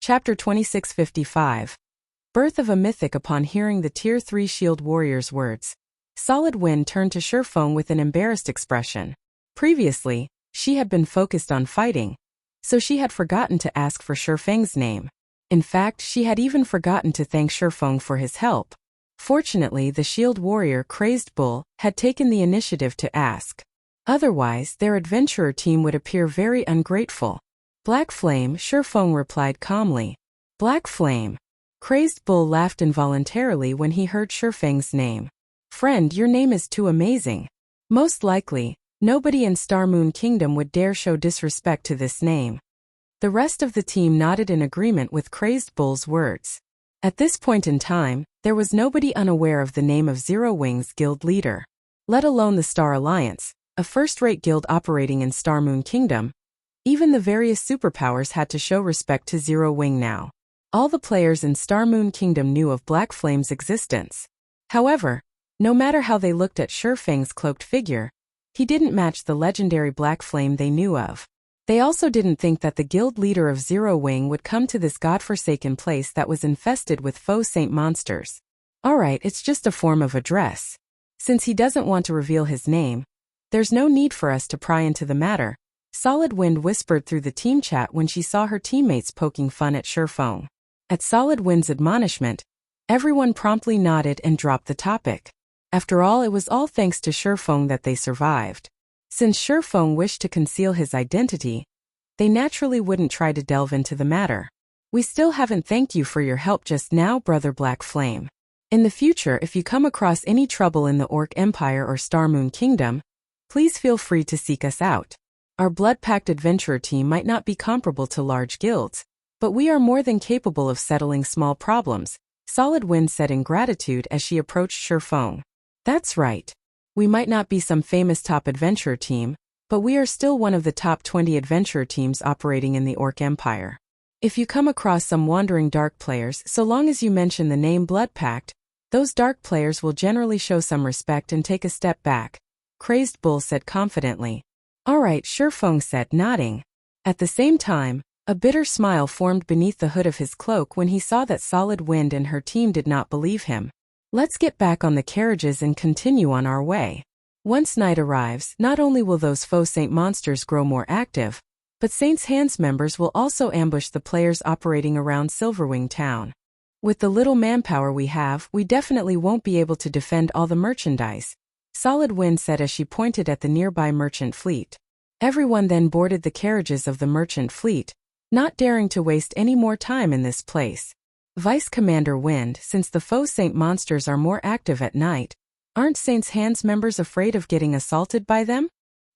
Chapter 2655. Birth of a Mythic. Upon hearing the Tier 3 Shield Warrior's words, Solid Wind turned to Faux with an embarrassed expression. Previously, she had been focused on fighting, so she had forgotten to ask for Faux's name. In fact, she had even forgotten to thank Faux for his help. Fortunately, the Shield Warrior Crazed Bull had taken the initiative to ask. Otherwise, their adventurer team would appear very ungrateful. Black Flame, Faux replied calmly. Black Flame. Crazed Bull laughed involuntarily when he heard Faux's name. Friend, your name is too amazing. Most likely, nobody in Star Moon Kingdom would dare show disrespect to this name. The rest of the team nodded in agreement with Crazed Bull's words. At this point in time, there was nobody unaware of the name of Silverwing's guild leader. Let alone the Star Alliance, a first-rate guild operating in Star Moon Kingdom. Even the various superpowers had to show respect to Silverwing now. All the players in Star Moon Kingdom knew of Black Flame's existence. However, no matter how they looked at Faux's cloaked figure, he didn't match the legendary Black Flame they knew of. They also didn't think that the guild leader of Silverwing would come to this godforsaken place that was infested with Faux Saint monsters. Alright, it's just a form of address. Since he doesn't want to reveal his name, there's no need for us to pry into the matter, Solid Wind whispered through the team chat when she saw her teammates poking fun at Faux. At Solid Wind's admonishment, everyone promptly nodded and dropped the topic. After all, it was all thanks to Faux that they survived. Since Faux wished to conceal his identity, they naturally wouldn't try to delve into the matter. We still haven't thanked you for your help just now, Brother Black Flame. In the future, if you come across any trouble in the Orc Empire or Star Moon Kingdom, please feel free to seek us out. Our blood-packed adventurer team might not be comparable to large guilds, but we are more than capable of settling small problems, Solid Wind said in gratitude as she approached Faux. That's right. We might not be some famous top adventurer team, but we are still one of the top 20 adventurer teams operating in the Orc Empire. If you come across some wandering dark players, so long as you mention the name Blood Pact, those dark players will generally show some respect and take a step back, Crazed Bull said confidently. Alright, Faux said, nodding. At the same time, a bitter smile formed beneath the hood of his cloak when he saw that Solid Wind and her team did not believe him. Let's get back on the carriages and continue on our way. Once night arrives, not only will those Faux Saint monsters grow more active, but Saint's Hands members will also ambush the players operating around Silverwing town. With the little manpower we have, we definitely won't be able to defend all the merchandise, Solid Wind said as she pointed at the nearby merchant fleet. Everyone then boarded the carriages of the merchant fleet, not daring to waste any more time in this place. Vice Commander Wind, since the Faux Saint monsters are more active at night, aren't Saint's Hands members afraid of getting assaulted by them?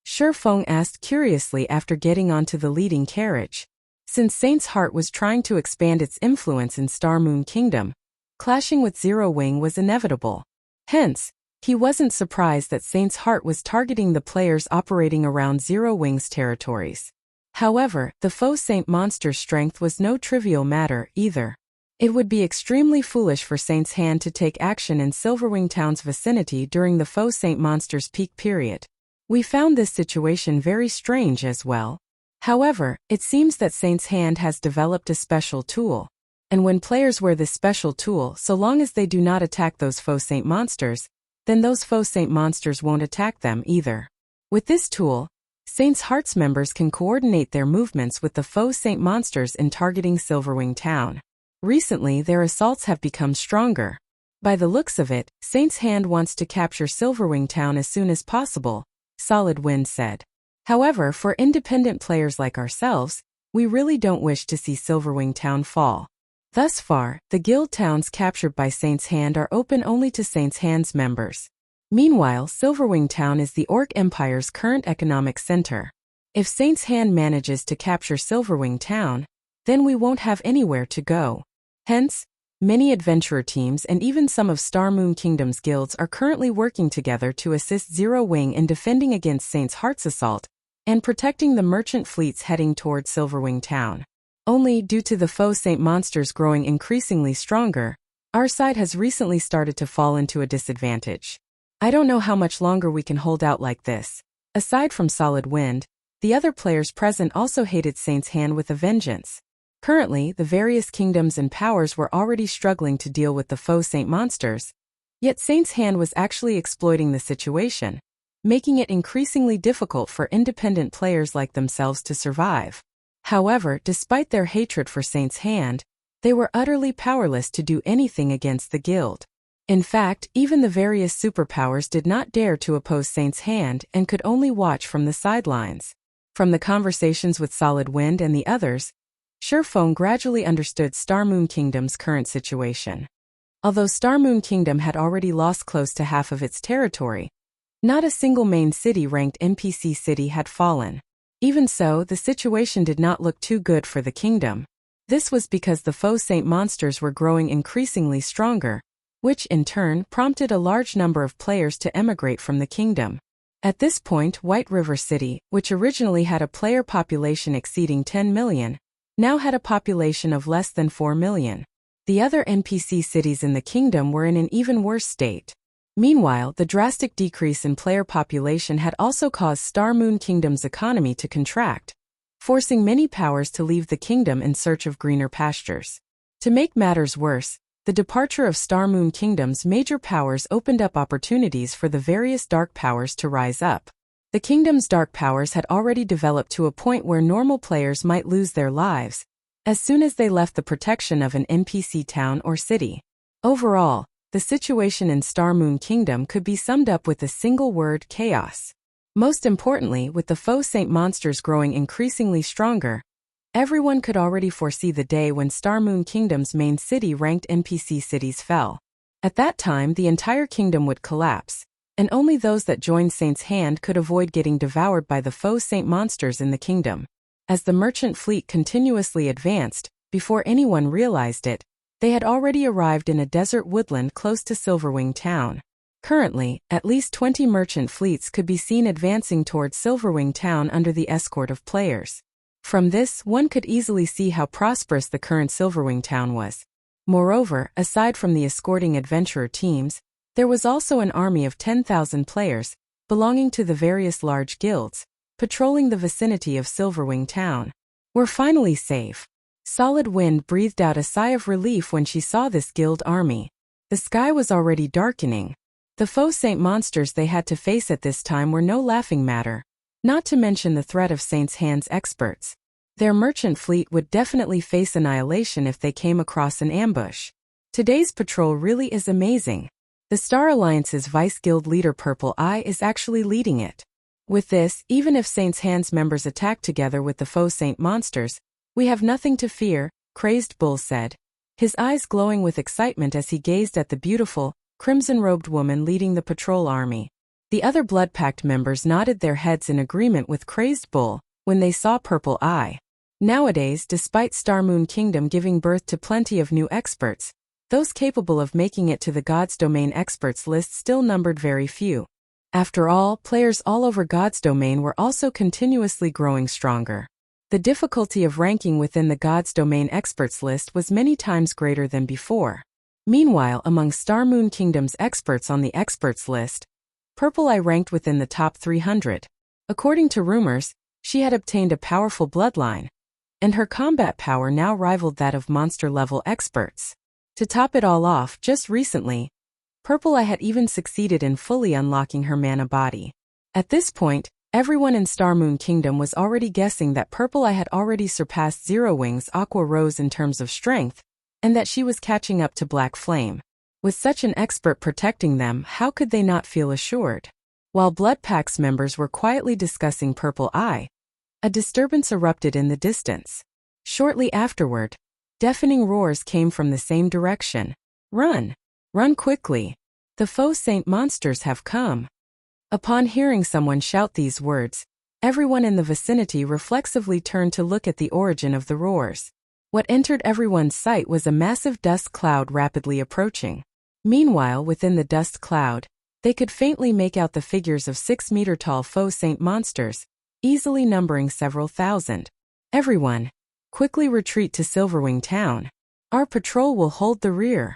Faux asked curiously after getting onto the leading carriage. Since Saint's Heart was trying to expand its influence in Star Moon Kingdom, clashing with Silverwing was inevitable. Hence, he wasn't surprised that Saint's Heart was targeting the players operating around Silverwing's territories. However, the Faux Saint monster's strength was no trivial matter either. It would be extremely foolish for Saint's Hand to take action in Silverwing Town's vicinity during the Faux Saint monster's peak period. We found this situation very strange as well. However, it seems that Saint's Hand has developed a special tool. And when players wear this special tool, so long as they do not attack those Faux Saint monsters, then those Faux Saint monsters won't attack them either. With this tool, Saint's Heart's members can coordinate their movements with the Faux Saint monsters in targeting Silverwing Town. Recently, their assaults have become stronger. By the looks of it, Saint's Hand wants to capture Silverwing Town as soon as possible, Solid Wind said. However, for independent players like ourselves, we really don't wish to see Silverwing Town fall. Thus far, the guild towns captured by Saint's Hand are open only to Saint's Hand's members. Meanwhile, Silverwing Town is the Orc Empire's current economic center. If Saint's Hand manages to capture Silverwing Town, then we won't have anywhere to go. Hence, many adventurer teams and even some of Star Moon Kingdom's guilds are currently working together to assist Silverwing in defending against Saint's Heart's assault and protecting the merchant fleets heading toward Silverwing Town. Only, due to the Faux Saint monsters growing increasingly stronger, our side has recently started to fall into a disadvantage. I don't know how much longer we can hold out like this. Aside from Solid Wind, the other players present also hated Saint's Hand with a vengeance. Currently, the various kingdoms and powers were already struggling to deal with the Faux Saint monsters, yet Saint's hand was actually exploiting the situation, making it increasingly difficult for independent players like themselves to survive. However, despite their hatred for Saint's hand, they were utterly powerless to do anything against the guild. In fact, even the various superpowers did not dare to oppose Saint's hand and could only watch from the sidelines. From the conversations with Solid Wind and the others, Faux gradually understood Star Moon Kingdom's current situation. Although Star Moon Kingdom had already lost close to half of its territory, not a single main city-ranked NPC city had fallen. Even so, the situation did not look too good for the kingdom. This was because the Faux Saint monsters were growing increasingly stronger, which in turn prompted a large number of players to emigrate from the kingdom. At this point, White River City, which originally had a player population exceeding 10 million, now had a population of less than 4 million. The other NPC cities in the kingdom were in an even worse state. Meanwhile, the drastic decrease in player population had also caused Star Moon Kingdom's economy to contract, forcing many powers to leave the kingdom in search of greener pastures. To make matters worse, the departure of Star Moon Kingdom's major powers opened up opportunities for the various dark powers to rise up. The kingdom's dark powers had already developed to a point where normal players might lose their lives as soon as they left the protection of an NPC town or city. Overall, the situation in Star Moon Kingdom could be summed up with a single word: chaos. Most importantly, with the Faux Saint monsters growing increasingly stronger, everyone could already foresee the day when Star Moon Kingdom's main city-ranked NPC cities fell. At that time, the entire kingdom would collapse, and only those that joined Saint's hand could avoid getting devoured by the Faux Saint monsters in the kingdom. As the merchant fleet continuously advanced, before anyone realized it, they had already arrived in a desert woodland close to Silverwing town. Currently, at least 20 merchant fleets could be seen advancing towards Silverwing town under the escort of players. From this, one could easily see how prosperous the current Silverwing town was. Moreover, aside from the escorting adventurer teams, there was also an army of 10,000 players, belonging to the various large guilds, patrolling the vicinity of Silverwing town. "We're finally safe." Solid Wind breathed out a sigh of relief when she saw this guild army. The sky was already darkening. The Faux Saint monsters they had to face at this time were no laughing matter, not to mention the threat of Saint's hand's experts. Their merchant fleet would definitely face annihilation if they came across an ambush. Today's patrol really is amazing. The Star Alliance's Vice Guild leader Purple Eye is actually leading it. With this, even if Saint's hand's members attack together with the Faux Saint monsters, we have nothing to fear, Crazed Bull said, his eyes glowing with excitement as he gazed at the beautiful, crimson-robed woman leading the patrol army. The other Blood Pact members nodded their heads in agreement with Crazed Bull when they saw Purple Eye. Nowadays, despite Star Moon Kingdom giving birth to plenty of new experts, those capable of making it to the God's Domain experts list still numbered very few. After all, players all over God's Domain were also continuously growing stronger. The difficulty of ranking within the God's Domain experts list was many times greater than before. Meanwhile, among Star Moon Kingdom's experts on the experts list, Purple Eye ranked within the top 300. According to rumors, she had obtained a powerful bloodline, and her combat power now rivaled that of monster-level experts. To top it all off, just recently, Purple Eye had even succeeded in fully unlocking her mana body. At this point, everyone in Star Moon Kingdom was already guessing that Purple Eye had already surpassed Zero Wing's Aqua Rose in terms of strength, and that she was catching up to Black Flame. With such an expert protecting them, how could they not feel assured? While Blood Pact's members were quietly discussing Purple Eye, a disturbance erupted in the distance. Shortly afterward, deafening roars came from the same direction. "Run! Run quickly! The Faux Saint monsters have come!" Upon hearing someone shout these words, everyone in the vicinity reflexively turned to look at the origin of the roars. What entered everyone's sight was a massive dust cloud rapidly approaching. Meanwhile, within the dust cloud, they could faintly make out the figures of 6-meter-tall Faux Saint monsters, easily numbering several thousand. "Everyone, quickly retreat to Silverwing town. Our patrol will hold the rear."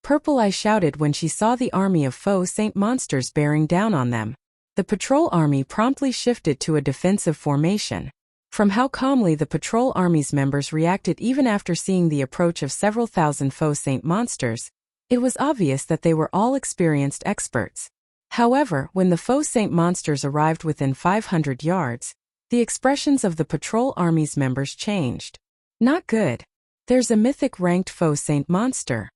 Purple Eye shouted when she saw the army of Faux Saint monsters bearing down on them. The patrol army promptly shifted to a defensive formation. From how calmly the patrol army's members reacted even after seeing the approach of several thousand Faux Saint monsters, it was obvious that they were all experienced experts. However, when the Faux Saint monsters arrived within 500 yards, the expressions of the patrol army's members changed. Not good. There's a mythic ranked Faux Saint monster.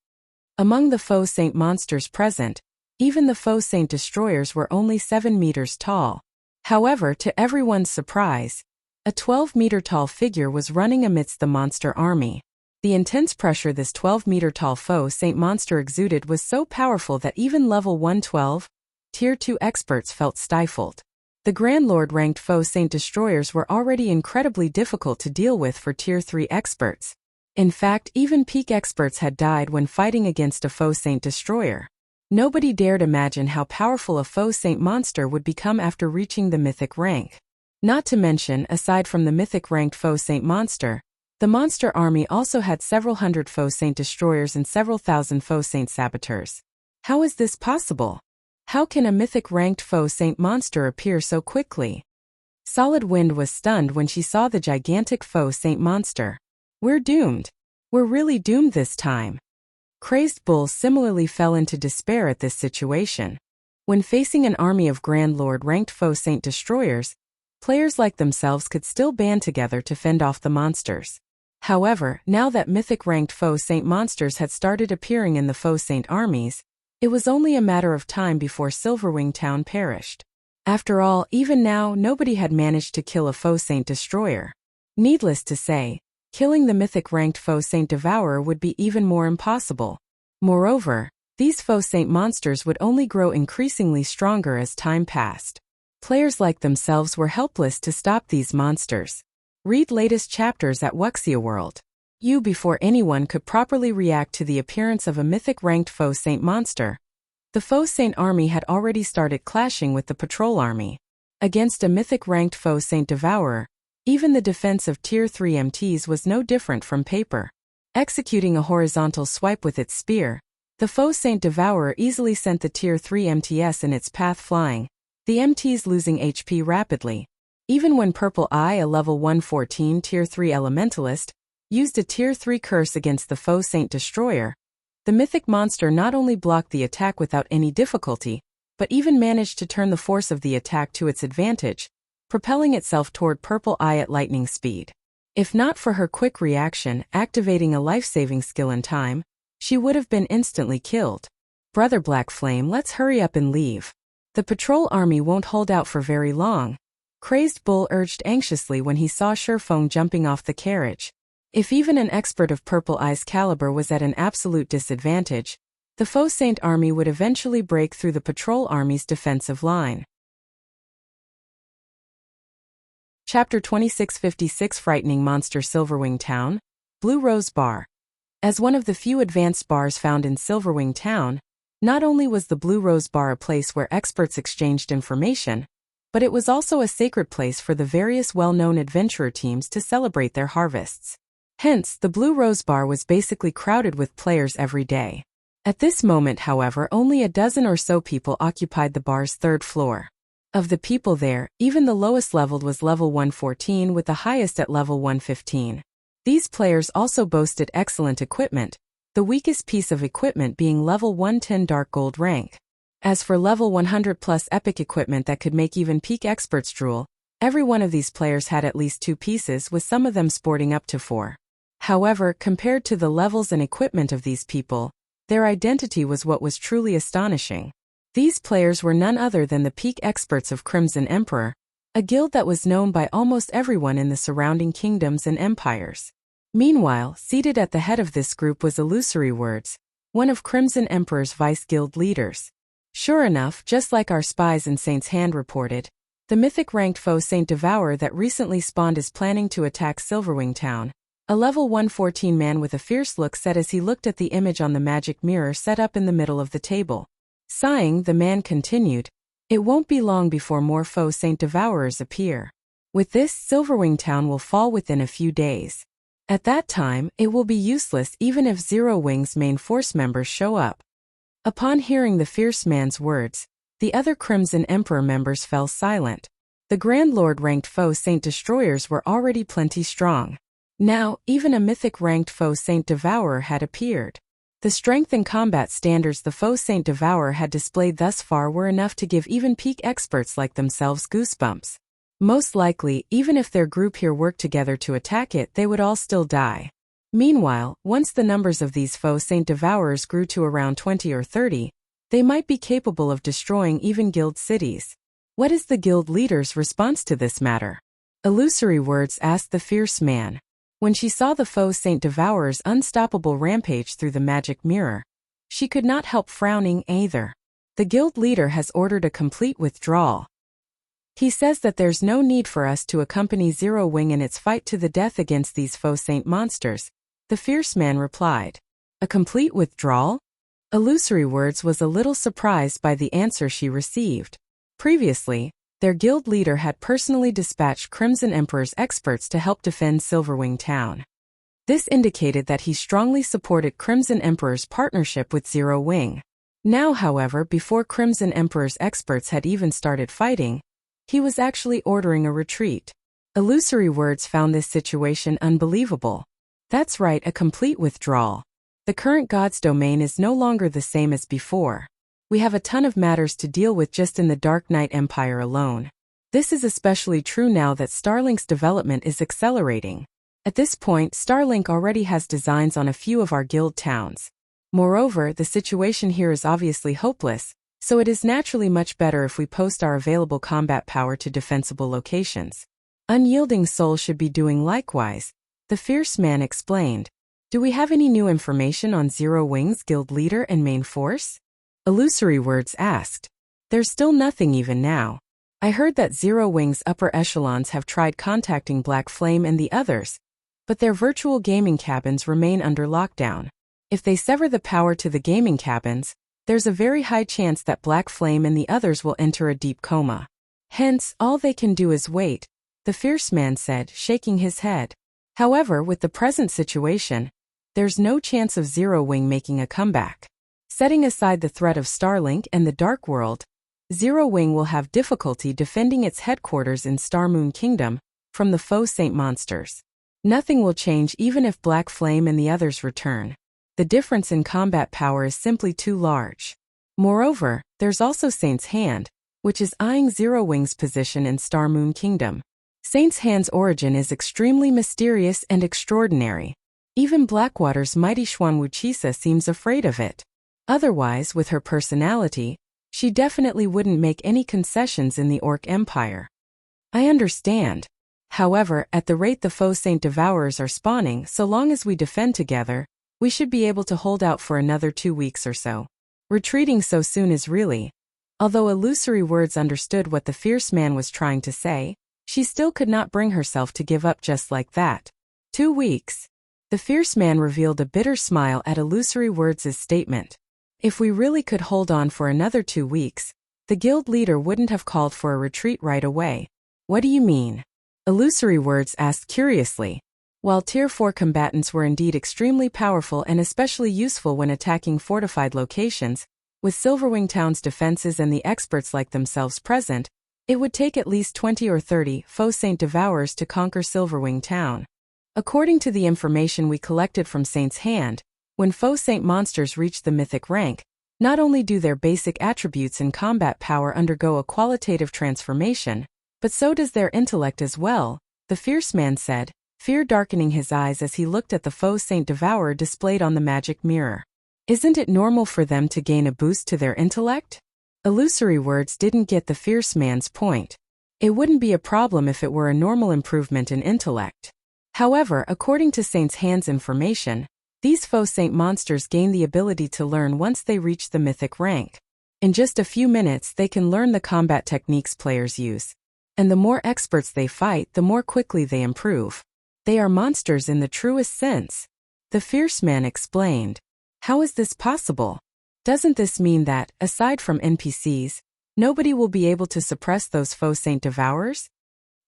Among the Faux Saint monsters present, even the Faux Saint destroyers were only 7 meters tall. However, to everyone's surprise, a 12-meter-tall figure was running amidst the monster army. The intense pressure this 12-meter-tall Faux Saint monster exuded was so powerful that even level 112, Tier 2 experts felt stifled. The Grand Lord-ranked Faux Saint destroyers were already incredibly difficult to deal with for Tier 3 experts. In fact, even peak experts had died when fighting against a Faux Saint destroyer. Nobody dared imagine how powerful a Faux Saint monster would become after reaching the mythic rank. Not to mention, aside from the mythic-ranked Faux Saint monster, the monster army also had several hundred Faux Saint destroyers and several thousand Faux Saint saboteurs. How is this possible? How can a mythic-ranked Faux Saint monster appear so quickly? Solid Wind was stunned when she saw the gigantic Faux Saint monster. We're doomed. We're really doomed this time. Crazed Bull similarly fell into despair at this situation. When facing an army of Grand Lord-ranked Faux Saint destroyers, players like themselves could still band together to fend off the monsters. However, now that mythic-ranked Faux Saint monsters had started appearing in the Faux Saint armies, it was only a matter of time before Silverwing town perished. After all, even now, nobody had managed to kill a Faux Saint destroyer. Needless to say, killing the mythic-ranked Faux Saint Devourer would be even more impossible. Moreover, these Faux Saint monsters would only grow increasingly stronger as time passed. Players like themselves were helpless to stop these monsters. Read latest chapters at Wuxia World. Before anyone could properly react to the appearance of a mythic-ranked Faux Saint monster, the Faux Saint army had already started clashing with the patrol army. Against a mythic-ranked Faux Saint Devourer, even the defense of Tier 3 MTs was no different from paper. Executing a horizontal swipe with its spear, the Faux Saint Devourer easily sent the Tier 3 MTs in its path flying, the MTs losing HP rapidly. Even when Purple Eye, a level 114 Tier 3 Elementalist, used a Tier 3 curse against the Faux Saint Destroyer, the mythic monster not only blocked the attack without any difficulty, but even managed to turn the force of the attack to its advantage, propelling itself toward Purple Eye at lightning speed. If not for her quick reaction, activating a life-saving skill in time, she would have been instantly killed. Brother Black Flame, let's hurry up and leave. The patrol army won't hold out for very long. Crazed Bull urged anxiously when he saw Sherfong jumping off the carriage. If even an expert of Purple Eye's caliber was at an absolute disadvantage, the Faux Saint army would eventually break through the patrol army's defensive line. Chapter 2656 Frightening Monster Silverwing Town, Blue Rose Bar. As one of the few advanced bars found in Silverwing Town, not only was the Blue Rose Bar a place where experts exchanged information, but it was also a sacred place for the various well-known adventurer teams to celebrate their harvests. Hence, the Blue Rose Bar was basically crowded with players every day. At this moment, however, only a dozen or so people occupied the bar's third floor. Of the people there, even the lowest leveled was level 114 with the highest at level 115. These players also boasted excellent equipment, the weakest piece of equipment being level 110 Dark Gold rank. As for level 100 plus epic equipment that could make even peak experts drool, every one of these players had at least 2 pieces, with some of them sporting up to 4. However, compared to the levels and equipment of these people, their identity was what was truly astonishing. These players were none other than the peak experts of Crimson Emperor, a guild that was known by almost everyone in the surrounding kingdoms and empires. Meanwhile, seated at the head of this group was Illusory Words, one of Crimson Emperor's vice guild leaders. Sure enough, just like our spies in Saint's Hand reported, the mythic-ranked Faux Saint Devourer that recently spawned is planning to attack Silverwing Town. A level 114 man with a fierce look said as he looked at the image on the magic mirror set up in the middle of the table. Sighing, the man continued, "It won't be long before more Faux Saint Devourers appear. With this, Silverwing Town will fall within a few days. At that time, it will be useless even if Zero Wing's main force members show up." Upon hearing the fierce man's words, the other Crimson Emperor members fell silent. The Grand Lord-ranked Faux Saint Destroyers were already plenty strong. Now, even a Mythic-ranked Faux Saint Devourer had appeared. The strength and combat standards the Faux Saint Devourer had displayed thus far were enough to give even peak experts like themselves goosebumps. Most likely, even if their group here worked together to attack it, they would all still die. Meanwhile, once the numbers of these Faux Saint Devourers grew to around 20 or 30, they might be capable of destroying even guild cities. What is the guild leader's response to this matter? Illusory Words asked the fierce man. When she saw the Faux Saint Devourer's unstoppable rampage through the magic mirror, she could not help frowning either. The guild leader has ordered a complete withdrawal. He says that there's no need for us to accompany Zero Wing in its fight to the death against these Faux Saint monsters, the fierce man replied. A complete withdrawal? Illusory Words was a little surprised by the answer she received. Previously, their guild leader had personally dispatched Crimson Emperor's experts to help defend Silverwing Town. This indicated that he strongly supported Crimson Emperor's partnership with Zero Wing. Now, however, before Crimson Emperor's experts had even started fighting, he was actually ordering a retreat. Illusory Words found this situation unbelievable. That's right, a complete withdrawal. The current God's domain is no longer the same as before. We have a ton of matters to deal with just in the Dark Knight Empire alone. This is especially true now that Starlink's development is accelerating. At this point, Starlink already has designs on a few of our guild towns. Moreover, the situation here is obviously hopeless, so it is naturally much better if we post our available combat power to defensible locations. Unyielding Soul should be doing likewise, the fierce man explained. Do we have any new information on Zero Wing's guild leader and main force? Illusory Words asked. There's still nothing even now. I heard that Zero Wing's upper echelons have tried contacting Black Flame and the others, but their virtual gaming cabins remain under lockdown. If they sever the power to the gaming cabins, there's a very high chance that Black Flame and the others will enter a deep coma. Hence, all they can do is wait, the fierce man said, shaking his head. However, with the present situation, there's no chance of Zero Wing making a comeback. Setting aside the threat of Starlink and the Dark World, Zero Wing will have difficulty defending its headquarters in Starmoon Kingdom from the Faux Saint monsters. Nothing will change even if Black Flame and the others return. The difference in combat power is simply too large. Moreover, there's also Saint's Hand, which is eyeing Zero Wing's position in Starmoon Kingdom. Saint's Hand's origin is extremely mysterious and extraordinary. Even Blackwater's mighty Xuanwuchisa seems afraid of it. Otherwise, with her personality, she definitely wouldn't make any concessions in the Orc Empire. I understand. However, at the rate the Faux Saint Devourers are spawning, so long as we defend together, we should be able to hold out for another 2 weeks or so. Retreating so soon is really... Although Illusory Words understood what the fierce man was trying to say, she still could not bring herself to give up just like that. 2 weeks. The fierce man revealed a bitter smile at Illusory Words' statement. If we really could hold on for another 2 weeks, the guild leader wouldn't have called for a retreat right away. What do you mean? Illusory Words asked curiously. While Tier 4 combatants were indeed extremely powerful and especially useful when attacking fortified locations, with Silverwing Town's defenses and the experts like themselves present, it would take at least 20 or 30 Faux Saint Devourers to conquer Silverwing Town. According to the information we collected from Saint's Hand, when Faux Saint monsters reach the mythic rank, not only do their basic attributes and combat power undergo a qualitative transformation, but so does their intellect as well, the fierce man said, fear darkening his eyes as he looked at the Faux Saint Devourer displayed on the magic mirror. Isn't it normal for them to gain a boost to their intellect? Illusory Words didn't get the fierce man's point. It wouldn't be a problem if it were a normal improvement in intellect. However, according to Saint's Hand's information, these Faux Saint monsters gain the ability to learn once they reach the mythic rank. In just a few minutes they can learn the combat techniques players use. And the more experts they fight, the more quickly they improve. They are monsters in the truest sense. The fierce man explained. How is this possible? Doesn't this mean that, aside from NPCs, nobody will be able to suppress those Faux Saint Devourers?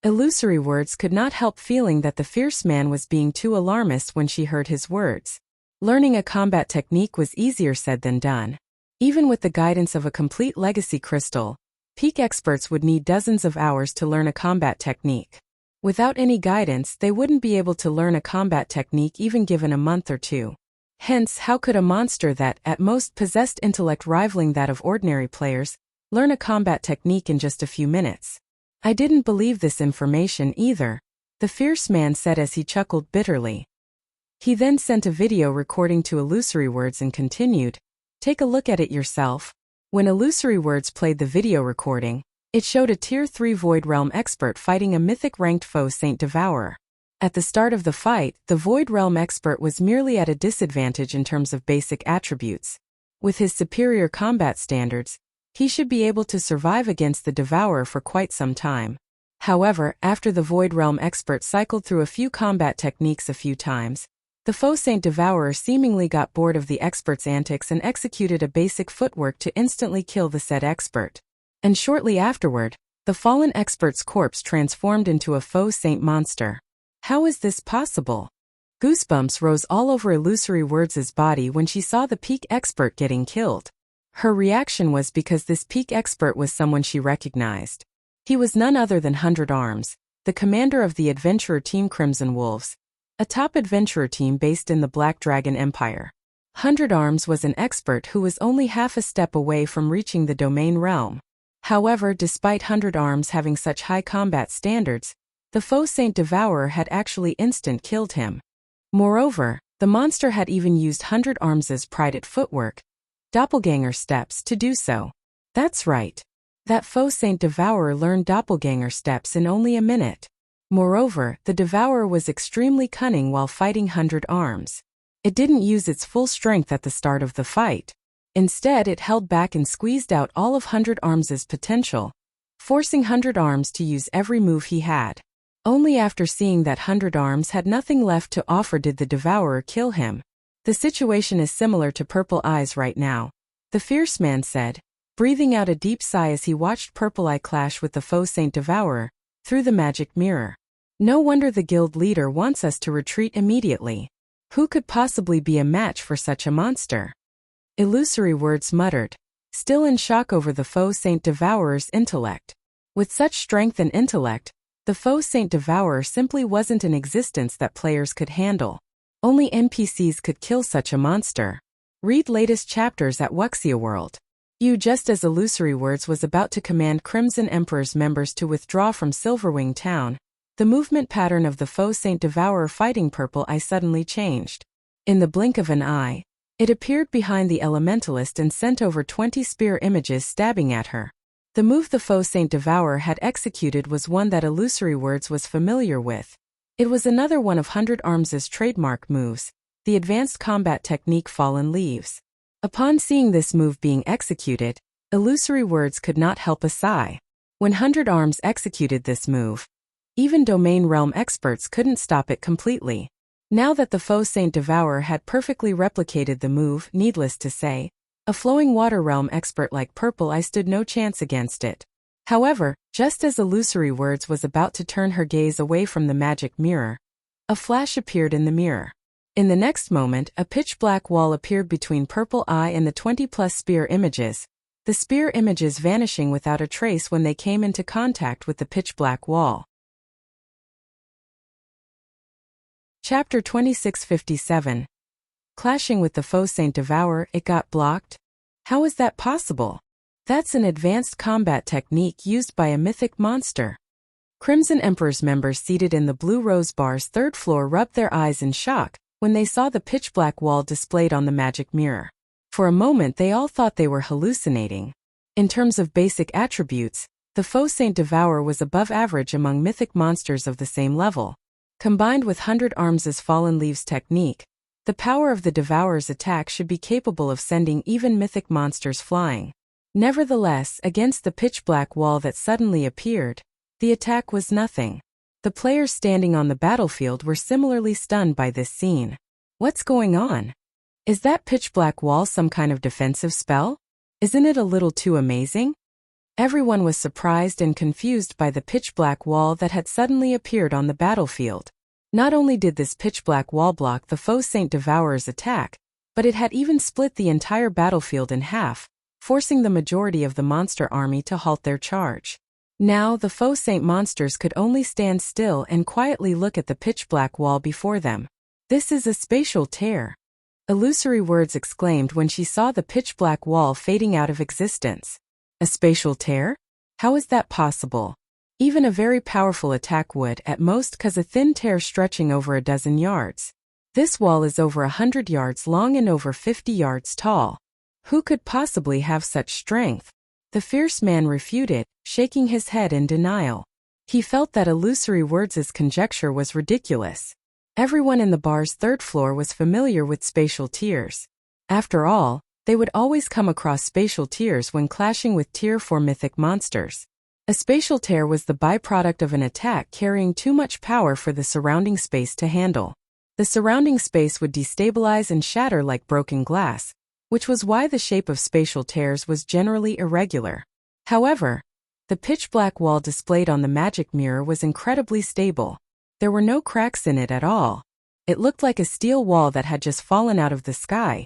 Illusory Words could not help feeling that the fierce man was being too alarmist when she heard his words. Learning a combat technique was easier said than done. Even with the guidance of a complete legacy crystal, Peak experts would need dozens of hours to learn a combat technique. Without any guidance, they wouldn't be able to learn a combat technique even given a month or two. Hence, how could a monster that, at most, possessed intellect rivaling that of ordinary players, learn a combat technique in just a few minutes? I didn't believe this information either, the fierce man said as he chuckled bitterly. He then sent a video recording to Illusory Words and continued, "Take a look at it yourself." When Illusory Words played the video recording, it showed a Tier 3 Void Realm expert fighting a Mythic-ranked Faux Saint Devourer. At the start of the fight, the Void Realm expert was merely at a disadvantage in terms of basic attributes. With his superior combat standards, he should be able to survive against the Devourer for quite some time. However, after the Void Realm expert cycled through a few combat techniques a few times, the Faux Saint Devourer seemingly got bored of the expert's antics and executed a basic footwork to instantly kill the said expert. And shortly afterward, the fallen expert's corpse transformed into a Faux Saint monster. How is this possible? Goosebumps rose all over Illusory Words' body when she saw the peak expert getting killed. Her reaction was because this peak expert was someone she recognized. He was none other than 100 Arms, the commander of the adventurer team Crimson Wolves, a top adventurer team based in the Black Dragon Empire. 100 Arms was an expert who was only half a step away from reaching the domain realm. However, despite 100 Arms having such high combat standards, the Faux Saint Devourer had actually instant killed him. Moreover, the monster had even used 100 Arms' prided footwork, doppelganger steps, to do so. That's right. That Faux Saint Devourer learned doppelganger steps in only a minute. Moreover, the Devourer was extremely cunning while fighting 100 Arms. It didn't use its full strength at the start of the fight. Instead, it held back and squeezed out all of 100 Arms' potential, forcing 100 Arms to use every move he had. Only after seeing that 100 Arms had nothing left to offer did the Devourer kill him. The situation is similar to Purple Eyes right now, the fierce man said, breathing out a deep sigh as he watched Purple Eye clash with the Faux Saint Devourer through the magic mirror. No wonder the guild leader wants us to retreat immediately. Who could possibly be a match for such a monster? Illusory Words muttered, still in shock over the Faux Saint Devourer's intellect. With such strength and intellect, the Faux Saint Devourer simply wasn't an existence that players could handle. Only NPCs could kill such a monster. Read latest chapters at Wuxia World. Just as Illusory Words was about to command Crimson Emperor's members to withdraw from Silverwing Town, the movement pattern of the Faux Saint Devourer fighting Purple Eye suddenly changed. In the blink of an eye, it appeared behind the Elementalist and sent over 20 spear images stabbing at her. The move the Faux Saint Devourer had executed was one that Illusory Words was familiar with. It was another one of 100 Arms' trademark moves, the advanced combat technique Fallen Leaves. Upon seeing this move being executed, Illusory Words could not help a sigh. When 100 Arms executed this move, even Domain Realm experts couldn't stop it completely. Now that the Faux Saint Devourer had perfectly replicated the move, needless to say, a Flowing Water Realm expert like Purple Eye stood no chance against it. However, just as Illusory Words was about to turn her gaze away from the magic mirror, a flash appeared in the mirror. In the next moment, a pitch-black wall appeared between Purple Eye and the 20-plus spear images, the spear images vanishing without a trace when they came into contact with the pitch-black wall. Chapter 2657. Clashing with the Faux Saint Devourer, it got blocked? How is that possible? That's an advanced combat technique used by a mythic monster. Crimson Emperor's members seated in the Blue Rose Bar's third floor rubbed their eyes in shock when they saw the pitch-black wall displayed on the magic mirror. For a moment they all thought they were hallucinating. In terms of basic attributes, the Faux Saint Devourer was above average among mythic monsters of the same level. Combined with 100 Arms' Fallen Leaves technique, the power of the Devourer's attack should be capable of sending even mythic monsters flying. Nevertheless, against the pitch-black wall that suddenly appeared, the attack was nothing. The players standing on the battlefield were similarly stunned by this scene. What's going on? Is that pitch-black wall some kind of defensive spell? Isn't it a little too amazing? Everyone was surprised and confused by the pitch-black wall that had suddenly appeared on the battlefield. Not only did this pitch-black wall block the Faux Saint Devourer's attack, but it had even split the entire battlefield in half, forcing the majority of the monster army to halt their charge. Now, the Faux Saint monsters could only stand still and quietly look at the pitch-black wall before them. This is a spatial tear. Illusory Words exclaimed when she saw the pitch-black wall fading out of existence. A spatial tear? How is that possible? Even a very powerful attack would, at most, cause a thin tear stretching over a dozen yards. This wall is over 100 yards long and over 50 yards tall. Who could possibly have such strength? The fierce man refuted, shaking his head in denial. He felt that Illusory Words' conjecture was ridiculous. Everyone in the bar's third floor was familiar with spatial tears. After all, they would always come across spatial tears when clashing with Tier 4 mythic monsters. A spatial tear was the byproduct of an attack carrying too much power for the surrounding space to handle. The surrounding space would destabilize and shatter like broken glass, which was why the shape of spatial tears was generally irregular. However, the pitch-black wall displayed on the magic mirror was incredibly stable. There were no cracks in it at all. It looked like a steel wall that had just fallen out of the sky.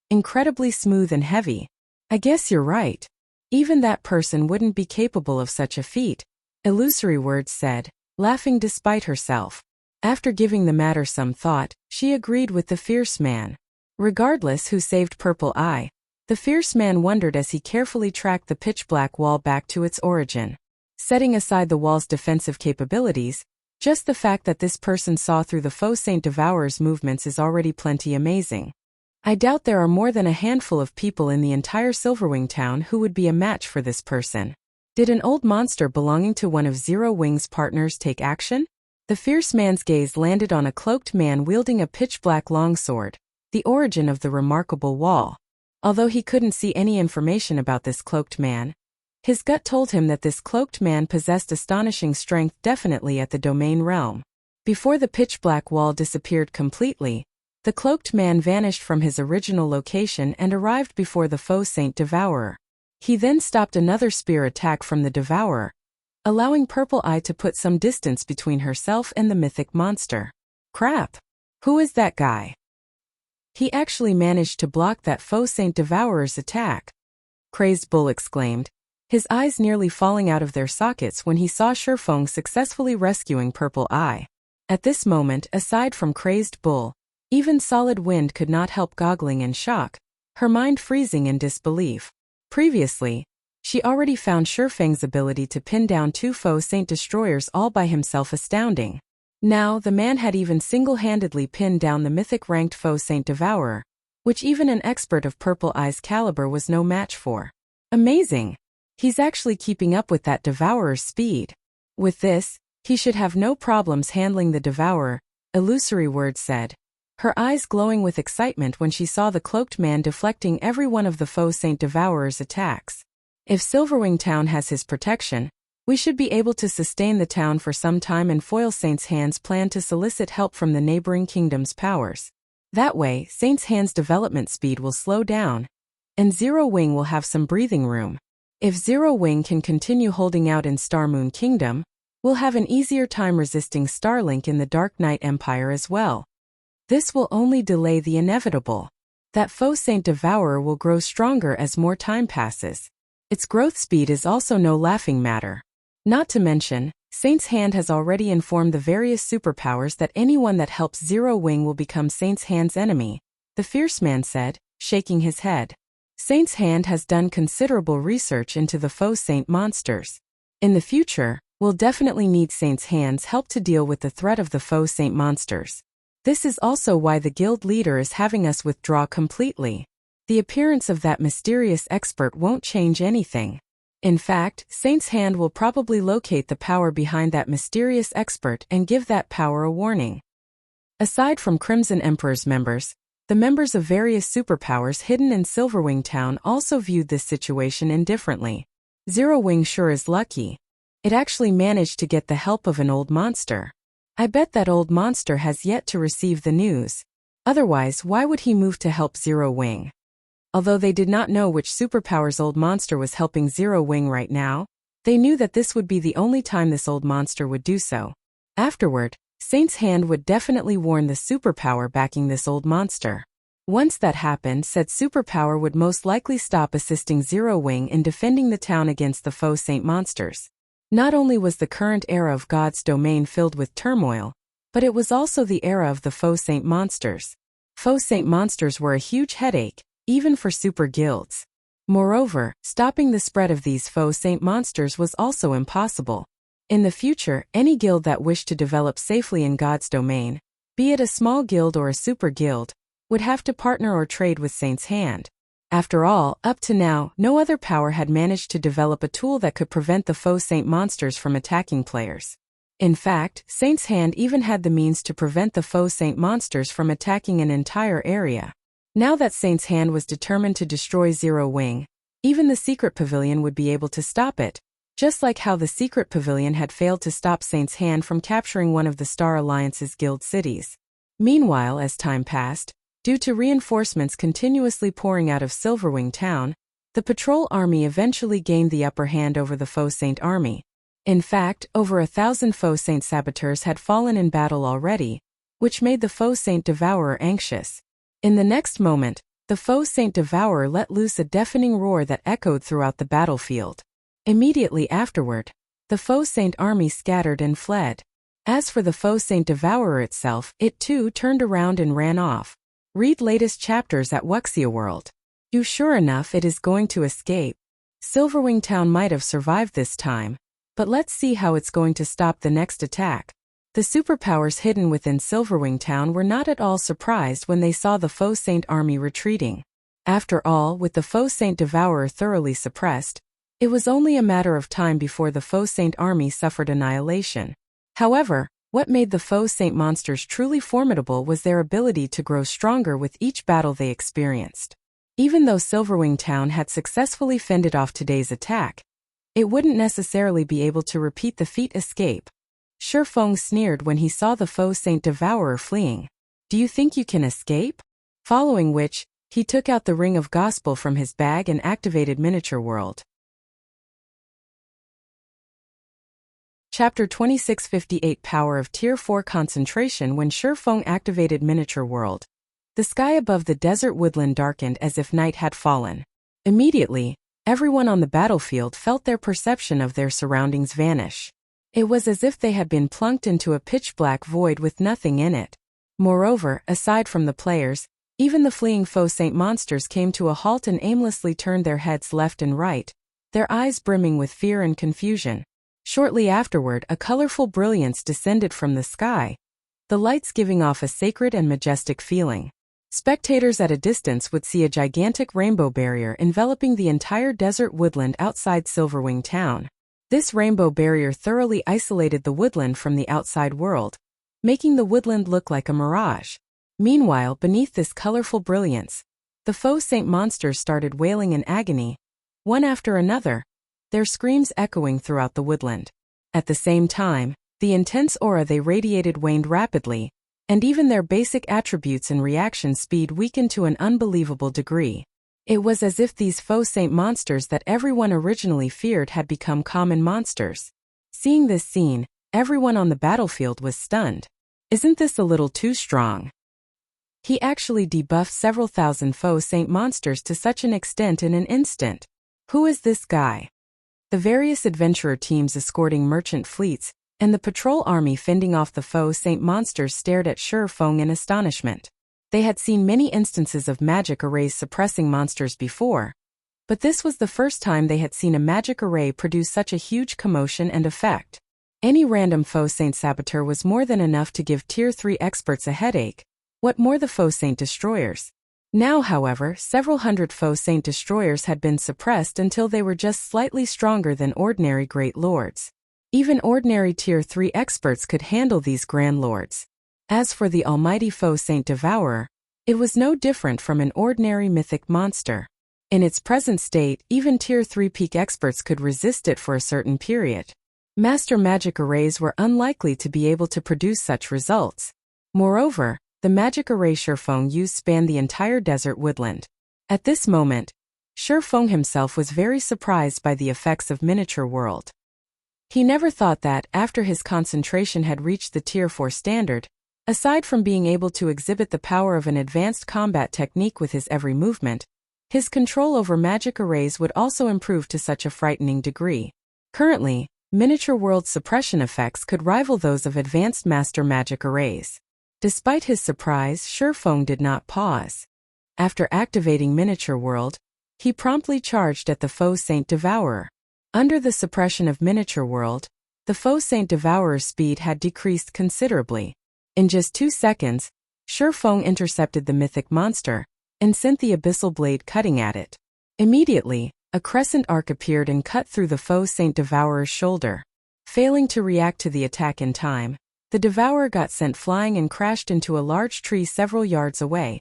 Incredibly smooth and heavy. I guess you're right. Even that person wouldn't be capable of such a feat, Illusory Words said, laughing despite herself. After giving the matter some thought, she agreed with the fierce man. Regardless who saved Purple Eye, the fierce man wondered as he carefully tracked the pitch-black wall back to its origin. Setting aside the wall's defensive capabilities, just the fact that this person saw through the Faux Saint Devourer's movements is already plenty amazing. I doubt there are more than a handful of people in the entire Silverwing town who would be a match for this person. Did an old monster belonging to one of Zero Wing's partners take action? The fierce man's gaze landed on a cloaked man wielding a pitch-black longsword, the origin of the remarkable wall. Although he couldn't see any information about this cloaked man, his gut told him that this cloaked man possessed astonishing strength, definitely at the domain realm. Before the pitch-black wall disappeared completely, the cloaked man vanished from his original location and arrived before the Faux Saint Devourer. He then stopped another spear attack from the Devourer, allowing Purple Eye to put some distance between herself and the mythic monster. Crap! Who is that guy? He actually managed to block that Faux Saint Devourer's attack. Crazed Bull exclaimed, his eyes nearly falling out of their sockets when he saw Sherfong successfully rescuing Purple Eye. At this moment, aside from Crazed Bull, even Solid Wind could not help goggling in shock, her mind freezing in disbelief. Previously, she already found Sherfang's ability to pin down 2 Faux Saint Destroyers all by himself astounding. Now, the man had even single-handedly pinned down the mythic-ranked Faux Saint Devourer, which even an expert of Purple Eye's caliber was no match for. Amazing! He's actually keeping up with that Devourer's speed. With this, he should have no problems handling the Devourer, Illusory Words said, her eyes glowing with excitement when she saw the cloaked man deflecting every one of the Faux Saint Devourer's attacks. If Silverwing Town has his protection, we should be able to sustain the town for some time and foil Saint's Hand's plan to solicit help from the neighboring kingdom's powers. That way, Saint's Hand's development speed will slow down, and Zero Wing will have some breathing room. If Zero Wing can continue holding out in Star Moon Kingdom, we'll have an easier time resisting Starlink in the Dark Knight Empire as well. This will only delay the inevitable. That Faux Saint Devourer will grow stronger as more time passes. Its growth speed is also no laughing matter. Not to mention, Saint's Hand has already informed the various superpowers that anyone that helps Zero Wing will become Saint's Hand's enemy, the fierce man said, shaking his head. Saint's Hand has done considerable research into the Faux Saint monsters. In the future, we'll definitely need Saint's Hand's help to deal with the threat of the Faux Saint monsters. This is also why the guild leader is having us withdraw completely. The appearance of that mysterious expert won't change anything. In fact, Saint's Hand will probably locate the power behind that mysterious expert and give that power a warning. Aside from Crimson Emperor's members, the members of various superpowers hidden in Silverwing Town also viewed this situation indifferently. Zero Wing sure is lucky. It actually managed to get the help of an old monster. I bet that old monster has yet to receive the news. Otherwise, why would he move to help Zero Wing? Although they did not know which superpower's old monster was helping Zero Wing right now, they knew that this would be the only time this old monster would do so. Afterward, Saint's Hand would definitely warn the superpower backing this old monster. Once that happened, said superpower would most likely stop assisting Zero Wing in defending the town against the Faux Saint monsters. Not only was the current era of God's domain filled with turmoil, but it was also the era of the Faux Saint monsters. Faux Saint monsters were a huge headache, even for super guilds. Moreover, stopping the spread of these Faux Saint monsters was also impossible. In the future, any guild that wished to develop safely in God's domain, be it a small guild or a super guild, would have to partner or trade with Saint's Hand. After all, up to now, no other power had managed to develop a tool that could prevent the Faux Saint monsters from attacking players. In fact, Saint's Hand even had the means to prevent the Faux Saint monsters from attacking an entire area. Now that Saint's Hand was determined to destroy Zero Wing, even the Secret Pavilion would be able to stop it, just like how the Secret Pavilion had failed to stop Saint's Hand from capturing one of the Star Alliance's guild cities. Meanwhile, as time passed, due to reinforcements continuously pouring out of Silverwing town, the patrol army eventually gained the upper hand over the Faux Saint army. In fact, over 1,000 Faux Saint saboteurs had fallen in battle already, which made the Faux Saint Devourer anxious. In the next moment, the Faux Saint Devourer let loose a deafening roar that echoed throughout the battlefield. Immediately afterward, the Faux Saint army scattered and fled. As for the Faux Saint Devourer itself, it too turned around and ran off. Read latest chapters at Wuxia World. Sure enough, it is going to escape. Silverwing Town might have survived this time, but let's see how it's going to stop the next attack. The superpowers hidden within Silverwing Town were not at all surprised when they saw the Faux Saint army retreating. After all, with the Faux Saint Devourer thoroughly suppressed, it was only a matter of time before the Faux Saint army suffered annihilation. However, what made the Faux Saint monsters truly formidable was their ability to grow stronger with each battle they experienced. Even though Silverwing Town had successfully fended off today's attack, it wouldn't necessarily be able to repeat the feat escape. Feng sneered when he saw the Faux Saint Devourer fleeing. Do you think you can escape? Following which, he took out the Ring of Gospel from his bag and activated Miniature World. Chapter 2658 Power of Tier 4 Concentration. When Feng activated Miniature World, the sky above the desert woodland darkened as if night had fallen. Immediately, everyone on the battlefield felt their perception of their surroundings vanish. It was as if they had been plunked into a pitch-black void with nothing in it. Moreover, aside from the players, even the fleeing Faux Saint monsters came to a halt and aimlessly turned their heads left and right, their eyes brimming with fear and confusion. Shortly afterward, a colorful brilliance descended from the sky, the lights giving off a sacred and majestic feeling. Spectators at a distance would see a gigantic rainbow barrier enveloping the entire desert woodland outside Silverwing Town. This rainbow barrier thoroughly isolated the woodland from the outside world, making the woodland look like a mirage. Meanwhile, beneath this colorful brilliance, the Faux Saint monsters started wailing in agony, one after another, their screams echoing throughout the woodland. At the same time, the intense aura they radiated waned rapidly, and even their basic attributes and reaction speed weakened to an unbelievable degree. It was as if these Faux Saint monsters that everyone originally feared had become common monsters. Seeing this scene, everyone on the battlefield was stunned. Isn't this a little too strong? He actually debuffed several thousand Faux Saint monsters to such an extent in an instant. Who is this guy? The various adventurer teams escorting merchant fleets, and the patrol army fending off the Faux Saint monsters stared at Feng in astonishment. They had seen many instances of magic arrays suppressing monsters before, but this was the first time they had seen a magic array produce such a huge commotion and effect. Any random Faux Saint saboteur was more than enough to give Tier 3 experts a headache, what more the Faux Saint destroyers. Now, however, several hundred Faux Saint destroyers had been suppressed until they were just slightly stronger than ordinary Great Lords. Even ordinary Tier 3 experts could handle these Grand Lords. As for the almighty Faux Saint Devourer, it was no different from an ordinary mythic monster. In its present state, even Tier 3 peak experts could resist it for a certain period. Master magic arrays were unlikely to be able to produce such results. Moreover, the magic array Feng used spanned the entire desert woodland. At this moment, Feng himself was very surprised by the effects of Miniature World. He never thought that, after his concentration had reached the Tier 4 standard, Aside from being able to exhibit the power of an advanced combat technique with his every movement, his control over magic arrays would also improve to such a frightening degree. Currently, Miniature World's suppression effects could rival those of advanced master magic arrays. Despite his surprise, Faux did not pause. After activating Miniature World, he promptly charged at the Faux Saint Devourer. Under the suppression of Miniature World, the Faux Saint Devourer's speed had decreased considerably. In just 2 seconds, Faux intercepted the mythic monster and sent the abyssal blade cutting at it. Immediately, a crescent arc appeared and cut through the Faux Saint Devourer's shoulder. Failing to react to the attack in time, the Devourer got sent flying and crashed into a large tree several yards away,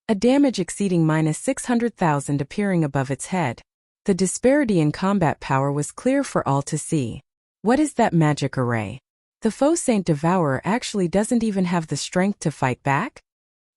a damage exceeding -600,000 appearing above its head. The disparity in combat power was clear for all to see. What is that magic array? The Faux Saint Devourer actually doesn't even have the strength to fight back?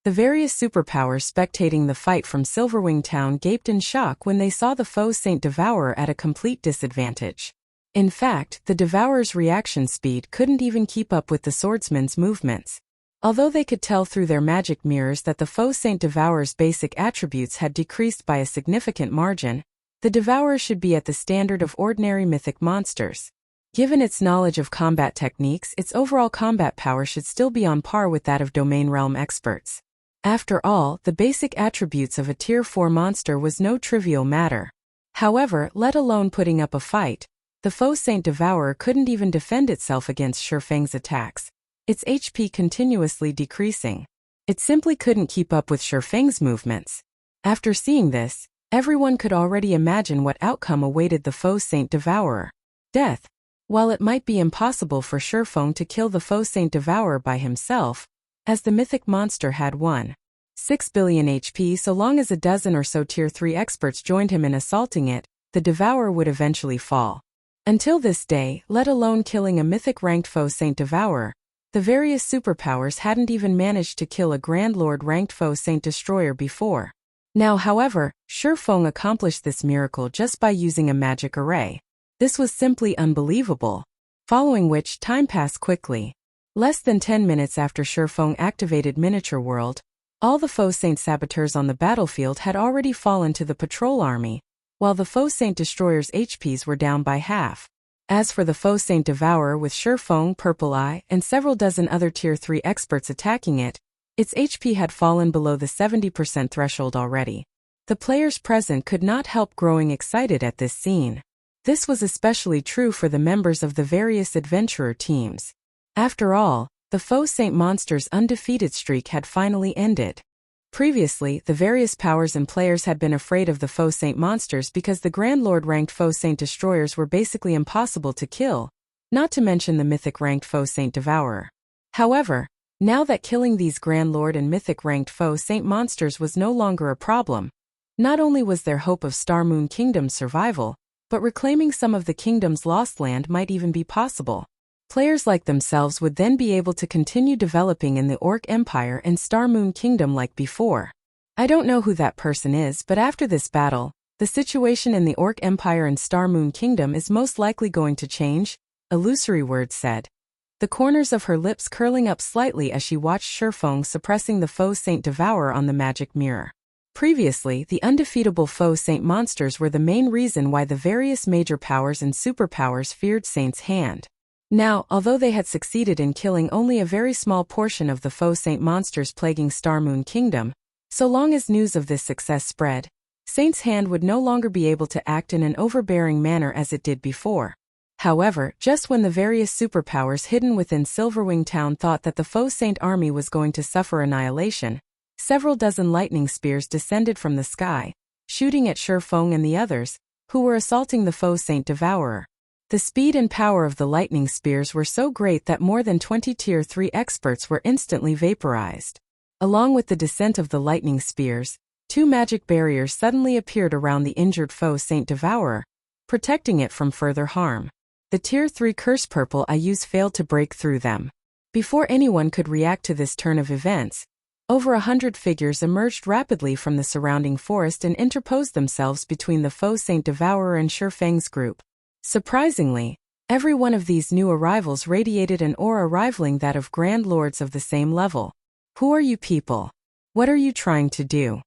The various superpowers spectating the fight from Silverwing Town gaped in shock when they saw the Faux Saint Devourer at a complete disadvantage. In fact, the Devourer's reaction speed couldn't even keep up with the swordsman's movements. Although they could tell through their magic mirrors that the Faux Saint Devourer's basic attributes had decreased by a significant margin, the Devourer should be at the standard of ordinary mythic monsters. Given its knowledge of combat techniques, its overall combat power should still be on par with that of domain realm experts. After all, the basic attributes of a Tier 4 monster was no trivial matter. However, let alone putting up a fight, the Faux Saint Devourer couldn't even defend itself against Faux's attacks, its HP continuously decreasing. It simply couldn't keep up with Faux's movements. After seeing this, everyone could already imagine what outcome awaited the Faux Saint Devourer. Death. While it might be impossible for Faux to kill the Faux Saint Devourer by himself, as the mythic monster had 1.6 billion HP, so long as a dozen or so Tier 3 experts joined him in assaulting it, the Devourer would eventually fall. Until this day, let alone killing a mythic-ranked Faux Saint Devourer, the various superpowers hadn't even managed to kill a Grand Lord-ranked Faux Saint Destroyer before. Now, however, Faux accomplished this miracle just by using a magic array. This was simply unbelievable. Following which, time passed quickly. Less than 10 minutes after Faux activated Miniature World, all the Faux Saint saboteurs on the battlefield had already fallen to the patrol army, while the Faux Saint Destroyer's HPs were down by half. As for the Faux Saint Devourer with Faux, Purple Eye, and several dozen other Tier 3 experts attacking it, its HP had fallen below the 70% threshold already. The players present could not help growing excited at this scene. This was especially true for the members of the various adventurer teams. After all, the Faux Saint monster's undefeated streak had finally ended. Previously, the various powers and players had been afraid of the Faux Saint monsters because the Grand Lord-ranked Faux Saint Destroyers were basically impossible to kill, not to mention the Mythic-ranked Faux Saint Devourer. However, now that killing these Grand Lord and Mythic-ranked Faux Saint monsters was no longer a problem, not only was there hope of Star Moon Kingdom's survival, but reclaiming some of the kingdom's lost land might even be possible. Players like themselves would then be able to continue developing in the Orc Empire and Star Moon Kingdom like before. I don't know who that person is, but after this battle, the situation in the Orc Empire and Star Moon Kingdom is most likely going to change, Illusory Words said, the corners of her lips curling up slightly as she watched Faux suppressing the Faux Saint Devourer on the magic mirror. Previously, the undefeatable Faux Saint monsters were the main reason why the various major powers and superpowers feared Saint's hand. Now, although they had succeeded in killing only a very small portion of the Faux Saint monsters plaguing Star Moon Kingdom, so long as news of this success spread, Saint's hand would no longer be able to act in an overbearing manner as it did before. However, just when the various superpowers hidden within Silverwing Town thought that the Faux Saint army was going to suffer annihilation, several dozen lightning spears descended from the sky, shooting at Faux and the others, who were assaulting the Faux Saint Devourer. The speed and power of the lightning spears were so great that more than 20 Tier 3 experts were instantly vaporized. Along with the descent of the lightning spears, 2 magic barriers suddenly appeared around the injured Faux Saint Devourer, protecting it from further harm. The Tier 3 Curse Purple Eyes failed to break through them. Before anyone could react to this turn of events, over 100 figures emerged rapidly from the surrounding forest and interposed themselves between the Faux Saint Devourer and Faux's group. Surprisingly, Every one of these new arrivals radiated an aura rivaling that of Grand Lords of the same level. Who are you people? What are you trying to do?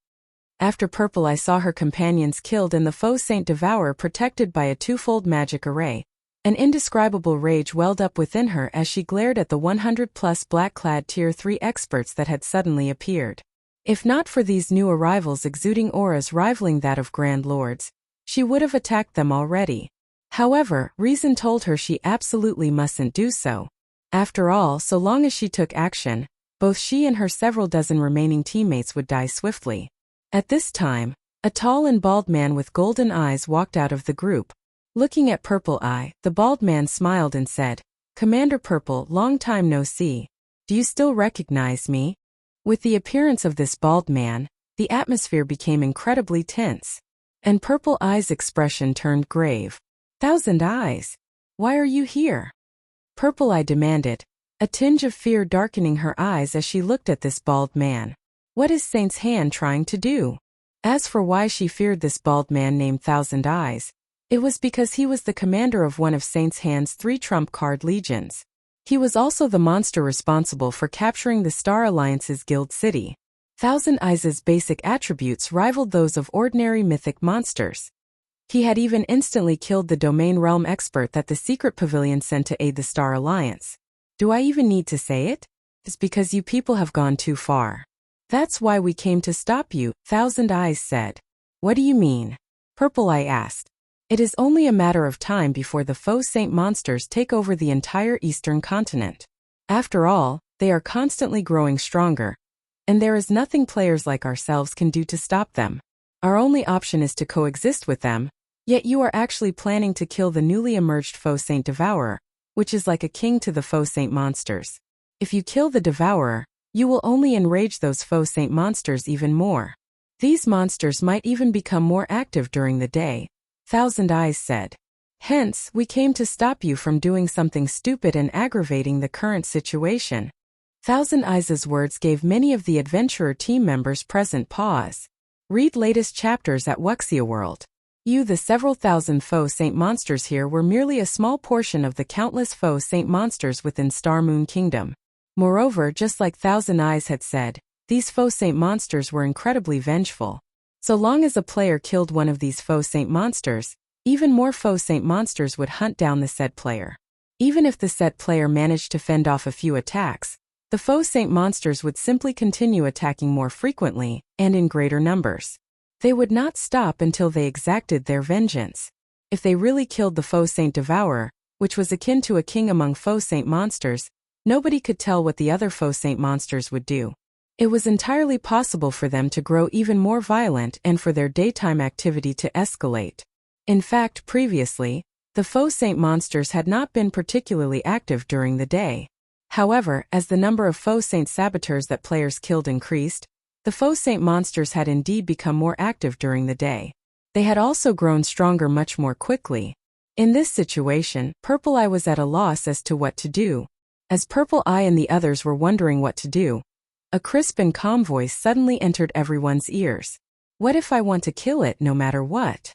After Purple Eye saw her companions killed and the Faux Saint Devourer protected by a twofold magic array, an indescribable rage welled up within her as she glared at the 100-plus black-clad Tier 3 experts that had suddenly appeared. If not for these new arrivals exuding auras rivaling that of Grand Lords, she would have attacked them already. However, reason told her she absolutely mustn't do so. After all, so long as she took action, both she and her several dozen remaining teammates would die swiftly. At this time, a tall and bald man with golden eyes walked out of the group. Looking at Purple Eye, the bald man smiled and said, "Commander Purple, long time no see. Do you still recognize me?" With the appearance of this bald man, the atmosphere became incredibly tense, and Purple Eye's expression turned grave. "Thousand Eyes, why are you here?" Purple Eye demanded, a tinge of fear darkening her eyes as she looked at this bald man. What is Saint's Hand trying to do? As for why she feared this bald man named Thousand Eyes, it was because he was the commander of one of Saint's Hand's 3 trump card legions. He was also the monster responsible for capturing the Star Alliance's Guild City. Thousand Eyes' basic attributes rivaled those of ordinary mythic monsters. He had even instantly killed the Domain Realm expert that the Secret Pavilion sent to aid the Star Alliance. Do I even need to say it? It's because you people have gone too far. That's why we came to stop you, Thousand Eyes said. What do you mean? Purple Eye asked. It is only a matter of time before the Faux Saint monsters take over the entire eastern continent. After all, they are constantly growing stronger, and there is nothing players like ourselves can do to stop them. Our only option is to coexist with them, yet you are actually planning to kill the newly emerged Faux Saint Devourer, which is like a king to the Faux Saint monsters. If you kill the Devourer, you will only enrage those Faux Saint monsters even more. These monsters might even become more active during the day, Thousand Eyes said. Hence, we came to stop you from doing something stupid and aggravating the current situation. Thousand Eyes' words gave many of the adventurer team members present pause. Read latest chapters at Wuxia World. The several thousand Faux Saint monsters here were merely a small portion of the countless Faux Saint monsters within Star Moon Kingdom. Moreover, just like Thousand Eyes had said, these Faux Saint monsters were incredibly vengeful. So long as a player killed one of these Faux Saint monsters, even more Faux Saint monsters would hunt down the said player. Even if the said player managed to fend off a few attacks, the Faux Saint monsters would simply continue attacking more frequently, and in greater numbers. They would not stop until they exacted their vengeance. If they really killed the Faux Saint Devourer, which was akin to a king among Faux Saint monsters, nobody could tell what the other Faux Saint monsters would do. It was entirely possible for them to grow even more violent and for their daytime activity to escalate. In fact, previously, the Faux Saint monsters had not been particularly active during the day. However, as the number of Faux Saint saboteurs that players killed increased, the Faux Saint monsters had indeed become more active during the day. They had also grown stronger much more quickly. In this situation, Purple Eye was at a loss as to what to do. As Purple Eye and the others were wondering what to do, a crisp and calm voice suddenly entered everyone's ears. What if I want to kill it no matter what?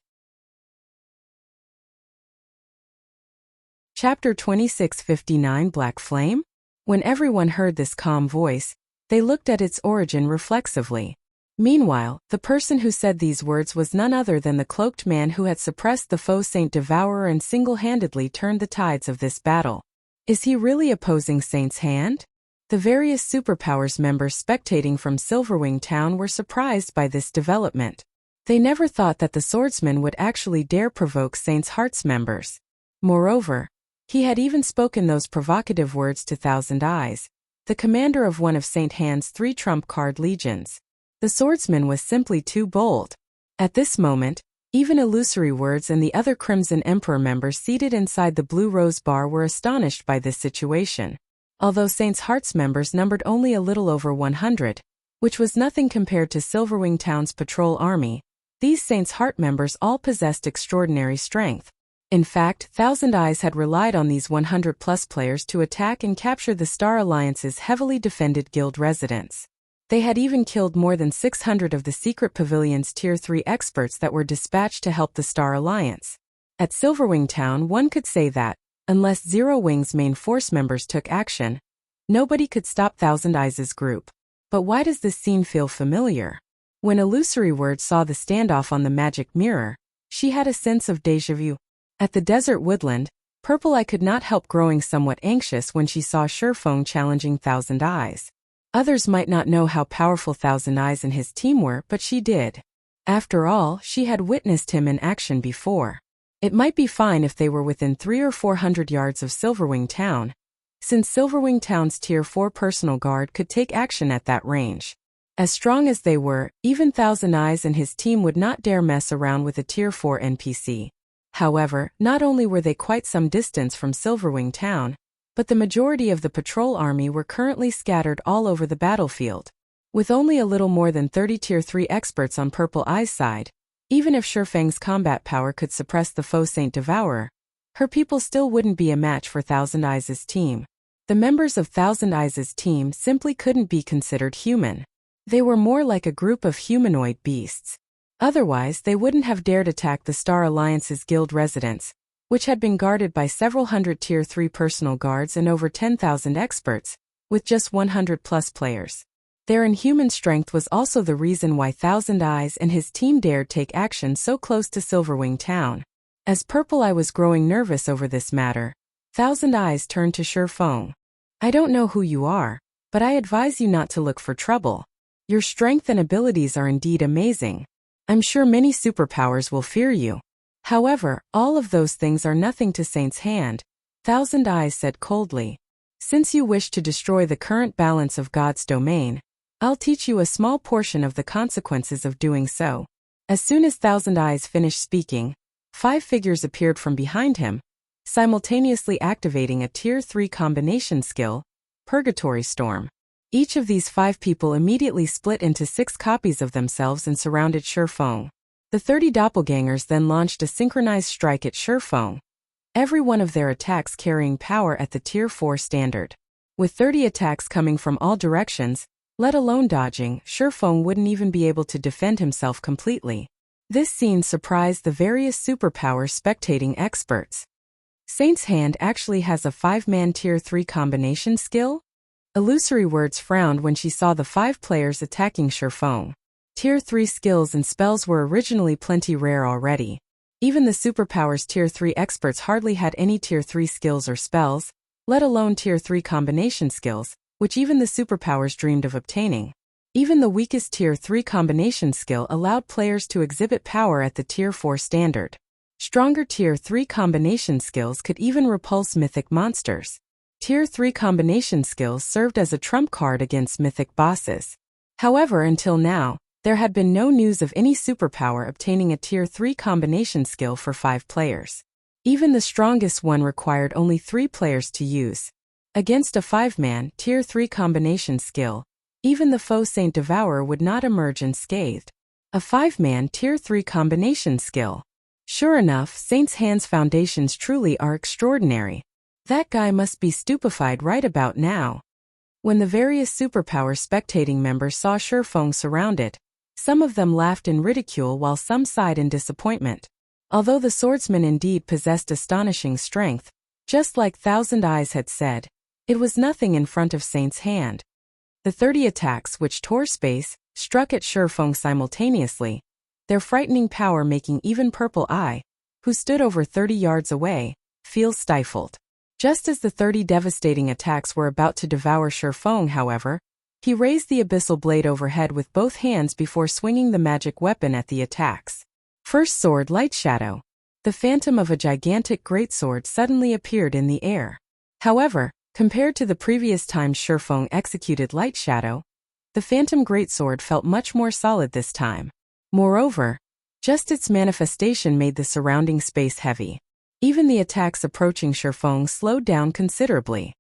Chapter 2659 Black Flame? When everyone heard this calm voice, they looked at its origin reflexively. Meanwhile, the person who said these words was none other than the cloaked man who had suppressed the Faux Saint Devourer and single-handedly turned the tides of this battle. Is he really opposing Saint's Hand? The various Superpowers members spectating from Silverwing Town were surprised by this development. They never thought that the swordsman would actually dare provoke Saint's Hearts members. Moreover, he had even spoken those provocative words to Thousand Eyes, the commander of one of Saint Hand's 3 trump card legions. The swordsman was simply too bold. At this moment, even Illusory Words and the other Crimson Emperor members seated inside the Blue Rose Bar were astonished by this situation. Although Saint's Hearts members numbered only a little over 100, which was nothing compared to Silverwing Town's patrol army, these Saint's Heart members all possessed extraordinary strength. In fact, Thousand Eyes had relied on these 100-plus players to attack and capture the Star Alliance's heavily defended guild residence. They had even killed more than 600 of the Secret Pavilion's Tier 3 experts that were dispatched to help the Star Alliance. At Silverwing Town, one could say that, Unless Zero Wing's main force members took action, nobody could stop Thousand Eyes' group. But why does this scene feel familiar? When Illusory Word saw the standoff on the magic mirror, she had a sense of déjà vu. At the desert woodland, Purple Eye could not help growing somewhat anxious when she saw Sherfeng challenging Thousand Eyes. Others might not know how powerful Thousand Eyes and his team were, but she did. After all, she had witnessed him in action before. It might be fine if they were within 300 or 400 yards of Silverwing Town, since Silverwing Town's Tier 4 personal guard could take action at that range. As strong as they were, even Thousand Eyes and his team would not dare mess around with a Tier 4 NPC. However, not only were they quite some distance from Silverwing Town, but the majority of the patrol army were currently scattered all over the battlefield. With only a little more than 30 Tier 3 experts on Purple Eye's side, even if Sherfeng's combat power could suppress the Faux Devourer, her people still wouldn't be a match for Thousand Eyes' team. The members of Thousand Eyes' team simply couldn't be considered human. They were more like a group of humanoid beasts. Otherwise, they wouldn't have dared attack the Star Alliance's guild residence, which had been guarded by several hundred Tier 3 personal guards and over 10,000 experts, with just 100+ players. Their inhuman strength was also the reason why Thousand Eyes and his team dared take action so close to Silverwing Town. As Purple Eye was growing nervous over this matter, Thousand Eyes turned to Sherfeng. I don't know who you are, but I advise you not to look for trouble. Your strength and abilities are indeed amazing. I'm sure many superpowers will fear you. However, all of those things are nothing to Saint's Hand, Thousand Eyes said coldly. Since you wish to destroy the current balance of God's domain, I'll teach you a small portion of the consequences of doing so. As soon as Thousand Eyes finished speaking, 5 figures appeared from behind him, simultaneously activating a Tier 3 combination skill, Purgatory Storm. Each of these 5 people immediately split into 6 copies of themselves and surrounded Sherfeng. The 30 doppelgangers then launched a synchronized strike at Sherfeng, every one of their attacks carrying power at the Tier 4 standard. With 30 attacks coming from all directions, let alone dodging, Sherfeng wouldn't even be able to defend himself completely. This scene surprised the various superpower spectating experts. Saint's Hand actually has a 5-man Tier 3 combination skill? Illusory Words frowned when she saw the 5 players attacking Sherfeng. Tier 3 skills and spells were originally plenty rare already. Even the superpowers Tier 3 experts hardly had any Tier 3 skills or spells, let alone Tier 3 combination skills, which even the superpowers dreamed of obtaining. Even the weakest Tier 3 combination skill allowed players to exhibit power at the Tier 4 standard. Stronger Tier 3 combination skills could even repulse mythic monsters. Tier 3 combination skills served as a trump card against mythic bosses. However, until now, there had been no news of any superpower obtaining a Tier 3 combination skill for 5 players. Even the strongest one required only 3 players to use. Against a 5-man Tier 3 combination skill, even the Faux Devourer would not emerge unscathed. A 5-man Tier 3 combination skill. Sure enough, Saint's Hand's foundations truly are extraordinary. That guy must be stupefied right about now. When the various superpower spectating members saw Sherfeng surrounded, some of them laughed in ridicule while some sighed in disappointment. Although the swordsman indeed possessed astonishing strength, just like Thousand Eyes had said, it was nothing in front of Saint's Hand. The 30 attacks which tore space struck at Sherfeng simultaneously, their frightening power making even Purple Eye, who stood over 30 yards away, feel stifled. Just as the 30 devastating attacks were about to devour Sherfeng, however, he raised the abyssal blade overhead with both hands before swinging the magic weapon at the attacks. First sword Light Shadow. The phantom of a gigantic greatsword suddenly appeared in the air. However, compared to the previous times Sherfeng executed Light Shadow, the phantom greatsword felt much more solid this time. Moreover, just its manifestation made the surrounding space heavy. Even the attacks approaching Sherfeng slowed down considerably.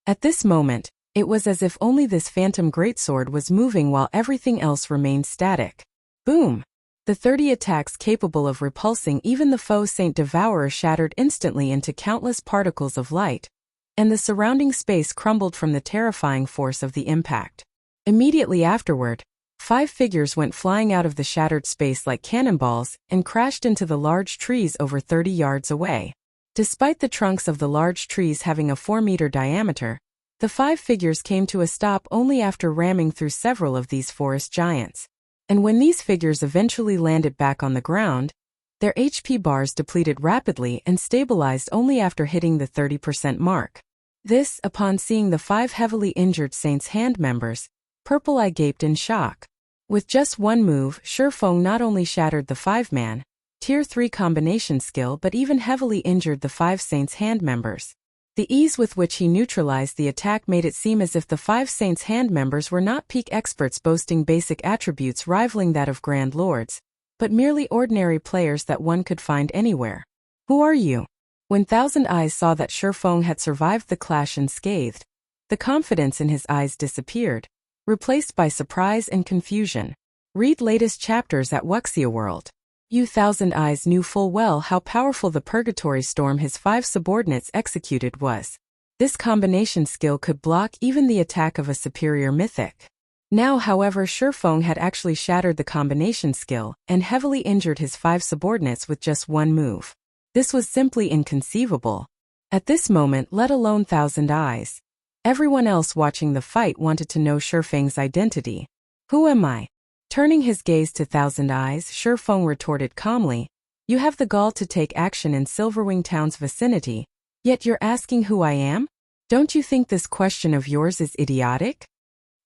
At this moment, it was as if only this phantom greatsword was moving while everything else remained static. Boom! The 30 attacks capable of repulsing even the Faux Devourer shattered instantly into countless particles of light, and the surrounding space crumbled from the terrifying force of the impact. Immediately afterward, 5 figures went flying out of the shattered space like cannonballs and crashed into the large trees over 30 yards away. Despite the trunks of the large trees having a 4-meter diameter, the 5 figures came to a stop only after ramming through several of these forest giants. And when these figures eventually landed back on the ground, their HP bars depleted rapidly and stabilized only after hitting the 30% mark. This, upon seeing the 5 heavily injured Saint's Hand members, Purple Eye gaped in shock. With just one move, Faux not only shattered the 5-man, Tier 3 combination skill but even heavily injured the 5 Saint's Hand members. The ease with which he neutralized the attack made it seem as if the 5 Saints' Hand members were not peak experts boasting basic attributes rivaling that of Grand Lords, but merely ordinary players that one could find anywhere. Who are you? When Thousand Eyes saw that Faux had survived the clash unscathed, the confidence in his eyes disappeared, replaced by surprise and confusion. Read latest chapters at Wuxia World. Thousand Eyes knew full well how powerful the Purgatory Storm his 5 subordinates executed was. This combination skill could block even the attack of a superior Mythic. Now, however, Faux had actually shattered the combination skill and heavily injured his 5 subordinates with just one move. This was simply inconceivable. At this moment, let alone Thousand Eyes. Everyone else watching the fight wanted to know Faux's identity. Who am I? Turning his gaze to Thousand Eyes, Faux retorted calmly, "You have the gall to take action in Silverwing Town's vicinity, yet you're asking who I am? Don't you think this question of yours is idiotic?"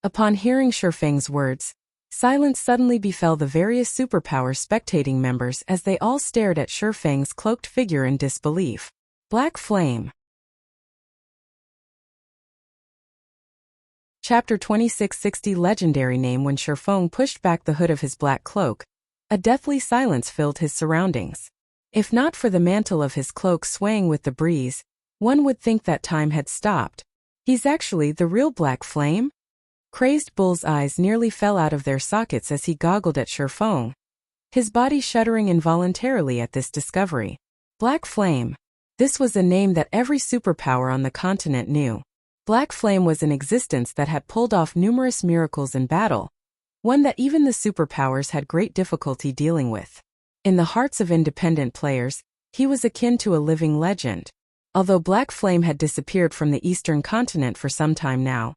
Upon hearing Faux's words, silence suddenly befell the various superpower spectating members as they all stared at Faux's cloaked figure in disbelief. Black Flame. Chapter 2660 Legendary name. When Faux pushed back the hood of his black cloak, a deathly silence filled his surroundings. If not for the mantle of his cloak swaying with the breeze, one would think that time had stopped. He's actually the real Black Flame? Crazed Bull's eyes nearly fell out of their sockets as he goggled at Faux, his body shuddering involuntarily at this discovery. Black Flame. This was a name that every superpower on the continent knew. Black Flame was an existence that had pulled off numerous miracles in battle, one that even the superpowers had great difficulty dealing with. In the hearts of independent players, he was akin to a living legend. Although Black Flame had disappeared from the eastern continent for some time now,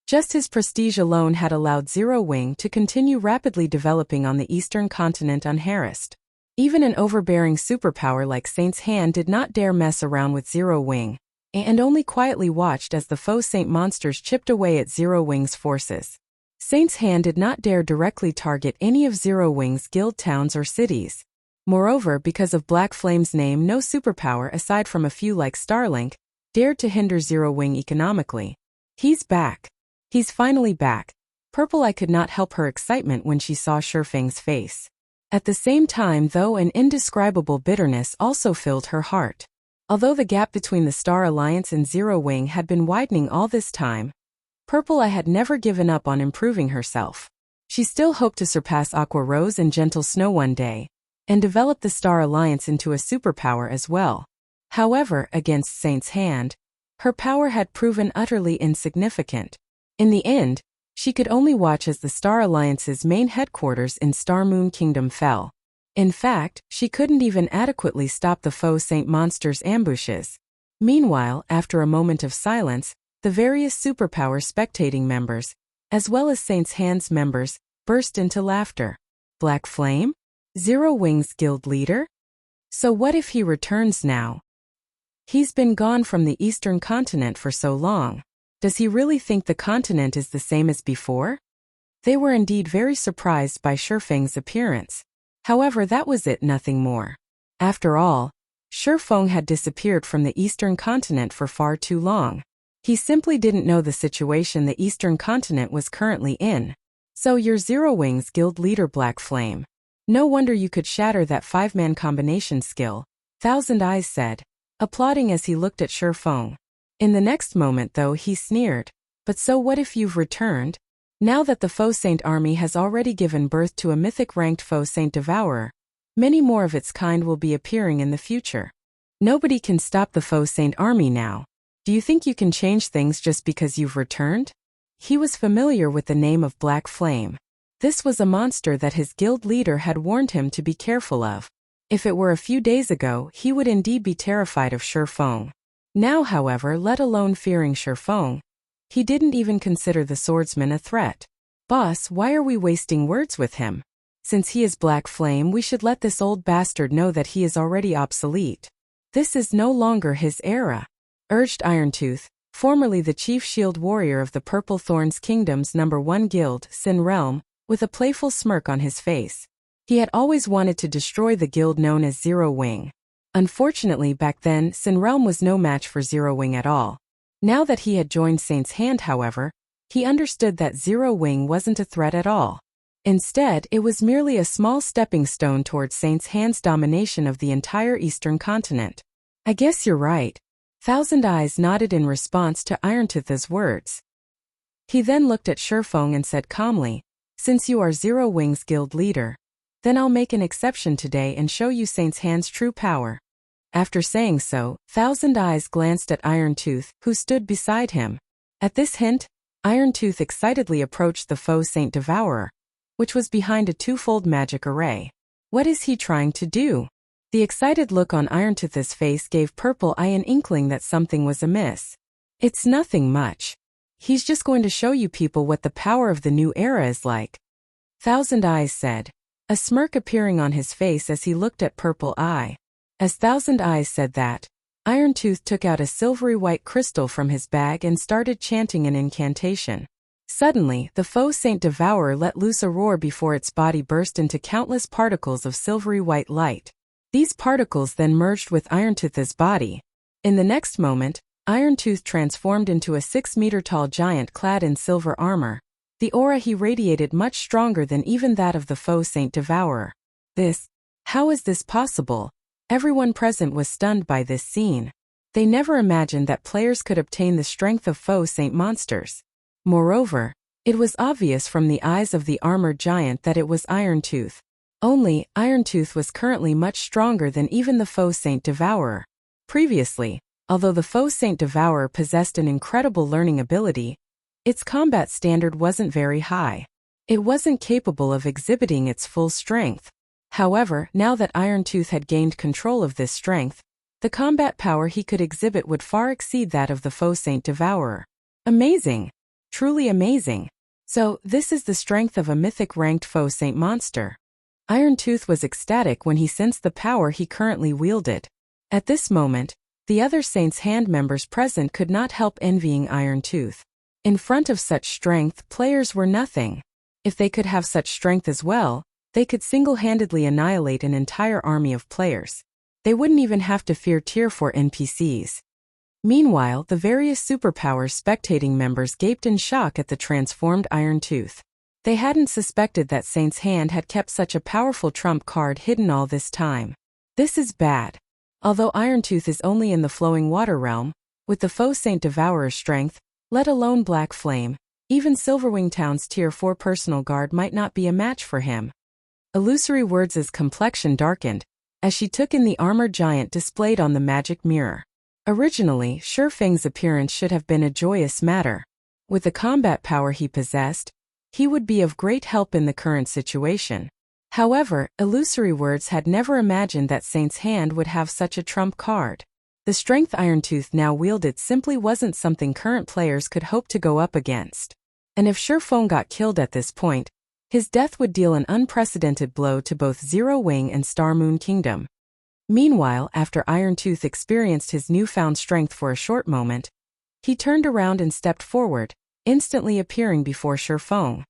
just his prestige alone had allowed Zero Wing to continue rapidly developing on the eastern continent unharassed. Even an overbearing superpower like Saint's Hand did not dare mess around with Zero Wing, and only quietly watched as the Faux Saint monsters chipped away at Zero Wing's forces. Saint's Hand did not dare directly target any of Zero Wing's guild towns or cities. Moreover, because of Black Flame's name, no superpower aside from a few like Starlink dared to hinder Zero Wing economically. He's back. He's finally back. Purple Eye could not help her excitement when she saw Faux's face. At the same time, though, an indescribable bitterness also filled her heart. Although the gap between the Star Alliance and Zero Wing had been widening all this time, Purple Eye had never given up on improving herself. She still hoped to surpass Aqua Rose and Gentle Snow one day, and develop the Star Alliance into a superpower as well. However, against Saint's Hand, her power had proven utterly insignificant. In the end, she could only watch as the Star Alliance's main headquarters in Star Moon Kingdom fell. In fact, she couldn't even adequately stop the Faux Saint monsters' ambushes. Meanwhile, after a moment of silence, the various superpower spectating members, as well as Saint's Hand's members, burst into laughter. Black Flame? Zero Wing's guild leader? So what if he returns now? He's been gone from the eastern continent for so long. Does he really think the continent is the same as before? They were indeed very surprised by Faux's appearance. However, that was it, nothing more. After all, Faux had disappeared from the eastern continent for far too long. He simply didn't know the situation the eastern continent was currently in. So you're Zero Wing's guild leader, Black Flame. No wonder you could shatter that 5-man combination skill, Thousand Eyes said, applauding as he looked at Faux. In the next moment, though, he sneered. But so what if you've returned? Now that the Faux Saint army has already given birth to a mythic-ranked Faux Saint Devourer, many more of its kind will be appearing in the future. Nobody can stop the Faux Saint army now. Do you think you can change things just because you've returned? He was familiar with the name of Black Flame. This was a monster that his guild leader had warned him to be careful of. If it were a few days ago, he would indeed be terrified of Faux. Now, however, let alone fearing Faux, he didn't even consider the swordsman a threat. Boss, why are we wasting words with him? Since he is Black Flame, we should let this old bastard know that he is already obsolete. This is no longer his era, urged Irontooth, formerly the chief shield warrior of the Purple Thorns Kingdom's #1 guild, Sin Realm, with a playful smirk on his face. He had always wanted to destroy the guild known as Zero Wing. Unfortunately, back then, Sin Realm was no match for Zero Wing at all. Now that he had joined Saint's Hand, however, he understood that Zero Wing wasn't a threat at all. Instead, it was merely a small stepping stone towards Saint's Hand's domination of the entire eastern continent. I guess you're right. Thousand Eyes nodded in response to Irontooth's words. He then looked at Faux and said calmly, since you are Zero Wing's guild leader, then I'll make an exception today and show you Saint's Hand's true power. After saying so, Thousand Eyes glanced at Irontooth, who stood beside him. At this hint, Irontooth excitedly approached the Faux Saint Devourer, which was behind a twofold magic array. What is he trying to do? The excited look on Irontooth's face gave Purple Eye an inkling that something was amiss. It's nothing much. He's just going to show you people what the power of the new era is like, Thousand Eyes said, a smirk appearing on his face as he looked at Purple Eye. As Thousand Eyes said that, Irontooth took out a silvery white crystal from his bag and started chanting an incantation. Suddenly, the Faux Saint Devourer let loose a roar before its body burst into countless particles of silvery white light. These particles then merged with Irontooth's body. In the next moment, Irontooth transformed into a 6-meter-tall giant clad in silver armor. The aura he radiated much stronger than even that of the Faux Saint Devourer. How is this possible? Everyone present was stunned by this scene. They never imagined that players could obtain the strength of Faux Saint monsters. Moreover, it was obvious from the eyes of the armored giant that it was Irontooth. Only, Irontooth was currently much stronger than even the Faux Saint Devourer. Previously, although the Faux Saint Devourer possessed an incredible learning ability, its combat standard wasn't very high. It wasn't capable of exhibiting its full strength. However, now that Irontooth had gained control of this strength, the combat power he could exhibit would far exceed that of the Faux Saint Devourer. Amazing! Truly amazing. So, this is the strength of a mythic-ranked Faux Saint monster. Irontooth was ecstatic when he sensed the power he currently wielded. At this moment, the other Saint's Hand members present could not help envying Irontooth. In front of such strength, players were nothing. If they could have such strength as well, they could single-handedly annihilate an entire army of players. They wouldn't even have to fear Tier 4 NPCs. Meanwhile, the various superpowers spectating members gaped in shock at the transformed Irontooth. They hadn't suspected that Saint's Hand had kept such a powerful trump card hidden all this time. This is bad. Although Irontooth is only in the flowing water realm, with the Faux Saint Devourer's strength, let alone Black Flame, even Silverwing Town's Tier 4 personal guard might not be a match for him. Illusory Words' complexion darkened as she took in the armored giant displayed on the magic mirror. Originally, Feng's appearance should have been a joyous matter. With the combat power he possessed, he would be of great help in the current situation. However, Illusory Words had never imagined that Saint's Hand would have such a trump card. The strength Irontooth now wielded simply wasn't something current players could hope to go up against. And if Faux got killed at this point, his death would deal an unprecedented blow to both Zero Wing and Star Moon Kingdom. Meanwhile, after Irontooth experienced his newfound strength for a short moment, he turned around and stepped forward, instantly appearing before Faux.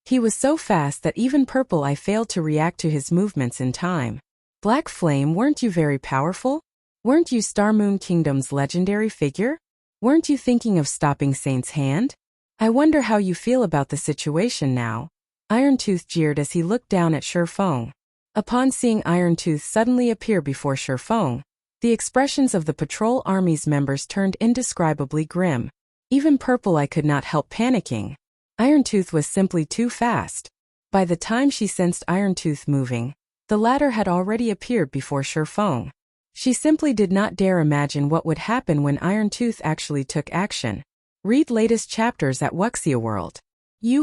He was so fast that even Purple Eye failed to react to his movements in time. Black Flame, weren't you very powerful? Weren't you Star Moon Kingdom's legendary figure? Weren't you thinking of stopping Saint's Hand? I wonder how you feel about the situation now. Irontooth jeered as he looked down at Faux. Upon seeing Irontooth suddenly appear before Faux, the expressions of the patrol army's members turned indescribably grim. Even Purple Eye could not help panicking. Irontooth was simply too fast. By the time she sensed Irontooth moving, the latter had already appeared before Faux. She simply did not dare imagine what would happen when Irontooth actually took action. Read latest chapters at Wuxia World.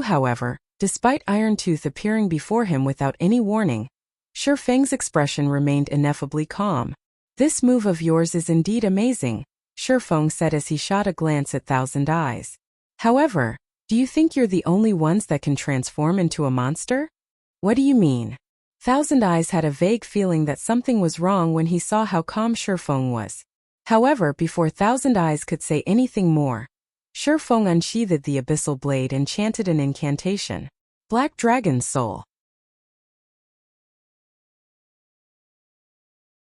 However, despite Irontooth appearing before him without any warning, Feng's expression remained ineffably calm. "This move of yours is indeed amazing," Feng said as he shot a glance at Thousand Eyes. "However, do you think you're the only ones that can transform into a monster?" "What do you mean?" Thousand Eyes had a vague feeling that something was wrong when he saw how calm Feng was. However, before Thousand Eyes could say anything more, Feng unsheathed the abyssal blade and chanted an incantation. Black Dragon's Soul.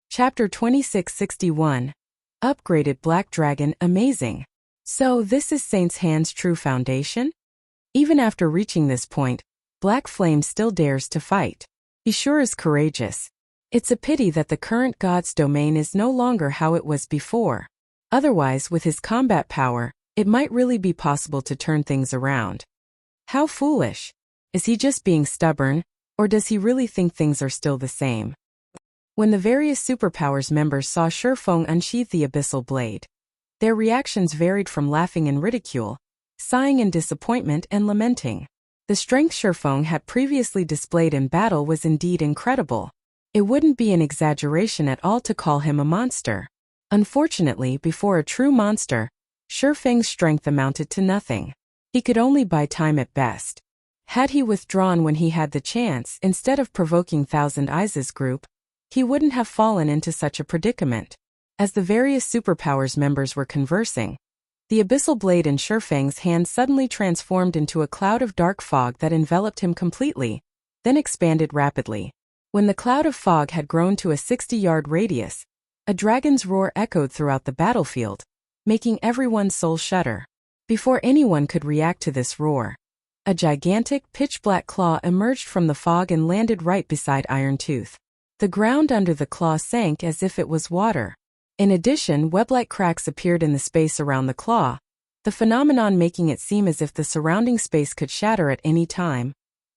Chapter 2661. Upgraded Black Dragon, amazing. So this is Saint's Hand's true foundation? Even after reaching this point, Black Flame still dares to fight. He sure is courageous. It's a pity that the current god's domain is no longer how it was before. Otherwise, with his combat power, it might really be possible to turn things around. How foolish. Is he just being stubborn, or does he really think things are still the same? When the various Superpowers members saw Feng unsheath the abyssal blade, their reactions varied from laughing in ridicule, sighing in disappointment, and lamenting. The strength Feng had previously displayed in battle was indeed incredible. It wouldn't be an exaggeration at all to call him a monster. Unfortunately, before a true monster, Feng's strength amounted to nothing. He could only buy time at best. Had he withdrawn when he had the chance instead of provoking Thousand Eyes' group, he wouldn't have fallen into such a predicament. As the various Superpowers members were conversing, the abyssal blade in Feng's hand suddenly transformed into a cloud of dark fog that enveloped him completely, then expanded rapidly. When the cloud of fog had grown to a 60-yard radius, a dragon's roar echoed throughout the battlefield, making everyone's soul shudder. Before anyone could react to this roar, a gigantic, pitch-black claw emerged from the fog and landed right beside Iron Tooth. The ground under the claw sank as if it was water. In addition, web-like cracks appeared in the space around the claw, the phenomenon making it seem as if the surrounding space could shatter at any time,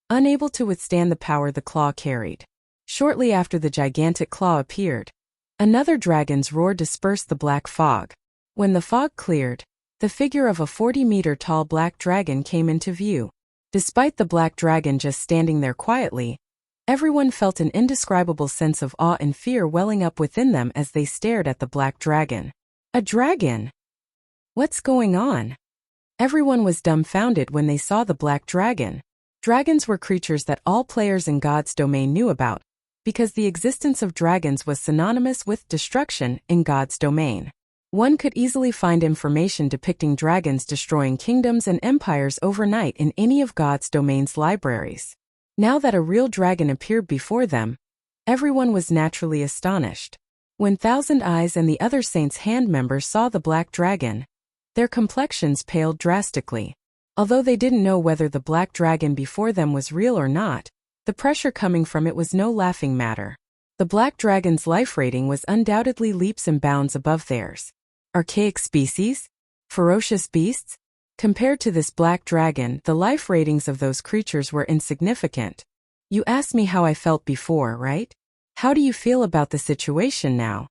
unable to withstand the power the claw carried. Shortly after the gigantic claw appeared, another dragon's roar dispersed the black fog. When the fog cleared, the figure of a 40-meter-tall black dragon came into view. Despite the black dragon just standing there quietly, everyone felt an indescribable sense of awe and fear welling up within them as they stared at the black dragon. A dragon? What's going on? Everyone was dumbfounded when they saw the black dragon. Dragons were creatures that all players in God's domain knew about, because the existence of dragons was synonymous with destruction in God's domain. One could easily find information depicting dragons destroying kingdoms and empires overnight in any of God's domain's libraries. Now that a real dragon appeared before them, everyone was naturally astonished. When Thousand Eyes and the other Saint's Hand members saw the black dragon, their complexions paled drastically. Although they didn't know whether the black dragon before them was real or not, the pressure coming from it was no laughing matter. The black dragon's life rating was undoubtedly leaps and bounds above theirs. Archaic species? Ferocious beasts? Compared to this black dragon, the life ratings of those creatures were insignificant. You asked me how I felt before, right? How do you feel about the situation now?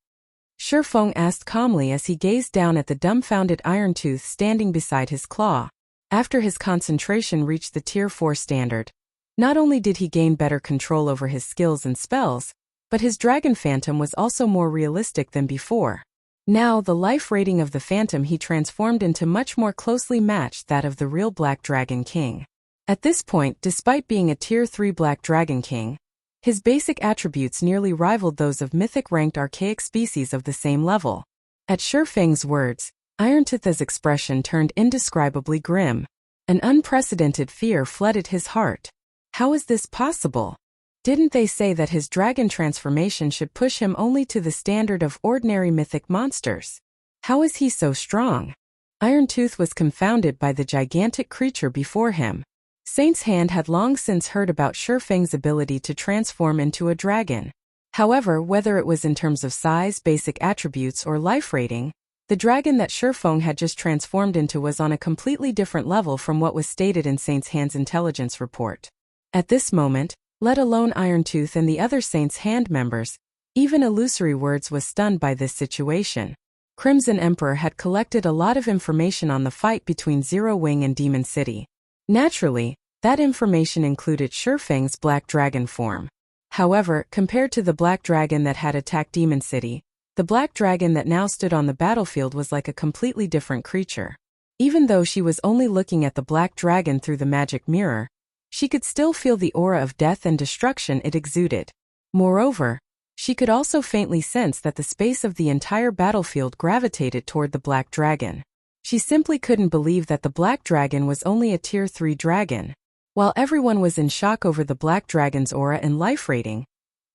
Feng asked calmly as he gazed down at the dumbfounded Iron Tooth standing beside his claw. After his concentration reached the Tier 4 standard, not only did he gain better control over his skills and spells, but his Dragon Phantom was also more realistic than before. Now, the life rating of the Phantom he transformed into much more closely matched that of the real Black Dragon King. At this point, despite being a Tier 3 Black Dragon King, his basic attributes nearly rivaled those of mythic-ranked archaic species of the same level. At Feng's words, Iron Tooth's expression turned indescribably grim. An unprecedented fear flooded his heart. How is this possible? Didn't they say that his dragon transformation should push him only to the standard of ordinary mythic monsters? How is he so strong? Iron Tooth was confounded by the gigantic creature before him. Saint's Hand had long since heard about Feng's ability to transform into a dragon. However, whether it was in terms of size, basic attributes, or life rating, the dragon that Feng had just transformed into was on a completely different level from what was stated in Saint's Hand's intelligence report. At this moment, let alone Iron Tooth and the other Saint's Hand members, even Illusory Words was stunned by this situation. Crimson Emperor had collected a lot of information on the fight between Zero Wing and Demon City. Naturally, that information included Feng's Black Dragon form. However, compared to the black dragon that had attacked Demon City, the black dragon that now stood on the battlefield was like a completely different creature. Even though she was only looking at the black dragon through the magic mirror, she could still feel the aura of death and destruction it exuded. Moreover, she could also faintly sense that the space of the entire battlefield gravitated toward the black dragon. She simply couldn't believe that the black dragon was only a tier 3 dragon. While everyone was in shock over the black dragon's aura and life rating,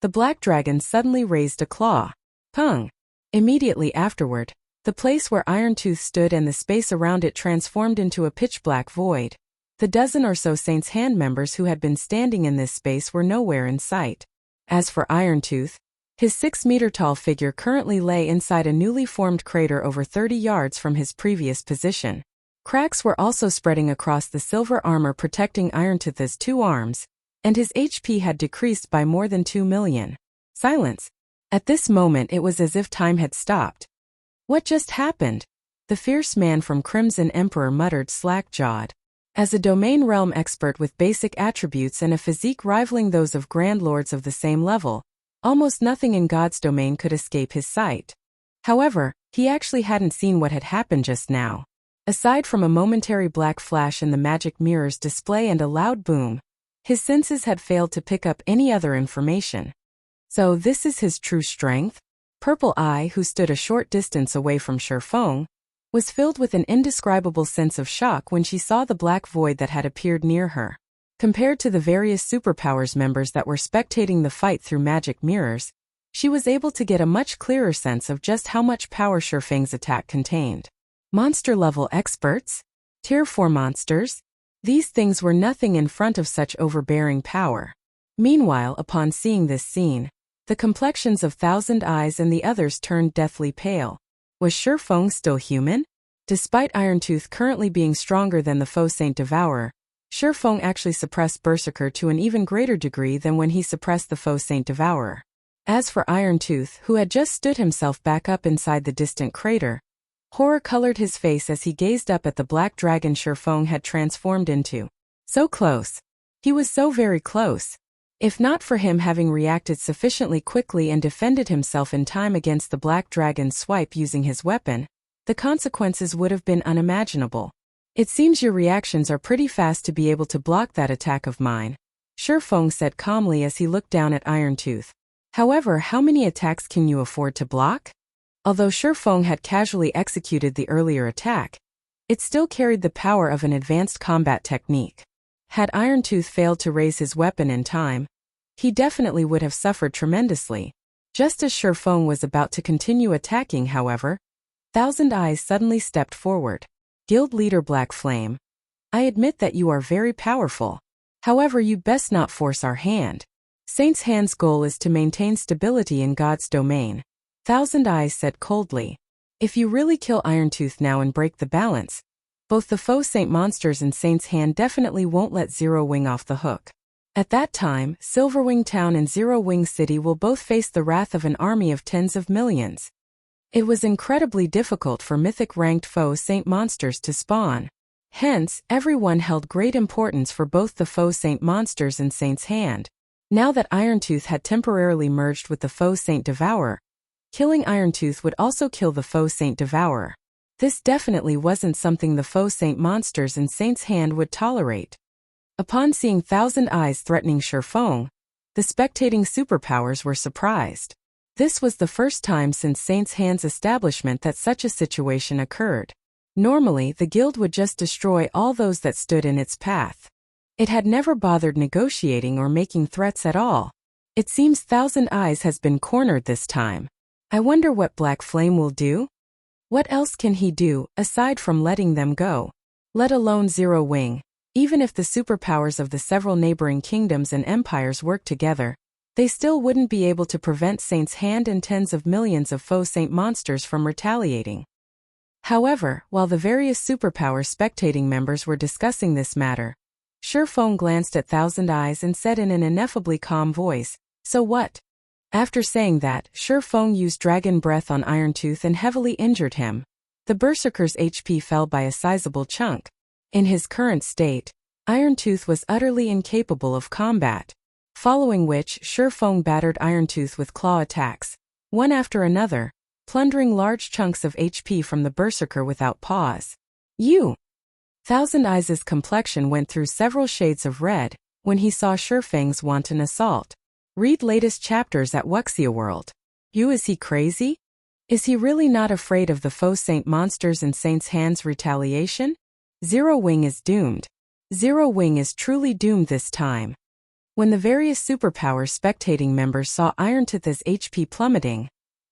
the black dragon suddenly raised a claw. Pung! Immediately afterward, the place where Irontooth stood and the space around it transformed into a pitch-black void. The dozen or so Saint's Hand members who had been standing in this space were nowhere in sight. As for Irontooth, his 6-meter-tall figure currently lay inside a newly formed crater over 30 yards from his previous position. Cracks were also spreading across the silver armor protecting Irontooth's 2 arms, and his HP had decreased by more than 2 million. Silence. At this moment it was as if time had stopped. What just happened? The fierce man from Crimson Emperor muttered slack-jawed. As a domain realm expert with basic attributes and a physique rivaling those of Grand Lords of the same level, almost nothing in God's domain could escape his sight. However, he actually hadn't seen what had happened just now. Aside from a momentary black flash in the magic mirror's display and a loud boom, his senses had failed to pick up any other information. So this is his true strength? Purple Eye, who stood a short distance away from Faux, was filled with an indescribable sense of shock when she saw the black void that had appeared near her. Compared to the various superpowers members that were spectating the fight through magic mirrors, she was able to get a much clearer sense of just how much power Feng's attack contained. Monster-level experts? Tier 4 monsters? These things were nothing in front of such overbearing power. Meanwhile, upon seeing this scene, the complexions of Thousand Eyes and the others turned deathly pale. Was Feng still human? Despite Irontooth currently being stronger than the Faux Saint Devourer, Feng actually suppressed Berserker to an even greater degree than when he suppressed the Faux Saint Devourer. As for Irontooth, who had just stood himself back up inside the distant crater, horror colored his face as he gazed up at the black dragon Feng had transformed into. So close. He was so very close. If not for him having reacted sufficiently quickly and defended himself in time against the black dragon's swipe using his weapon, the consequences would have been unimaginable. It seems your reactions are pretty fast to be able to block that attack of mine, Feng said calmly as he looked down at Irontooth. However, how many attacks can you afford to block? Although Feng had casually executed the earlier attack, it still carried the power of an advanced combat technique. Had Irontooth failed to raise his weapon in time, he definitely would have suffered tremendously. Just as Feng was about to continue attacking, however, Thousand Eyes suddenly stepped forward. Guild leader Black Flame, I admit that you are very powerful. However, you best not force our hand. Saint's Hand's goal is to maintain stability in God's domain, Thousand Eyes said coldly. If you really kill Irontooth now and break the balance, both the Faux Saint monsters and Saint's Hand definitely won't let Zero Wing off the hook. At that time, Silverwing Town and Zero Wing City will both face the wrath of an army of tens of millions. It was incredibly difficult for Mythic-ranked Faux Saint monsters to spawn. Hence, everyone held great importance for both the Faux Saint monsters and Saint's Hand. Now that Irontooth had temporarily merged with the Faux Saint Devourer, killing Irontooth would also kill the Faux Saint Devourer. This definitely wasn't something the Faux Saint monsters and Saint's Hand would tolerate. Upon seeing Thousand Eyes threatening Feng, the spectating superpowers were surprised. This was the first time since Saint's Hand's establishment that such a situation occurred. Normally, the guild would just destroy all those that stood in its path. It had never bothered negotiating or making threats at all. It seems Thousand Eyes has been cornered this time. I wonder what Black Flame will do? What else can he do, aside from letting them go? Let alone Zero Wing. Even if the superpowers of the several neighboring kingdoms and empires work together, they still wouldn't be able to prevent Saint's Hand and tens of millions of Faux Saint monsters from retaliating. However, while the various superpower spectating members were discussing this matter, Feng glanced at Thousand Eyes and said in an ineffably calm voice, "So what?" After saying that, Feng used Dragon Breath on Irontooth and heavily injured him. The Berserker's HP fell by a sizable chunk. In his current state, Irontooth was utterly incapable of combat. following which Sure-Fong battered Irontooth with claw attacks, one after another, plundering large chunks of HP from the berserker without pause. Thousand Eyes' complexion went through several shades of red when he saw Sure-Fang's wanton assault. Read latest chapters at Wuxia World. Is he crazy? Is he really not afraid of the Faux Saint monsters and Saint's Hand's retaliation? Zero Wing is doomed. Zero Wing is truly doomed this time. When the various superpower spectating members saw Irontooth's HP plummeting,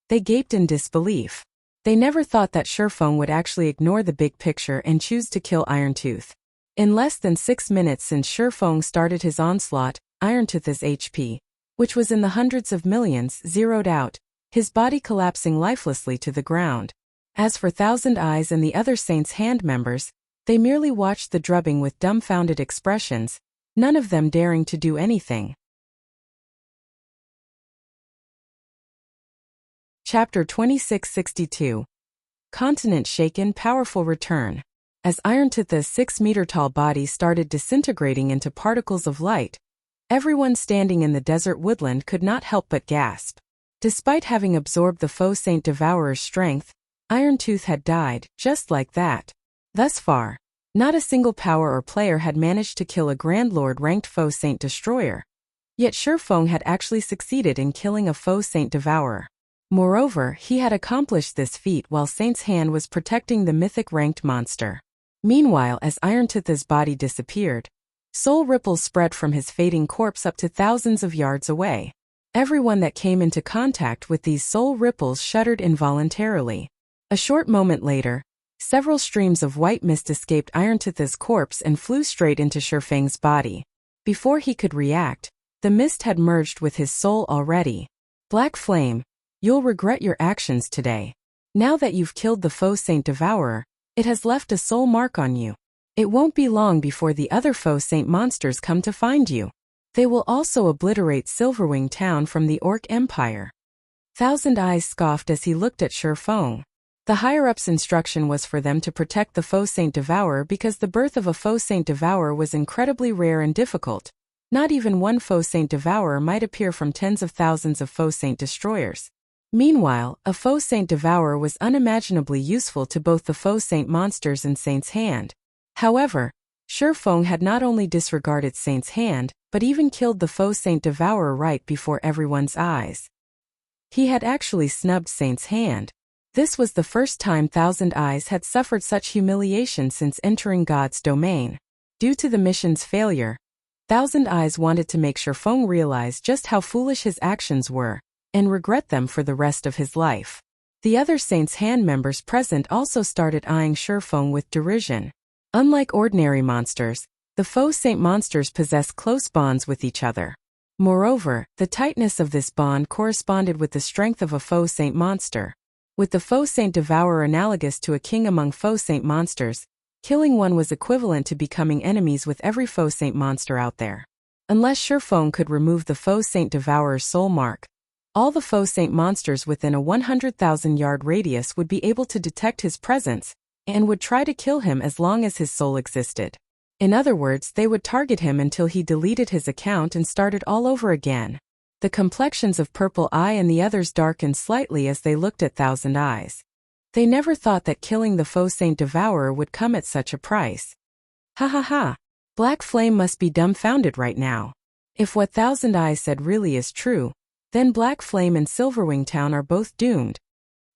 they gaped in disbelief. They never thought that Sure-Fong would actually ignore the big picture and choose to kill Irontooth. In less than 6 minutes since Sure-Fong started his onslaught, Irontooth's HP, which was in the hundreds of millions, zeroed out, his body collapsing lifelessly to the ground. As for Thousand Eyes and the other Saint's Hand members, they merely watched the drubbing with dumbfounded expressions, none of them daring to do anything. Chapter 2662. Continent Shaken Powerful Return. As Irontooth's 6-meter-tall body started disintegrating into particles of light, everyone standing in the desert woodland could not help but gasp. Despite having absorbed the Faux Saint Devourer's strength, Irontooth had died, just like that. Thus far, not a single power or player had managed to kill a Grand Lord-ranked Faux Saint Destroyer. Yet Sure-Fong had actually succeeded in killing a Faux Saint Devourer. Moreover, he had accomplished this feat while Saint's Hand was protecting the Mythic-ranked monster. Meanwhile, as Irontooth's body disappeared, soul ripples spread from his fading corpse up to thousands of yards away. Everyone that came into contact with these soul ripples shuddered involuntarily. A short moment later, several streams of white mist escaped Irontooth's corpse and flew straight into Sure-Fang's body. Before he could react, the mist had merged with his soul already. Black Flame, you'll regret your actions today. Now that you've killed the Faux Saint Devourer, it has left a soul mark on you. It won't be long before the other Faux Saint monsters come to find you. They will also obliterate Silverwing town from the Orc Empire. Thousand Eyes scoffed as he looked at Sure-Fong. The higher-ups' instruction was for them to protect the Faux Saint Devourer because the birth of a Faux Saint Devourer was incredibly rare and difficult. Not even one Faux Saint Devourer might appear from tens of thousands of Faux Saint Destroyers. Meanwhile, a Faux Saint Devourer was unimaginably useful to both the Faux Saint monsters and Saint's Hand. However, Sure-Fong had not only disregarded Saint's Hand, but even killed the Faux Saint Devourer right before everyone's eyes. He had actually snubbed Saint's Hand. This was the first time Thousand Eyes had suffered such humiliation since entering God's domain. Due to the mission's failure, Thousand Eyes wanted to make Sure-Fong realize just how foolish his actions were, and regret them for the rest of his life. The other Saint's Hand members present also started eyeing Sure-Fong with derision. Unlike ordinary monsters, the Faux Saint monsters possess close bonds with each other. Moreover, the tightness of this bond corresponded with the strength of a Faux Saint monster. With the Faux Saint Devourer analogous to a king among Faux Saint monsters, killing one was equivalent to becoming enemies with every Faux Saint monster out there. Unless Sure-Fong could remove the Faux Saint Devourer's soul mark, all the Faux Saint monsters within a 100,000-yard radius would be able to detect his presence, and would try to kill him as long as his soul existed. In other words, they would target him until he deleted his account and started all over again. The complexions of Purple Eye and the others darkened slightly as they looked at Thousand Eyes. They never thought that killing the Faux Saint Devourer would come at such a price. Ha ha ha. Black Flame must be dumbfounded right now. If what Thousand Eyes said really is true, then Black Flame and Silverwing Town are both doomed.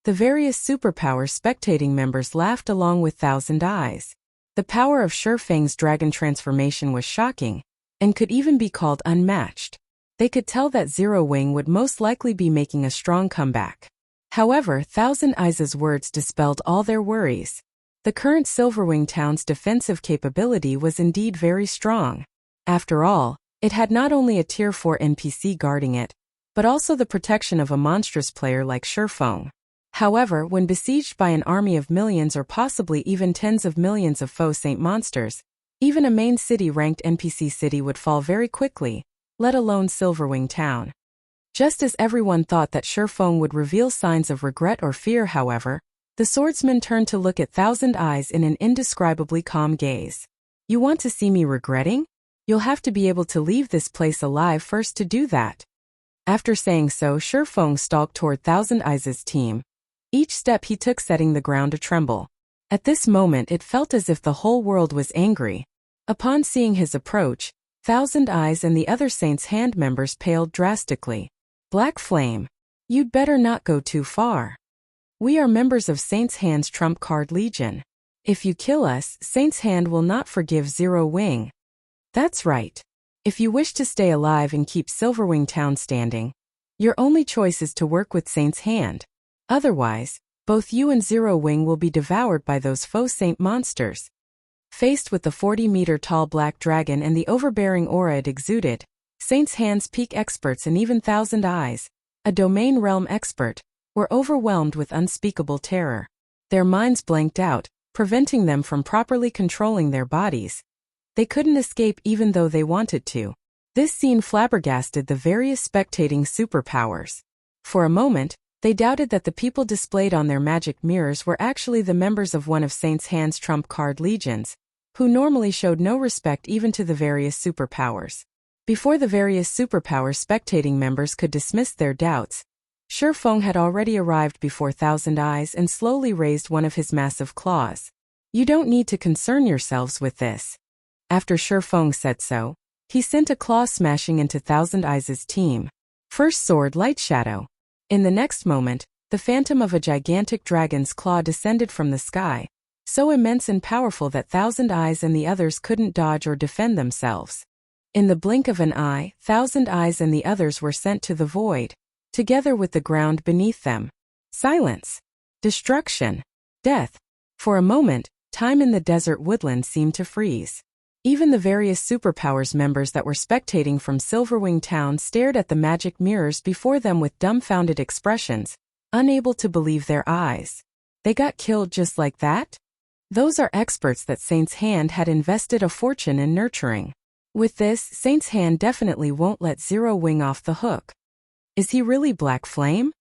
The various superpower spectating members laughed along with Thousand Eyes. The power of Sure-Fang's dragon transformation was shocking, and could even be called unmatched. They could tell that Zero Wing would most likely be making a strong comeback. However, Thousand Eyes' words dispelled all their worries. The current Silverwing Town's defensive capability was indeed very strong. After all, it had not only a Tier 4 NPC guarding it, but also the protection of a monstrous player like Sure-Fong. However, when besieged by an army of millions or possibly even tens of millions of Faux Saint monsters, even a main city-ranked NPC city would fall very quickly, let alone Silverwing Town. Just as everyone thought that Sure-Fong would reveal signs of regret or fear, however, the swordsman turned to look at Thousand Eyes in an indescribably calm gaze. You want to see me regretting? You'll have to be able to leave this place alive first to do that. After saying so, Faux stalked toward Thousand Eyes' team, each step he took setting the ground a-tremble. At this moment it felt as if the whole world was angry. Upon seeing his approach, Thousand Eyes and the other Saints' Hand members paled drastically. Black Flame, you'd better not go too far. We are members of Saints' Hand's Trump Card Legion. If you kill us, Saints' Hand will not forgive Zero Wing. That's right. If you wish to stay alive and keep Silverwing Town standing, your only choice is to work with Saints' Hand. Otherwise, both you and Zero Wing will be devoured by those faux saint monsters. Faced with the 40-meter-tall black dragon and the overbearing aura it exuded, Saints' Hand's peak experts and even Thousand Eyes, a domain realm expert, were overwhelmed with unspeakable terror. Their minds blanked out, preventing them from properly controlling their bodies. They couldn't escape even though they wanted to. This scene flabbergasted the various spectating superpowers. For a moment, they doubted that the people displayed on their magic mirrors were actually the members of one of Saints' Hand's trump card legions, who normally showed no respect even to the various superpowers. Before the various superpowers spectating members could dismiss their doubts, Faux had already arrived before Thousand Eyes and slowly raised one of his massive claws. You don't need to concern yourselves with this. After Faux said so, he sent a claw smashing into Thousand Eyes' team. First sword Light Shadow. In the next moment, the phantom of a gigantic dragon's claw descended from the sky, so immense and powerful that Thousand Eyes and the others couldn't dodge or defend themselves. In the blink of an eye, Thousand Eyes and the others were sent to the void, together with the ground beneath them. Silence. Destruction. Death. For a moment, time in the desert woodland seemed to freeze. Even the various superpowers members that were spectating from Silverwing Town stared at the magic mirrors before them with dumbfounded expressions, unable to believe their eyes. They got killed just like that? Those are experts that Saints' Hand had invested a fortune in nurturing. With this, Saints' Hand definitely won't let Zero Wing off the hook. Is he really Black Flame?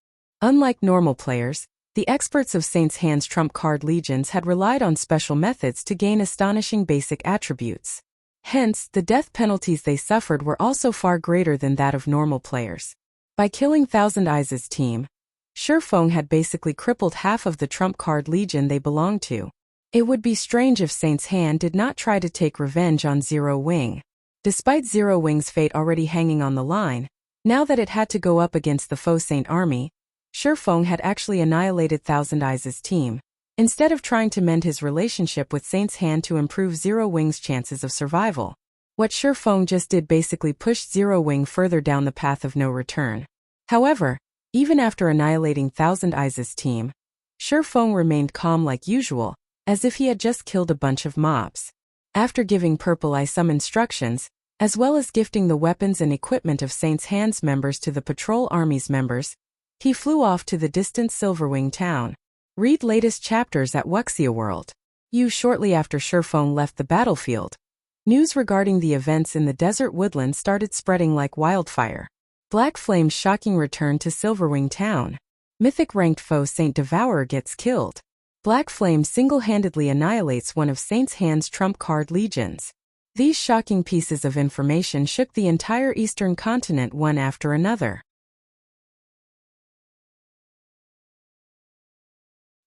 Unlike normal players, the experts of Saints' Hand's trump card legions had relied on special methods to gain astonishing basic attributes. Hence, the death penalties they suffered were also far greater than that of normal players. By killing Thousand Eyes' team, Faux had basically crippled half of the trump card legion they belonged to. It would be strange if Saints' Hand did not try to take revenge on Zero Wing. Despite Zero Wing's fate already hanging on the line, now that it had to go up against the Faux Saint army, Faux had actually annihilated Thousand Eyes' team, instead of trying to mend his relationship with Saints' Hand to improve Zero Wing's chances of survival. What Faux just did basically pushed Zero Wing further down the path of no return. However, even after annihilating Thousand Eyes' team, Faux remained calm like usual, as if he had just killed a bunch of mobs. After giving Purple Eye some instructions, as well as gifting the weapons and equipment of Saints' Hand's members to the Patrol Army's members, he flew off to the distant Silverwing Town. Read latest chapters at Wuxia World. Shortly after Faux left the battlefield, news regarding the events in the desert woodland started spreading like wildfire. Black Flame's shocking return to Silverwing Town. Mythic ranked Faux Saint Devourer gets killed. Black Flame single-handedly annihilates one of Saints' Hand's trump card legions. These shocking pieces of information shook the entire eastern continent one after another.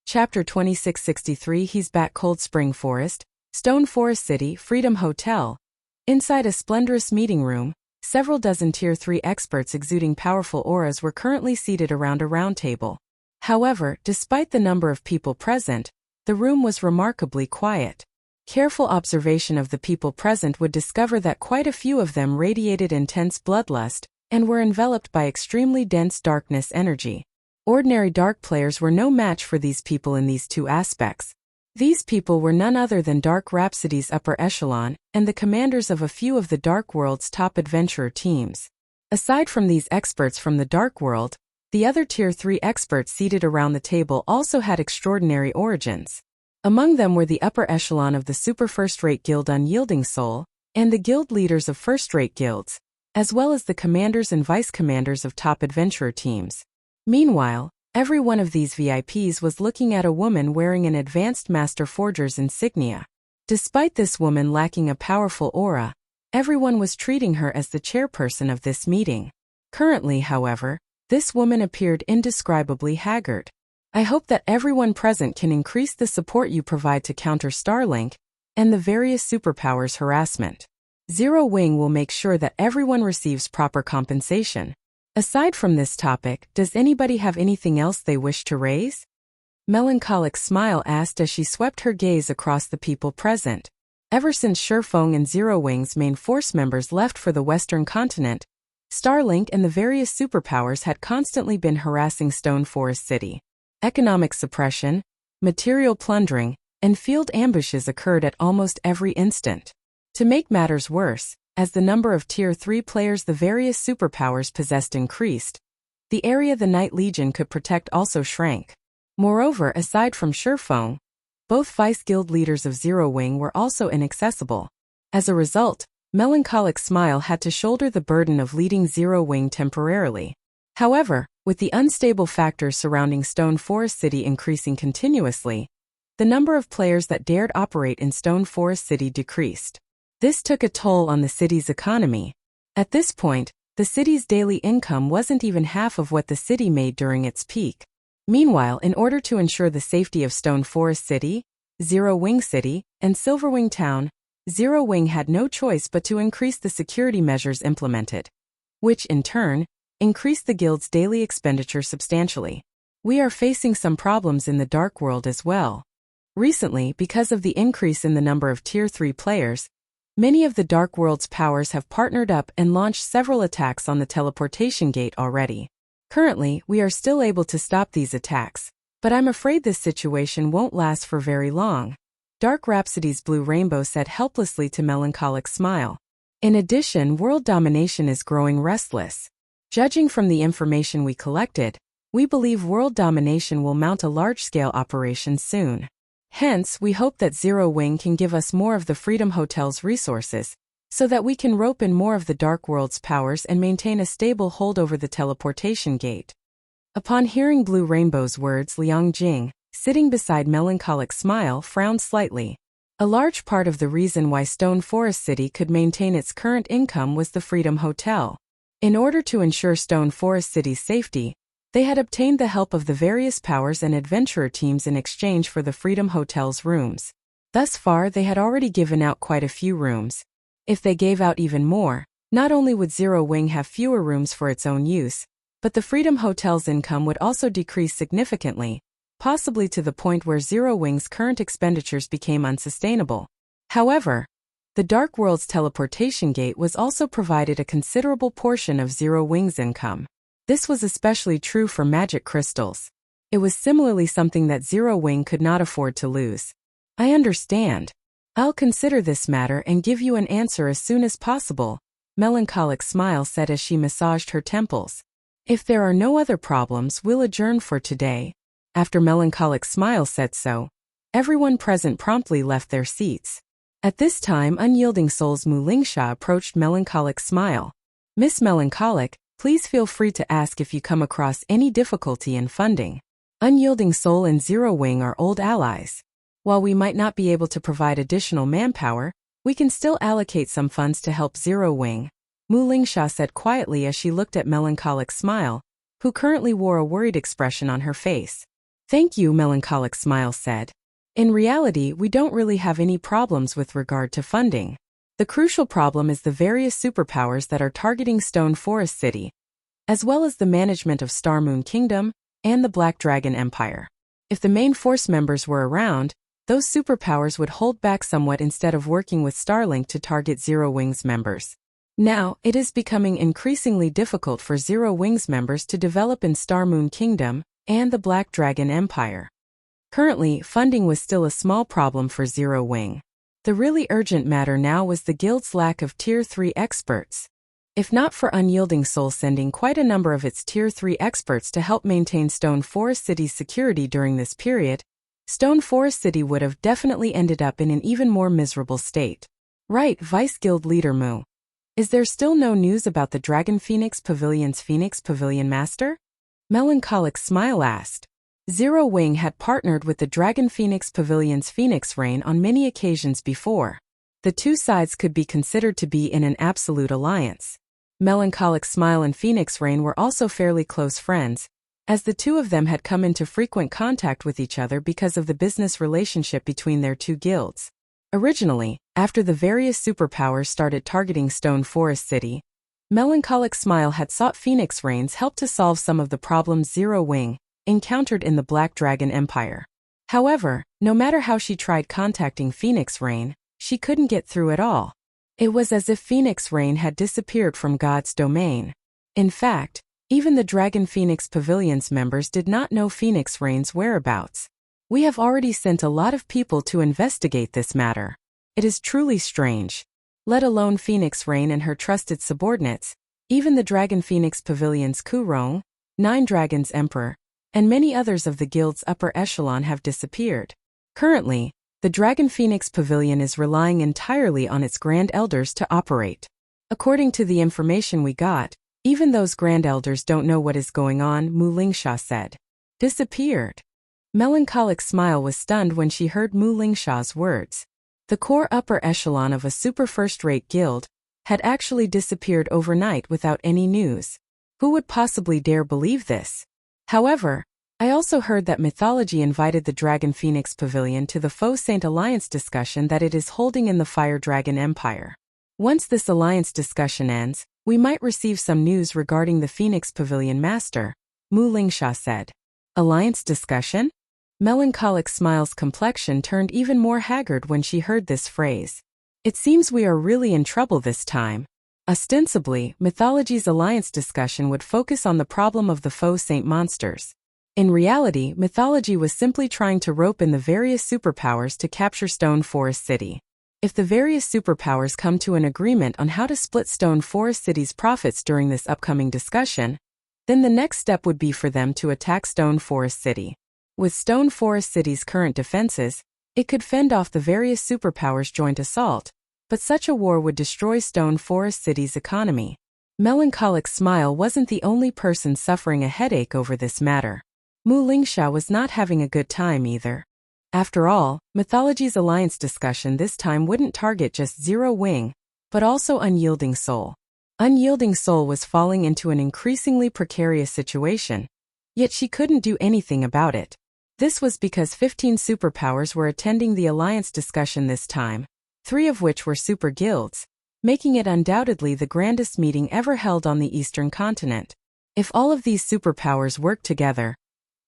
Chapter 2663 He's back. Cold Spring Forest, Stone Forest City, Freedom Hotel. Inside a splendorous meeting room, several dozen Tier 3 experts exuding powerful auras were currently seated around a round table. However, despite the number of people present, the room was remarkably quiet. Careful observation of the people present would discover that quite a few of them radiated intense bloodlust and were enveloped by extremely dense darkness energy. Ordinary dark players were no match for these people in these two aspects. These people were none other than Dark Rhapsody's upper echelon and the commanders of a few of the Dark World's top adventurer teams. Aside from these experts from the Dark World, the other Tier 3 experts seated around the table also had extraordinary origins. Among them were the upper echelon of the Super First-Rate Guild Unyielding Soul, and the guild leaders of first-rate guilds, as well as the commanders and vice-commanders of top adventurer teams. Meanwhile, every one of these VIPs was looking at a woman wearing an advanced Master Forger's insignia. Despite this woman lacking a powerful aura, Everyone was treating her as the chairperson of this meeting. Currently, however, this woman appeared indescribably haggard. I hope that everyone present can increase the support you provide to counter Starlink and the various superpowers harassment. Zero Wing will make sure that everyone receives proper compensation. Aside from this topic, does anybody have anything else they wish to raise? Melancholic Smile asked as she swept her gaze across the people present. Ever since Faux and Zero Wing's main force members left for the Western continent, Starlink and the various superpowers had constantly been harassing Stone Forest City. Economic suppression, material plundering, and field ambushes occurred at almost every instant. To make matters worse, as the number of Tier 3 players the various superpowers possessed increased, the area the Night Legion could protect also shrank. Moreover, aside from Faux, both vice guild leaders of Zero Wing were also inaccessible. As a result, Melancholic Smile had to shoulder the burden of leading Zero Wing temporarily. However, with the unstable factors surrounding Stone Forest City increasing continuously, the number of players that dared operate in Stone Forest City decreased. This took a toll on the city's economy. At this point, the city's daily income wasn't even half of what the city made during its peak. Meanwhile, in order to ensure the safety of Stone Forest City, Zero Wing City, and Silverwing Town, Zero Wing had no choice but to increase the security measures implemented, which, in turn, increased the guild's daily expenditure substantially. We are facing some problems in the Dark World as well. Recently, because of the increase in the number of Tier 3 players, many of the Dark World's powers have partnered up and launched several attacks on the teleportation gate already. Currently, we are still able to stop these attacks, but I'm afraid this situation won't last for very long. Dark Rhapsody's Blue Rainbow said helplessly to Melancholic Smile. In addition, world domination is growing restless. Judging from the information we collected, we believe world domination will mount a large-scale operation soon. Hence, we hope that Zero Wing can give us more of the Freedom Hotel's resources, so that we can rope in more of the Dark World's powers and maintain a stable hold over the teleportation gate. Upon hearing Blue Rainbow's words, Liang Jing, sitting beside Melancholic Smile, frowned slightly. A large part of the reason why Stone Forest City could maintain its current income was the Freedom Hotel. In order to ensure Stone Forest City's safety, they had obtained the help of the various powers and adventurer teams in exchange for the Freedom Hotel's rooms. Thus far, they had already given out quite a few rooms. If they gave out even more, not only would Zero Wing have fewer rooms for its own use, but the Freedom Hotel's income would also decrease significantly, possibly to the point where Zero Wing's current expenditures became unsustainable. However, the Dark World's teleportation gate was also provided a considerable portion of Zero Wing's income. This was especially true for magic crystals. It was similarly something that Zero Wing could not afford to lose. I understand. I'll consider this matter and give you an answer as soon as possible, Melancholic Smile said as she massaged her temples. If there are no other problems, we'll adjourn for today. After Melancholic Smile said so, everyone present promptly left their seats. At this time, Unyielding Soul's Mu Lingsha approached Melancholic Smile. Miss Melancholic, please feel free to ask if you come across any difficulty in funding. Unyielding Soul and Zero Wing are old allies. While we might not be able to provide additional manpower, we can still allocate some funds to help Zero Wing, Mu Lingsha said quietly as she looked at Melancholic Smile, who currently wore a worried expression on her face. Thank you, Melancholic Smile said. In reality, we don't really have any problems with regard to funding. The crucial problem is the various superpowers that are targeting Stone Forest City, as well as the management of Star Moon Kingdom and the Black Dragon Empire. If the main force members were around, those superpowers would hold back somewhat instead of working with Starlink to target Zero Wing's members. Now, it is becoming increasingly difficult for Zero Wing's members to develop in Star Moon Kingdom and the Black Dragon Empire. Currently, funding was still a small problem for Zero Wing. The really urgent matter now was the guild's lack of Tier 3 experts. If not for Unyielding Soul sending quite a number of its Tier 3 experts to help maintain Stone Forest City's security during this period, Stone Forest City would have definitely ended up in an even more miserable state. Right, Vice Guild Leader Mu. Is there still no news about the Dragon Phoenix Pavilion's Phoenix Pavilion Master? Melancholic Smile asked. Zero Wing had partnered with the Dragon Phoenix Pavilion's Phoenix Rain on many occasions before. The two sides could be considered to be in an absolute alliance. Melancholic Smile and Phoenix Rain were also fairly close friends, as the two of them had come into frequent contact with each other because of the business relationship between their two guilds. Originally, after the various superpowers started targeting Stone Forest City, Melancholic Smile had sought Phoenix Rain's help to solve some of the problems Zero Wing encountered in the Black Dragon Empire. However, no matter how she tried contacting Phoenix Rain, she couldn't get through at all. It was as if Phoenix Rain had disappeared from God's domain. In fact, even the Dragon Phoenix Pavilion's members did not know Phoenix Rain's whereabouts. We have already sent a lot of people to investigate this matter. It is truly strange. Let alone Phoenix Rain and her trusted subordinates, even the Dragon Phoenix Pavilion's Kurong, Nine Dragons Emperor, and many others of the guild's upper echelon have disappeared. Currently, the Dragon Phoenix Pavilion is relying entirely on its Grand Elders to operate. According to the information we got, even those Grand Elders don't know what is going on, Mu Lingsha said. Disappeared. Melancholic Smile was stunned when she heard Mu Lingsha's words. The core upper echelon of a super first-rate guild had actually disappeared overnight without any news. Who would possibly dare believe this? However, I also heard that Mythology invited the Dragon Phoenix Pavilion to the Faux Saint Alliance discussion that it is holding in the Fire Dragon Empire. Once this alliance discussion ends, we might receive some news regarding the Phoenix Pavilion Master, Mu Lingsha said. Alliance discussion? Melancholic Smile's complexion turned even more haggard when she heard this phrase. It seems we are really in trouble this time. Ostensibly, Mythology's alliance discussion would focus on the problem of the Faux Saint monsters. In reality, Mythology was simply trying to rope in the various superpowers to capture Stone Forest City. If the various superpowers come to an agreement on how to split Stone Forest City's profits during this upcoming discussion, then the next step would be for them to attack Stone Forest City. With Stone Forest City's current defenses, it could fend off the various superpowers' joint assault, but such a war would destroy Stone Forest City's economy. Melancholic Smile wasn't the only person suffering a headache over this matter. Mu Lingsha was not having a good time either. After all, Mythology's alliance discussion this time wouldn't target just Zero Wing, but also Unyielding Soul. Unyielding Soul was falling into an increasingly precarious situation, yet she couldn't do anything about it. This was because 15 superpowers were attending the alliance discussion this time, 3 of which were super guilds, making it undoubtedly the grandest meeting ever held on the Eastern continent. If all of these superpowers worked together,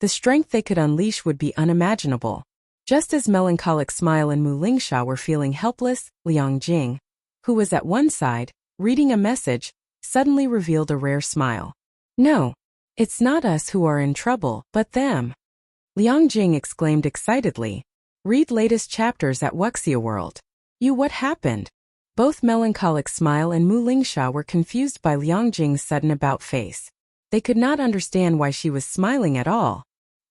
the strength they could unleash would be unimaginable. Just as Melancholic Smile and Mu Lingsha were feeling helpless, Liang Jing, who was at one side, reading a message, suddenly revealed a rare smile. No, it's not us who are in trouble, but them. Liang Jing exclaimed excitedly. Read latest chapters at Wuxia World. What happened? Both Melancholic Smile and Mu Lingsha were confused by Liang Jing's sudden about-face. They could not understand why she was smiling at all.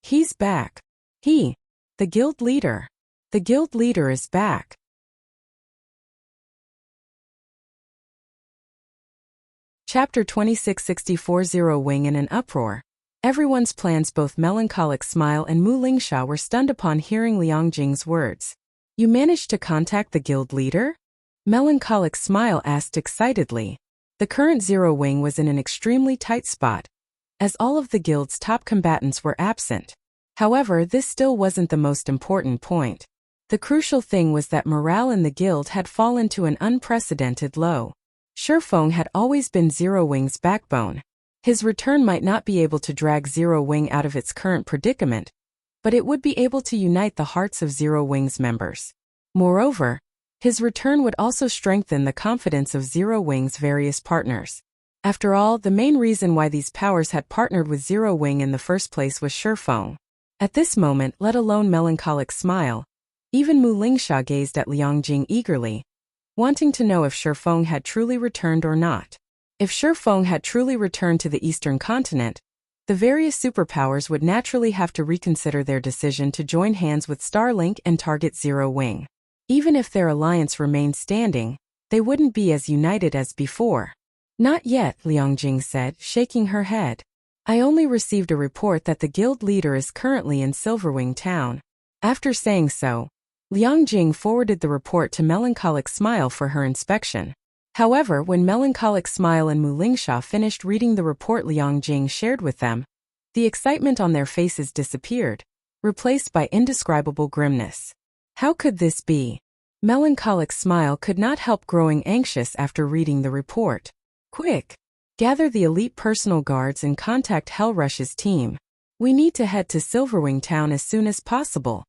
He's back. The guild leader. The guild leader is back. Chapter 2664 Zero Wing in an Uproar. Everyone's plans. Both Melancholic Smile and Mu Lingsha were stunned upon hearing Liang Jing's words. You managed to contact the guild leader? Melancholic Smile asked excitedly. The current Zero Wing was in an extremely tight spot, as all of the guild's top combatants were absent. However, this still wasn't the most important point. The crucial thing was that morale in the guild had fallen to an unprecedented low. Feng had always been Zero Wing's backbone. His return might not be able to drag Zero Wing out of its current predicament, but it would be able to unite the hearts of Zero Wing's members. Moreover, his return would also strengthen the confidence of Zero Wing's various partners. After all, the main reason why these powers had partnered with Zero Wing in the first place was Feng. At this moment, let alone Melancholic Smile, even Mu Lingsha gazed at Liang Jing eagerly, wanting to know if Feng had truly returned or not. If Feng had truly returned to the Eastern continent, the various superpowers would naturally have to reconsider their decision to join hands with Starlink and target Zero Wing. Even if their alliance remained standing, they wouldn't be as united as before. Not yet, Liang Jing said, shaking her head. I only received a report that the guild leader is currently in Silverwing town. After saying so, Liang Jing forwarded the report to Melancholic Smile for her inspection. However, when Melancholic Smile and Mu Lingsha finished reading the report Liang Jing shared with them, the excitement on their faces disappeared, replaced by indescribable grimness. How could this be? Melancholic Smile could not help growing anxious after reading the report. Quick! Gather the elite personal guards and contact Hellrush's team. We need to head to Silverwing Town as soon as possible.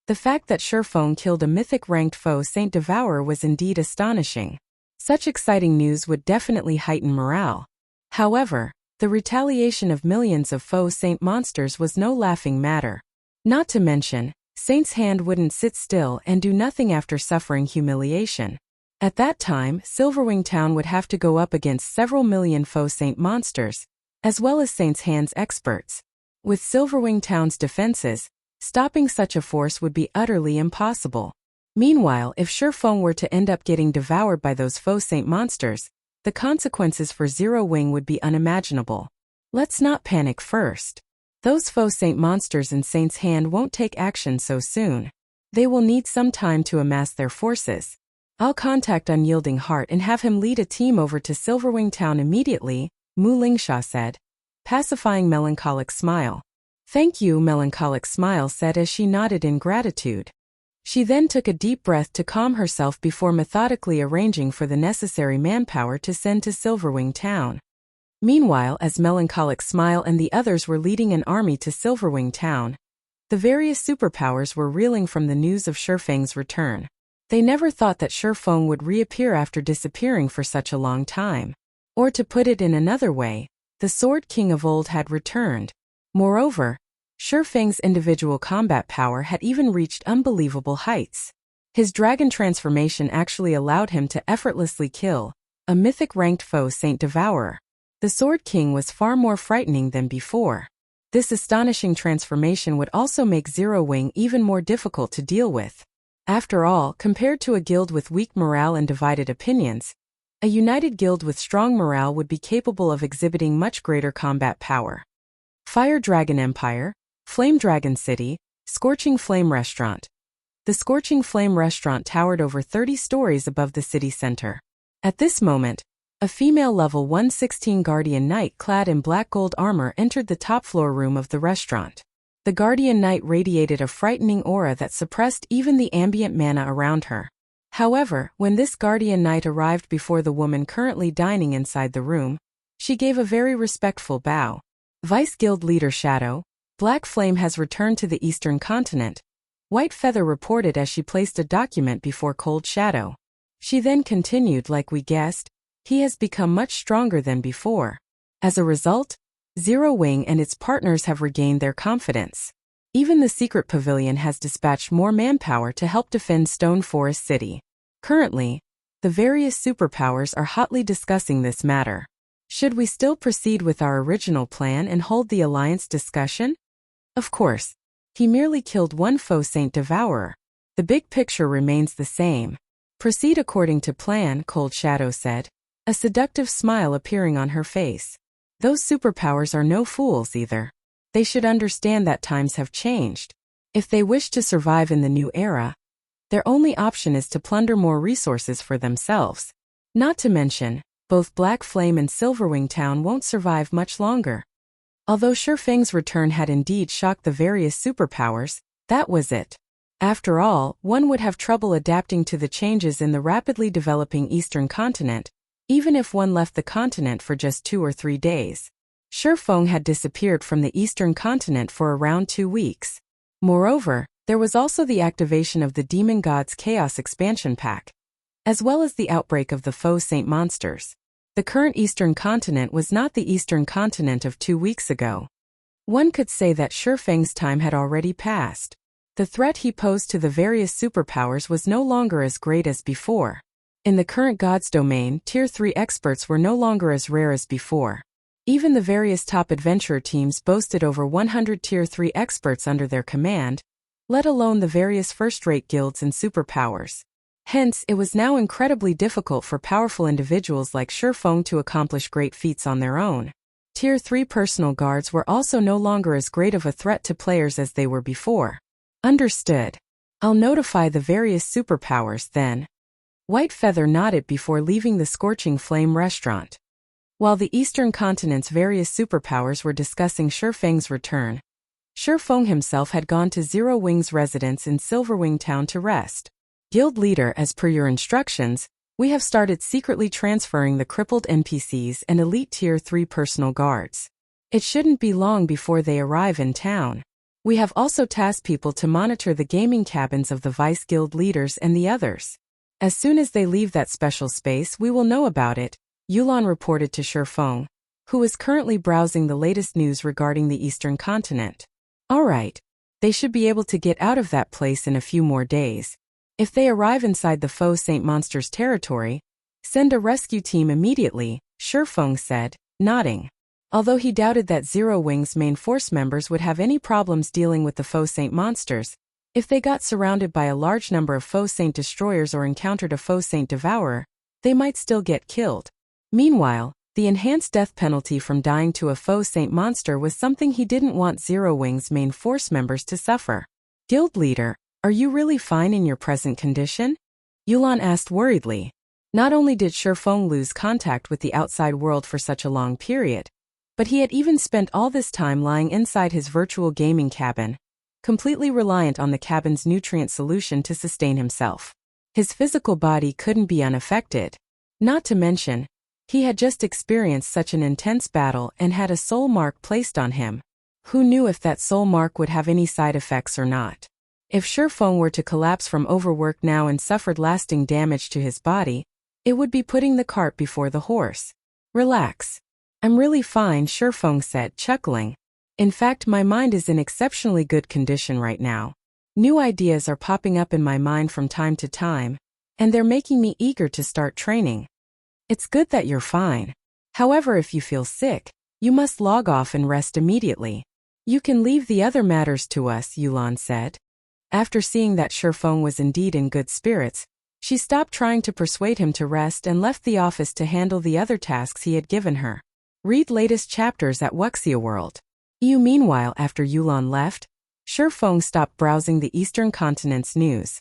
The fact that Faux killed a mythic-ranked Faux Saint Devourer was indeed astonishing. Such exciting news would definitely heighten morale. However, the retaliation of millions of Faux Saint monsters was no laughing matter. Not to mention, Saint's hand wouldn't sit still and do nothing after suffering humiliation. At that time, Silverwing Town would have to go up against several million Faux Saint monsters, as well as Saint's hand's experts. With Silverwing Town's defenses, stopping such a force would be utterly impossible. Meanwhile, if Faux were to end up getting devoured by those Faux Saint monsters, the consequences for Zero Wing would be unimaginable. Let's not panic first. Those Faux Saint monsters in Saint's hand won't take action so soon. They will need some time to amass their forces. I'll contact Unyielding Heart and have him lead a team over to Silverwing Town immediately, Mu Lingsha said, pacifying Melancholic Smile. Thank you, Melancholic Smile said as she nodded in gratitude. She then took a deep breath to calm herself before methodically arranging for the necessary manpower to send to Silverwing Town. Meanwhile, as Melancholic Smile and the others were leading an army to Silverwing Town, the various superpowers were reeling from the news of Feng's return. They never thought that Feng would reappear after disappearing for such a long time. Or to put it in another way, the Sword King of old had returned. Moreover, Feng's individual combat power had even reached unbelievable heights. His dragon transformation actually allowed him to effortlessly kill a mythic-ranked Faux Saint Devourer. The Sword King was far more frightening than before. This astonishing transformation would also make Zero Wing even more difficult to deal with. After all, compared to a guild with weak morale and divided opinions, a united guild with strong morale would be capable of exhibiting much greater combat power. Fire Dragon Empire, Flame Dragon City, Scorching Flame Restaurant. The Scorching Flame Restaurant towered over 30 stories above the city center. At this moment, a female level 116 Guardian Knight clad in black gold armor entered the top floor room of the restaurant. The Guardian Knight radiated a frightening aura that suppressed even the ambient mana around her. However, when this Guardian Knight arrived before the woman currently dining inside the room, she gave a very respectful bow. Vice Guild Leader Shadow, Black Flame has returned to the Eastern Continent, White Feather reported as she placed a document before Cold Shadow. She then continued, like we guessed, he has become much stronger than before. As a result, Zero Wing and its partners have regained their confidence. Even the Secret Pavilion has dispatched more manpower to help defend Stone Forest City. Currently, the various superpowers are hotly discussing this matter. Should we still proceed with our original plan and hold the alliance discussion? Of course. He merely killed one Faux Saint Devourer. The big picture remains the same. Proceed according to plan, Cold Shadow said, a seductive smile appearing on her face. Those superpowers are no fools either. They should understand that times have changed. If they wish to survive in the new era, their only option is to plunder more resources for themselves. Not to mention, both Black Flame and Silverwing Town won't survive much longer. Although Feng's return had indeed shocked the various superpowers, that was it. After all, one would have trouble adapting to the changes in the rapidly developing Eastern Continent, even if one left the continent for just 2 or 3 days. Feng had disappeared from the Eastern Continent for around 2 weeks. Moreover, there was also the activation of the Demon God's Chaos Expansion Pack, as well as the outbreak of the Faux Saint monsters. The current Eastern Continent was not the Eastern Continent of 2 weeks ago. One could say that Feng's time had already passed. The threat he posed to the various superpowers was no longer as great as before. In the current God's domain, Tier 3 experts were no longer as rare as before. Even the various top adventurer teams boasted over 100 Tier 3 experts under their command, let alone the various first-rate guilds and superpowers. Hence, it was now incredibly difficult for powerful individuals like Feng to accomplish great feats on their own. Tier 3 personal guards were also no longer as great of a threat to players as they were before. Understood. I'll notify the various superpowers then. White Feather nodded before leaving the Scorching Flame restaurant. While the Eastern Continent's various superpowers were discussing Shifeng's return, Shifeng himself had gone to Zero Wing's residence in Silverwing Town to rest. Guild leader, as per your instructions, we have started secretly transferring the crippled NPCs and elite tier 3 personal guards. It shouldn't be long before they arrive in town. We have also tasked people to monitor the gaming cabins of the Vice Guild leaders and the others. As soon as they leave that special space, we will know about it, Yulan reported to Shifeng, who is currently browsing the latest news regarding the Eastern Continent. Alright, they should be able to get out of that place in a few more days. If they arrive inside the Faux Saint Monster's territory, send a rescue team immediately, Shifeng said, nodding. Although he doubted that Zero Wing's main force members would have any problems dealing with the Faux Saint monsters, if they got surrounded by a large number of Faux Saint destroyers or encountered a Faux Saint Devourer, they might still get killed. Meanwhile, the enhanced death penalty from dying to a Faux Saint monster was something he didn't want Zero Wing's main force members to suffer. Guild leader, are you really fine in your present condition? Yulan asked worriedly. Not only did Shifeng lose contact with the outside world for such a long period, but he had even spent all this time lying inside his virtual gaming cabin, completely reliant on the cabin's nutrient solution to sustain himself. His physical body couldn't be unaffected. Not to mention, he had just experienced such an intense battle and had a soul mark placed on him. Who knew if that soul mark would have any side effects or not? If Shifeng were to collapse from overwork now and suffered lasting damage to his body, it would be putting the cart before the horse. Relax. I'm really fine, Shifeng said, chuckling. In fact, my mind is in exceptionally good condition right now. New ideas are popping up in my mind from time to time, and they're making me eager to start training. It's good that you're fine. However, if you feel sick, you must log off and rest immediately. You can leave the other matters to us, Yulan said. After seeing that Shifeng was indeed in good spirits, she stopped trying to persuade him to rest and left the office to handle the other tasks he had given her. Read latest chapters at Wuxia World. Meanwhile, after Yulan left, Shifeng stopped browsing the Eastern Continent's news.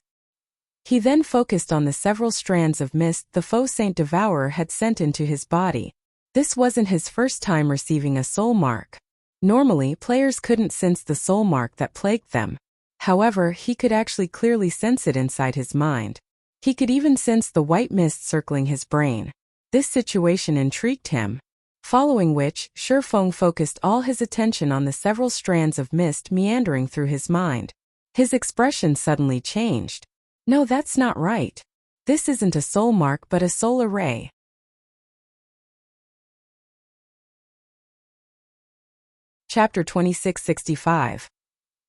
He then focused on the several strands of mist the Faux Saint Devourer had sent into his body. This wasn't his first time receiving a soul mark. Normally, players couldn't sense the soul mark that plagued them. However, he could actually clearly sense it inside his mind. He could even sense the white mist circling his brain. This situation intrigued him. Following which, Shifeng focused all his attention on the several strands of mist meandering through his mind. His expression suddenly changed. No, that's not right. This isn't a soul mark but a soul array. Chapter 2665.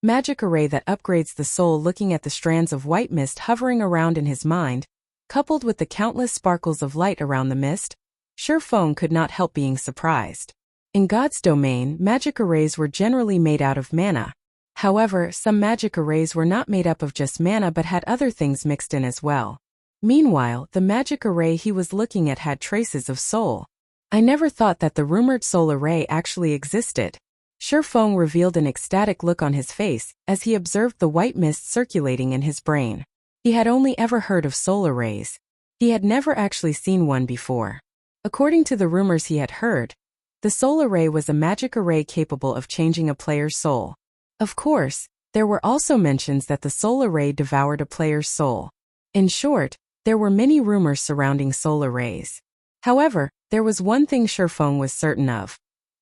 Magic array that upgrades the soul. Looking at the strands of white mist hovering around in his mind, coupled with the countless sparkles of light around the mist, Shifeng could not help being surprised. In God's domain, magic arrays were generally made out of mana. However, some magic arrays were not made up of just mana but had other things mixed in as well. Meanwhile, the magic array he was looking at had traces of soul. I never thought that the rumored soul array actually existed. Shifeng revealed an ecstatic look on his face as he observed the white mist circulating in his brain. He had only ever heard of soul arrays. He had never actually seen one before. According to the rumors he had heard, the soul array was a magic array capable of changing a player's soul. Of course, there were also mentions that the soul array devoured a player's soul. In short, there were many rumors surrounding soul arrays. However, there was one thing Shifeng was certain of.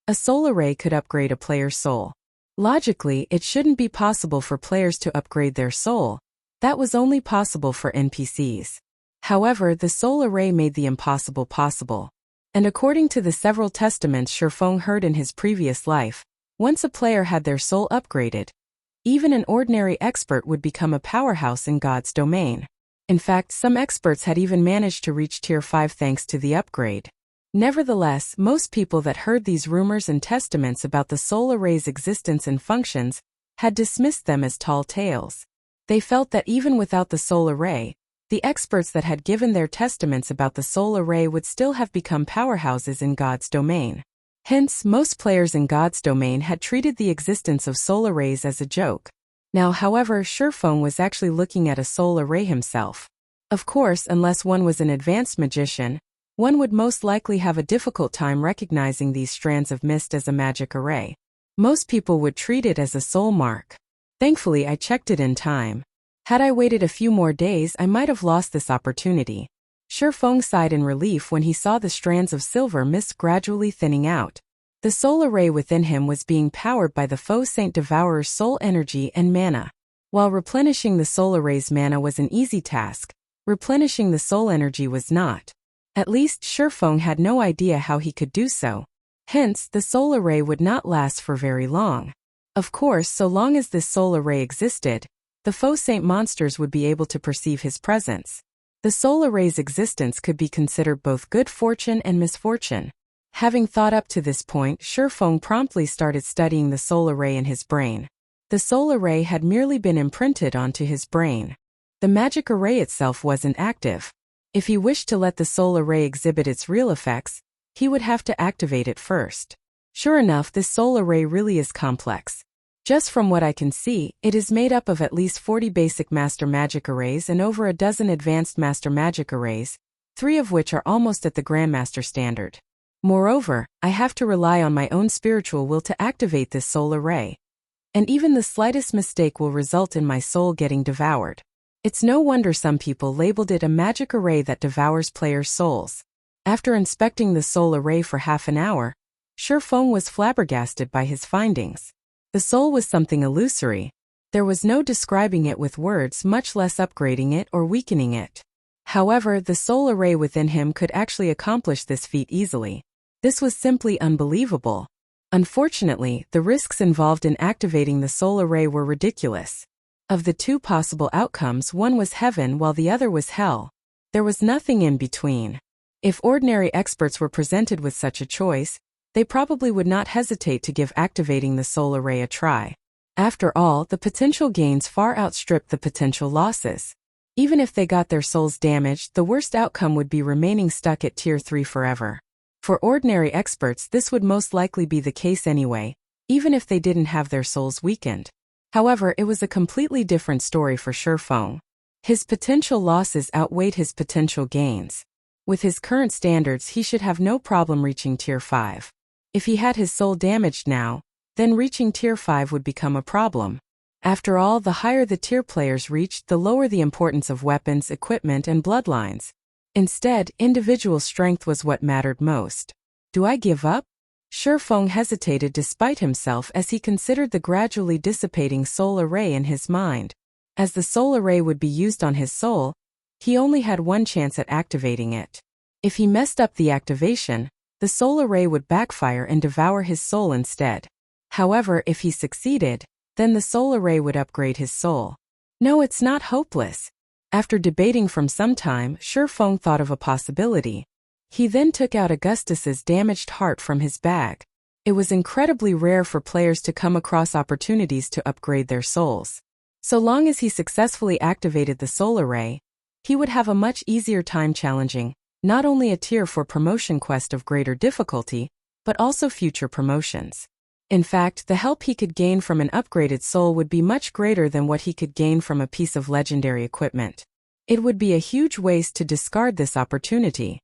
A soul array could upgrade a player's soul. Logically, it shouldn't be possible for players to upgrade their soul. That was only possible for NPCs. However, the soul array made the impossible possible. And according to the several testaments Shifeng heard in his previous life, once a player had their soul upgraded, even an ordinary expert would become a powerhouse in God's domain. In fact, some experts had even managed to reach tier 5 thanks to the upgrade. Nevertheless, most people that heard these rumors and testaments about the soul array's existence and functions had dismissed them as tall tales. They felt that even without the soul array, the experts that had given their testaments about the soul array would still have become powerhouses in God's domain. Hence, most players in God's domain had treated the existence of soul arrays as a joke. Now, however, Faux was actually looking at a soul array himself. Of course, unless one was an advanced magician, one would most likely have a difficult time recognizing these strands of mist as a magic array. Most people would treat it as a soul mark. Thankfully, I checked it in time. Had I waited a few more days, I might have lost this opportunity. Faux sighed in relief when he saw the strands of silver mist gradually thinning out. The soul array within him was being powered by the Faux Saint Devourer's soul energy and mana. While replenishing the soul array's mana was an easy task, replenishing the soul energy was not. At least Faux had no idea how he could do so. Hence, the soul array would not last for very long. Of course, so long as this soul array existed, the Faux Saint monsters would be able to perceive his presence. The soul array's existence could be considered both good fortune and misfortune. Having thought up to this point, Faux promptly started studying the soul array in his brain. The soul array had merely been imprinted onto his brain. The magic array itself wasn't active. If he wished to let the soul array exhibit its real effects, he would have to activate it first. Sure enough, this soul array really is complex. Just from what I can see, it is made up of at least 40 basic master magic arrays and over a dozen advanced master magic arrays, 3 of which are almost at the Grandmaster standard. Moreover, I have to rely on my own spiritual will to activate this soul array. And even the slightest mistake will result in my soul getting devoured. It's no wonder some people labeled it a magic array that devours players' souls. After inspecting the soul array for half an hour, Faux was flabbergasted by his findings. The soul was something illusory. There was no describing it with words, much less upgrading it or weakening it. However, the soul array within him could actually accomplish this feat easily. This was simply unbelievable. Unfortunately, the risks involved in activating the soul array were ridiculous. Of the 2 possible outcomes, one was heaven while the other was hell. There was nothing in between. If ordinary experts were presented with such a choice, they probably would not hesitate to give activating the soul array a try. After all, the potential gains far outstripped the potential losses. Even if they got their souls damaged, the worst outcome would be remaining stuck at Tier 3 forever. For ordinary experts, this would most likely be the case anyway, even if they didn't have their souls weakened. However, it was a completely different story for Faux. His potential losses outweighed his potential gains. With his current standards, he should have no problem reaching Tier 5. If he had his soul damaged now, then reaching Tier 5 would become a problem. After all, the higher the tier players reached, the lower the importance of weapons, equipment, and bloodlines. Instead, individual strength was what mattered most. Do I give up? Faux hesitated despite himself as he considered the gradually dissipating soul array in his mind. As the soul array would be used on his soul, he only had one chance at activating it. If he messed up the activation, the soul array would backfire and devour his soul instead. However, if he succeeded, then the soul array would upgrade his soul. No, it's not hopeless. After debating for some time, Faux thought of a possibility. He then took out Augustus's damaged heart from his bag. It was incredibly rare for players to come across opportunities to upgrade their souls. So long as he successfully activated the soul array, he would have a much easier time challenging, not only a Tier 4 promotion quest of greater difficulty, but also future promotions. In fact, the help he could gain from an upgraded soul would be much greater than what he could gain from a piece of legendary equipment. It would be a huge waste to discard this opportunity.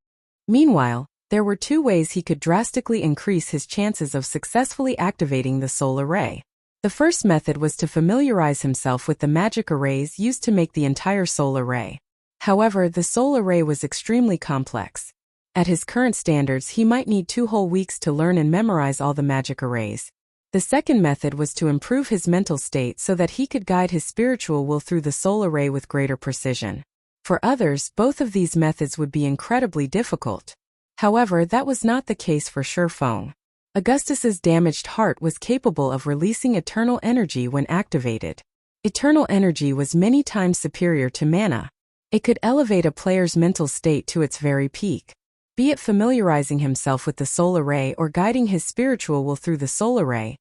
Meanwhile, there were 2 ways he could drastically increase his chances of successfully activating the soul array. The first method was to familiarize himself with the magic arrays used to make the entire soul array. However, the soul array was extremely complex. At his current standards, he might need 2 whole weeks to learn and memorize all the magic arrays. The second method was to improve his mental state so that he could guide his spiritual will through the soul array with greater precision. For others, both of these methods would be incredibly difficult. However, that was not the case for Faux. Augustus's damaged heart was capable of releasing eternal energy when activated. Eternal energy was many times superior to mana. It could elevate a player's mental state to its very peak. Be it familiarizing himself with the soul array or guiding his spiritual will through the soul array,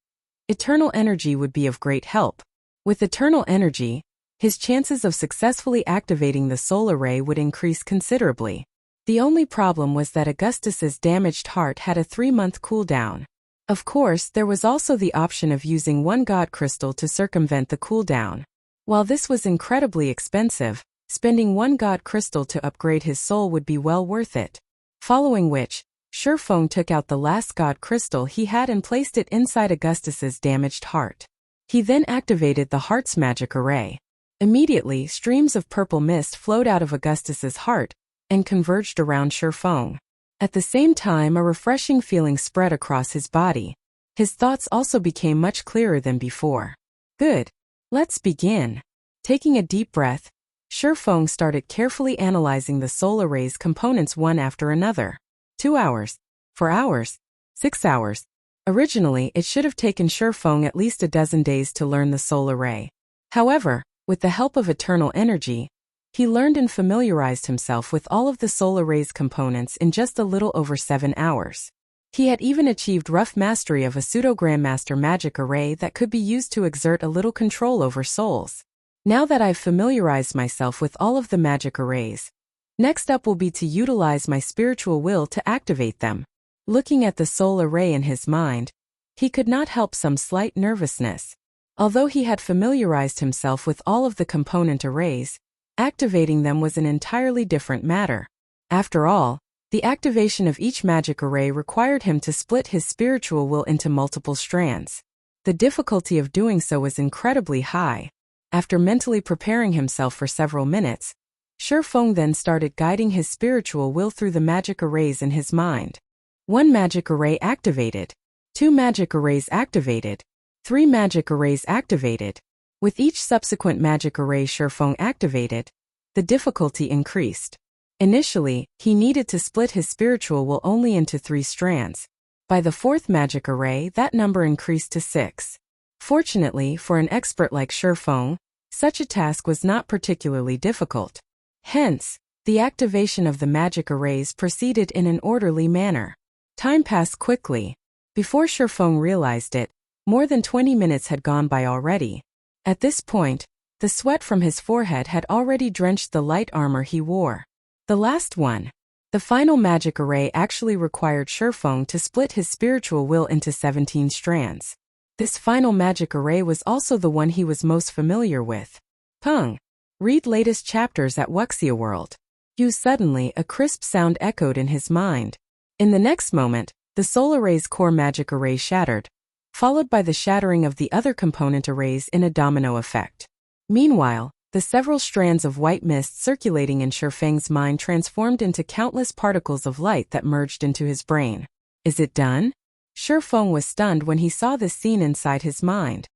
eternal energy would be of great help. With eternal energy, his chances of successfully activating the soul array would increase considerably. The only problem was that Augustus's damaged heart had a 3-month cooldown. Of course, there was also the option of using one god crystal to circumvent the cooldown. While this was incredibly expensive, spending one god crystal to upgrade his soul would be well worth it. Following which, Faux took out the last god crystal he had and placed it inside Augustus's damaged heart. He then activated the heart's magic array. Immediately, streams of purple mist flowed out of Augustus's heart and converged around Faux. At the same time, a refreshing feeling spread across his body. His thoughts also became much clearer than before. Good. Let's begin. Taking a deep breath, Faux started carefully analyzing the soul array's components one after another. 2 hours, 4 hours, 6 hours. Originally, it should have taken Faux at least a dozen days to learn the soul array. However, with the help of eternal energy, he learned and familiarized himself with all of the soul array's components in just a little over 7 hours. He had even achieved rough mastery of a pseudo-grandmaster magic array that could be used to exert a little control over souls. Now that I've familiarized myself with all of the magic arrays, next up will be to utilize my spiritual will to activate them. Looking at the soul array in his mind, he could not help some slight nervousness. Although he had familiarized himself with all of the component arrays, activating them was an entirely different matter. After all, the activation of each magic array required him to split his spiritual will into multiple strands. The difficulty of doing so was incredibly high. After mentally preparing himself for several minutes, Faux then started guiding his spiritual will through the magic arrays in his mind. 1 magic array activated. 2 magic arrays activated. 3 magic arrays activated. With each subsequent magic array Faux activated, the difficulty increased. Initially, he needed to split his spiritual will only into 3 strands. By the 4th magic array, that number increased to 6. Fortunately, for an expert like Faux, such a task was not particularly difficult. Hence, the activation of the magic arrays proceeded in an orderly manner. Time passed quickly. Before Faux realized it, more than 20 minutes had gone by already. At this point, the sweat from his forehead had already drenched the light armor he wore. The last one. The final magic array actually required Faux to split his spiritual will into 17 strands. This final magic array was also the one he was most familiar with. Pung. Read latest chapters at Wuxia World. Suddenly, a crisp sound echoed in his mind. In the next moment, the soul array's core magic array shattered, followed by the shattering of the other component arrays in a domino effect. Meanwhile, the several strands of white mist circulating in Feng's mind transformed into countless particles of light that merged into his brain. Is it done? Feng was stunned when he saw this scene inside his mind.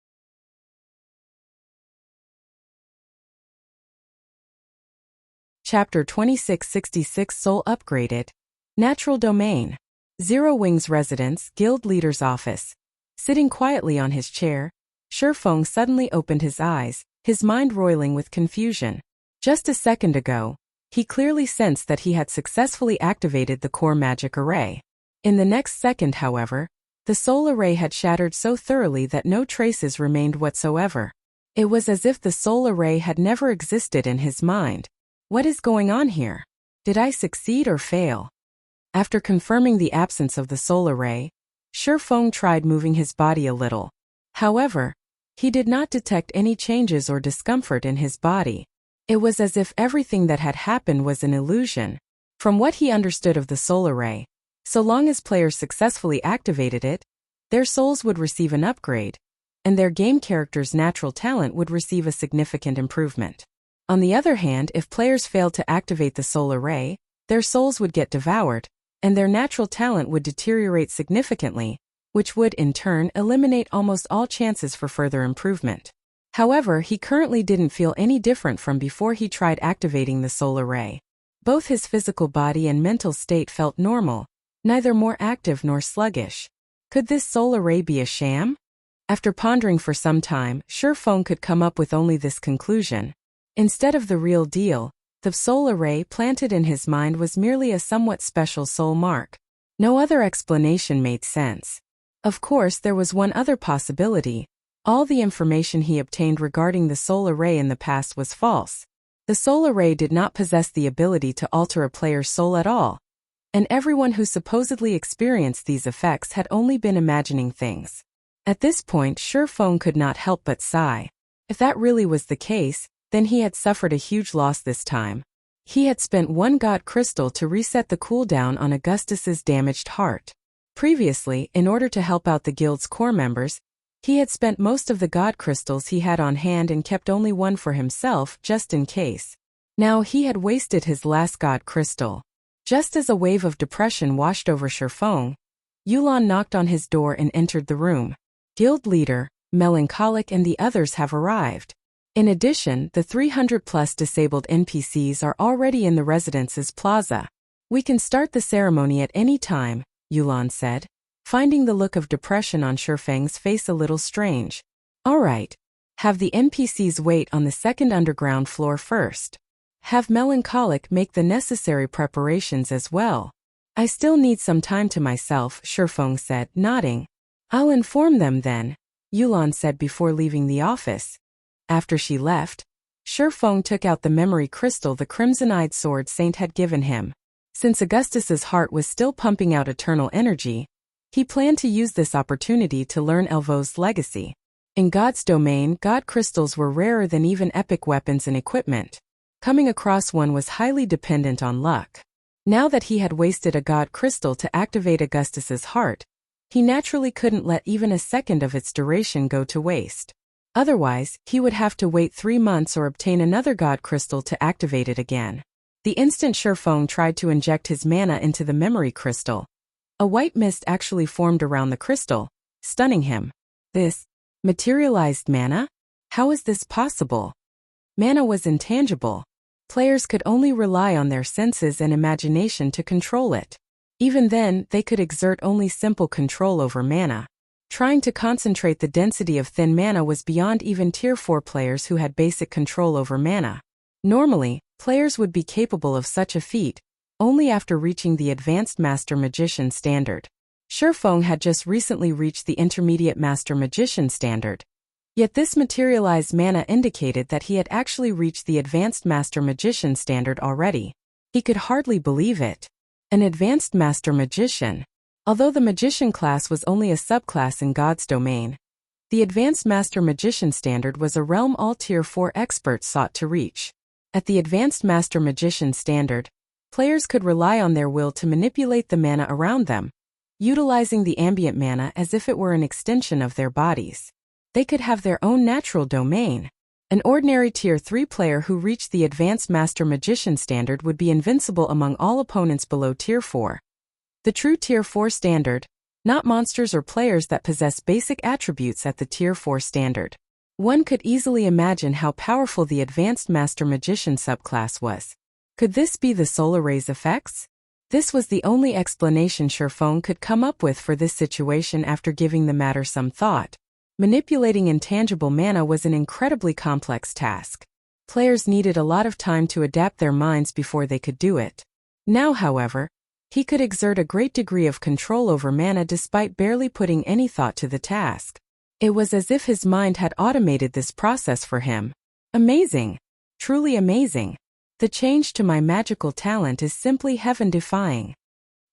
Chapter 2666 Soul Upgraded. Natural Domain. Zero Wing's residence, Guild Leader's office. Sitting quietly on his chair, Feng suddenly opened his eyes, his mind roiling with confusion. Just a second ago, he clearly sensed that he had successfully activated the core magic array. In the next second, however, the soul array had shattered so thoroughly that no traces remained whatsoever. It was as if the soul array had never existed in his mind. What is going on here? Did I succeed or fail? After confirming the absence of the soul array, Feng tried moving his body a little. However, he did not detect any changes or discomfort in his body. It was as if everything that had happened was an illusion. From what he understood of the soul array, so long as players successfully activated it, their souls would receive an upgrade, and their game character's natural talent would receive a significant improvement. On the other hand, if players failed to activate the soul array, their souls would get devoured, and their natural talent would deteriorate significantly, which would, in turn, eliminate almost all chances for further improvement. However, he currently didn't feel any different from before he tried activating the soul array. Both his physical body and mental state felt normal, neither more active nor sluggish. Could this soul array be a sham? After pondering for some time, Feng could come up with only this conclusion. Instead of the real deal, the soul array planted in his mind was merely a somewhat special soul mark. No other explanation made sense. Of course, there was one other possibility. All the information he obtained regarding the soul array in the past was false. The soul array did not possess the ability to alter a player's soul at all. and everyone who supposedly experienced these effects had only been imagining things. At this point, Faux could not help but sigh. If that really was the case, then he had suffered a huge loss this time. He had spent one god crystal to reset the cooldown on Augustus's damaged heart. Previously, in order to help out the guild's core members, he had spent most of the god crystals he had on hand and kept only one for himself, just in case. Now he had wasted his last god crystal. Just as a wave of depression washed over Faux, Yulon knocked on his door and entered the room. Guild leader, Melancholic and the others have arrived. In addition, the 300+ disabled NPCs are already in the residence's plaza. We can start the ceremony at any time, Yulon said, finding the look of depression on Faux's face a little strange. All right. Have the NPCs wait on the second underground floor first. Have Melancholic make the necessary preparations as well. I still need some time to myself, Faux said, nodding. I'll inform them then, Yulon said before leaving the office. After she left, Faux took out the memory crystal the Crimson-Eyed Sword Saint had given him. Since Augustus's heart was still pumping out eternal energy, he planned to use this opportunity to learn Elvo's legacy. In God's domain, God crystals were rarer than even epic weapons and equipment. Coming across one was highly dependent on luck. Now that he had wasted a god crystal to activate Augustus's heart, he naturally couldn't let even a second of its duration go to waste. Otherwise, he would have to wait 3 months or obtain another god crystal to activate it again. The instant Faux tried to inject his mana into the memory crystal, a white mist actually formed around the crystal, stunning him. This materialized mana? How is this possible? Mana was intangible. Players could only rely on their senses and imagination to control it. Even then, they could exert only simple control over mana. Trying to concentrate the density of thin mana was beyond even Tier 4 players who had basic control over mana. Normally, players would be capable of such a feat only after reaching the Advanced Master Magician standard. Faux had just recently reached the Intermediate Master Magician standard. Yet this materialized mana indicated that he had actually reached the Advanced Master Magician standard already. He could hardly believe it. An Advanced Master Magician. Although the Magician class was only a subclass in God's domain, the Advanced Master Magician standard was a realm all Tier 4 experts sought to reach. At the Advanced Master Magician standard, players could rely on their will to manipulate the mana around them, utilizing the ambient mana as if it were an extension of their bodies. They could have their own natural domain. An ordinary Tier 3 player who reached the Advanced Master Magician standard would be invincible among all opponents below Tier 4. The true Tier 4 standard, not monsters or players that possess basic attributes at the Tier 4 standard. One could easily imagine how powerful the Advanced Master Magician subclass was. Could this be the solar rays effects? This was the only explanation Faux could come up with for this situation after giving the matter some thought. Manipulating intangible mana was an incredibly complex task. Players needed a lot of time to adapt their minds before they could do it. Now, however, he could exert a great degree of control over mana despite barely putting any thought to the task. It was as if his mind had automated this process for him. Amazing. Truly amazing. The change to my magical talent is simply heaven-defying.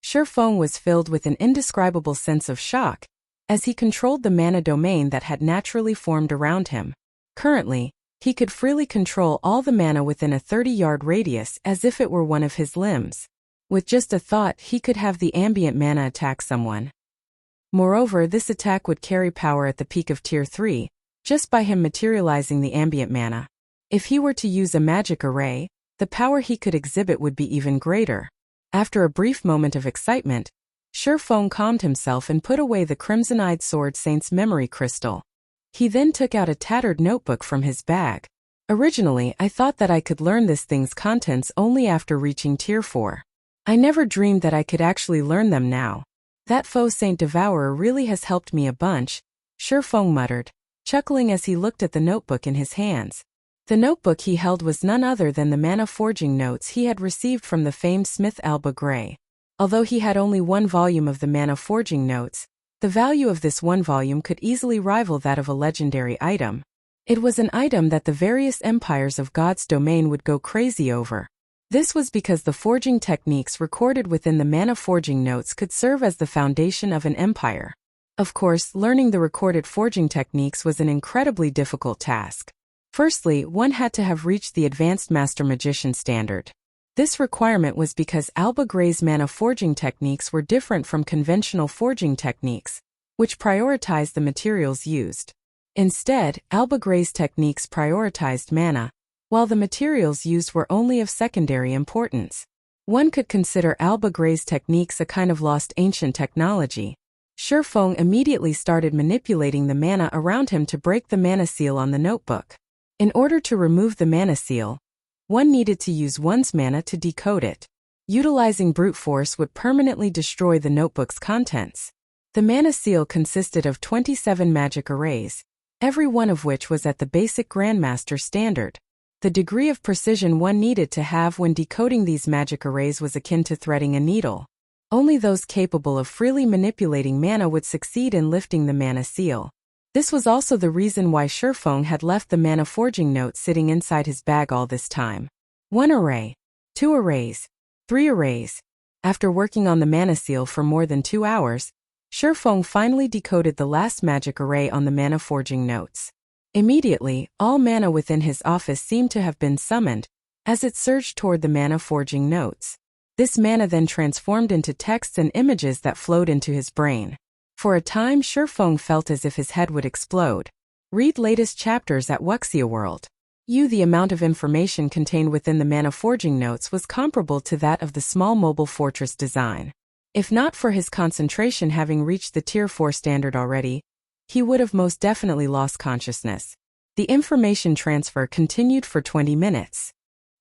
Faux was filled with an indescribable sense of shock as he controlled the mana domain that had naturally formed around him. Currently, he could freely control all the mana within a 30-yard radius as if it were one of his limbs. With just a thought, he could have the ambient mana attack someone. Moreover, this attack would carry power at the peak of Tier 3, just by him materializing the ambient mana. If he were to use a magic array, the power he could exhibit would be even greater. After a brief moment of excitement, Faux calmed himself and put away the Crimson-Eyed Sword Saint's memory crystal. He then took out a tattered notebook from his bag. Originally, I thought that I could learn this thing's contents only after reaching Tier 4. I never dreamed that I could actually learn them now. That Faux Saint Devourer really has helped me a bunch, Faux muttered, chuckling as he looked at the notebook in his hands. The notebook he held was none other than the mana forging notes he had received from the famed Smith Alba Grey. Although he had only one volume of the mana forging notes, the value of this one volume could easily rival that of a legendary item. It was an item that the various empires of God's domain would go crazy over. This was because the forging techniques recorded within the mana forging notes could serve as the foundation of an empire. Of course, learning the recorded forging techniques was an incredibly difficult task. Firstly, one had to have reached the Advanced Master Magician standard. This requirement was because Alba Gray's mana forging techniques were different from conventional forging techniques, which prioritized the materials used. Instead, Alba Gray's techniques prioritized mana, while the materials used were only of secondary importance. One could consider Alba Gray's techniques a kind of lost ancient technology. Faux immediately started manipulating the mana around him to break the mana seal on the notebook. In order to remove the mana seal, one needed to use one's mana to decode it. Utilizing brute force would permanently destroy the notebook's contents. The mana seal consisted of 27 magic arrays, every one of which was at the basic Grandmaster standard. The degree of precision one needed to have when decoding these magic arrays was akin to threading a needle. Only those capable of freely manipulating mana would succeed in lifting the mana seal. This was also the reason why Faux had left the mana forging note sitting inside his bag all this time. 1 array, 2 arrays, 3 arrays. After working on the mana seal for more than 2 hours, Faux finally decoded the last magic array on the mana forging notes. Immediately, all mana within his office seemed to have been summoned, as it surged toward the mana forging notes. This mana then transformed into texts and images that flowed into his brain. For a time, Faux felt as if his head would explode. Read latest chapters at Wuxia World. The amount of information contained within the mana forging notes was comparable to that of the small mobile fortress design. If not for his concentration having reached the Tier 4 standard already, he would have most definitely lost consciousness. The information transfer continued for 20 minutes.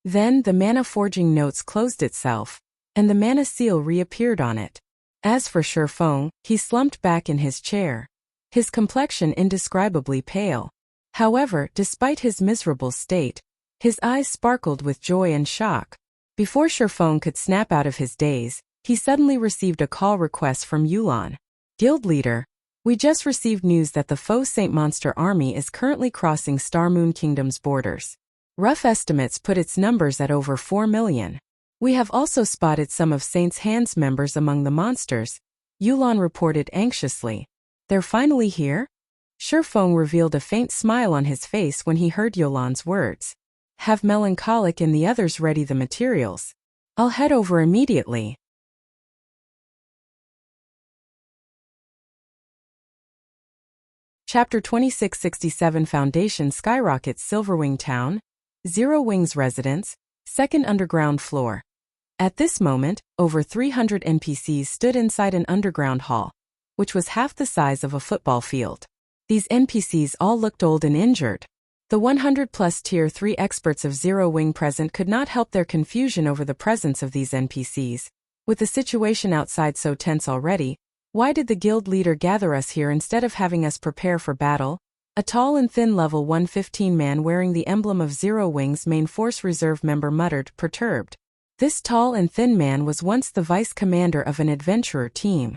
Then the mana forging notes closed itself, and the mana seal reappeared on it. As for Faux, he slumped back in his chair, his complexion indescribably pale. However, despite his miserable state, his eyes sparkled with joy and shock. Before Faux could snap out of his daze, he suddenly received a call request from Yulan. Guild leader, we just received news that the Faux Saint Monster army is currently crossing Star Moon Kingdom's borders. Rough estimates put its numbers at over 4 million. We have also spotted some of Saint's Hands members among the monsters, Yulan reported anxiously. They're finally here? Faux revealed a faint smile on his face when he heard Yulan's words. Have Melancholic and the others ready the materials. I'll head over immediately. Chapter 2667 Foundation Skyrockets Silverwing Town, Zero Wing's residence, second underground floor. At this moment, over 300 NPCs stood inside an underground hall, which was half the size of a football field. These NPCs all looked old and injured. The 100-plus Tier 3 experts of Zero Wing present could not help their confusion over the presence of these NPCs. With the situation outside so tense already, why did the guild leader gather us here instead of having us prepare for battle? A tall and thin level 115 man wearing the emblem of Zero Wing's main force reserve member muttered, perturbed. This tall and thin man was once the vice commander of an adventurer team.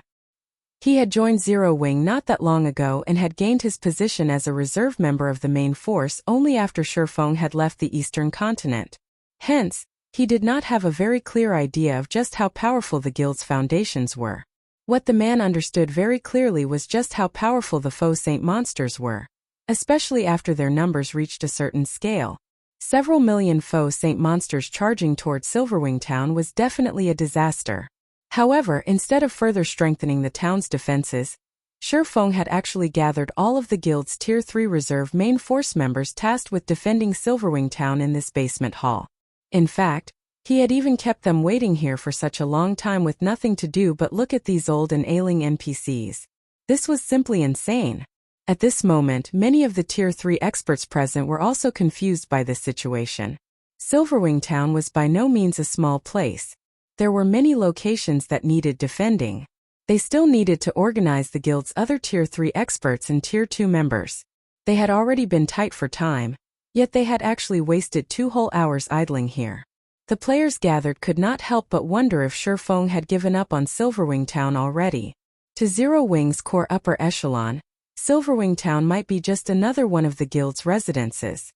He had joined Zero Wing not that long ago and had gained his position as a reserve member of the main force only after Faux had left the eastern continent. Hence, he did not have a very clear idea of just how powerful the guild's foundations were. What the man understood very clearly was just how powerful the Faux Saint monsters were, especially after their numbers reached a certain scale. Several million Faux Saint monsters charging toward Silverwing Town was definitely a disaster. However, instead of further strengthening the town's defenses, Faux had actually gathered all of the guild's Tier 3 reserve main force members tasked with defending Silverwing Town in this basement hall. In fact, he had even kept them waiting here for such a long time with nothing to do but look at these old and ailing NPCs. This was simply insane. At this moment, many of the Tier 3 experts present were also confused by this situation. Silverwing Town was by no means a small place. There were many locations that needed defending. They still needed to organize the guild's other Tier 3 experts and Tier 2 members. They had already been tight for time, yet they had actually wasted 2 whole hours idling here. The players gathered could not help but wonder if Faux had given up on Silverwing Town already. To Zero Wing's core upper echelon, Silverwing Town might be just another one of the guild's residences.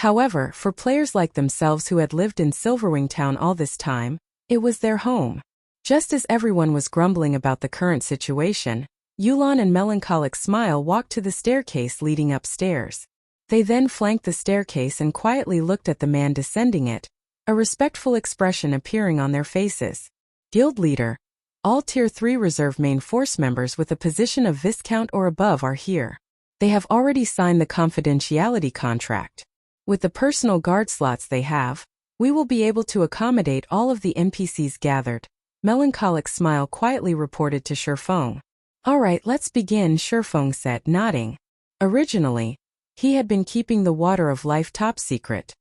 However, for players like themselves who had lived in Silverwing Town all this time, it was their home. Just as everyone was grumbling about the current situation, Yulon and Melancholic Smile walked to the staircase leading upstairs. They then flanked the staircase and quietly looked at the man descending it, a respectful expression appearing on their faces. Guild Leader. All Tier 3 Reserve Main Force members with a position of Viscount or above are here. They have already signed the confidentiality contract. With the personal guard slots they have, we will be able to accommodate all of the NPCs gathered, Melancholic Smile quietly reported to Sherfong. Alright, let's begin, Sherfong said, nodding. Originally, he had been keeping the Water of Life top secret.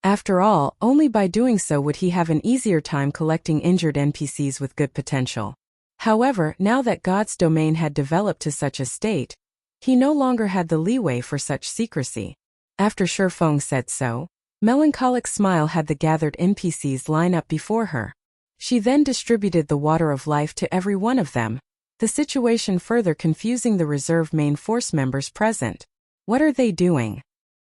After all, only by doing so would he have an easier time collecting injured NPCs with good potential. However, now that God's domain had developed to such a state, he no longer had the leeway for such secrecy. After Sherfong said so, Melancholic Smile had the gathered NPCs line up before her. She then distributed the Water of Life to every one of them, the situation further confusing the reserve main force members present. What are they doing?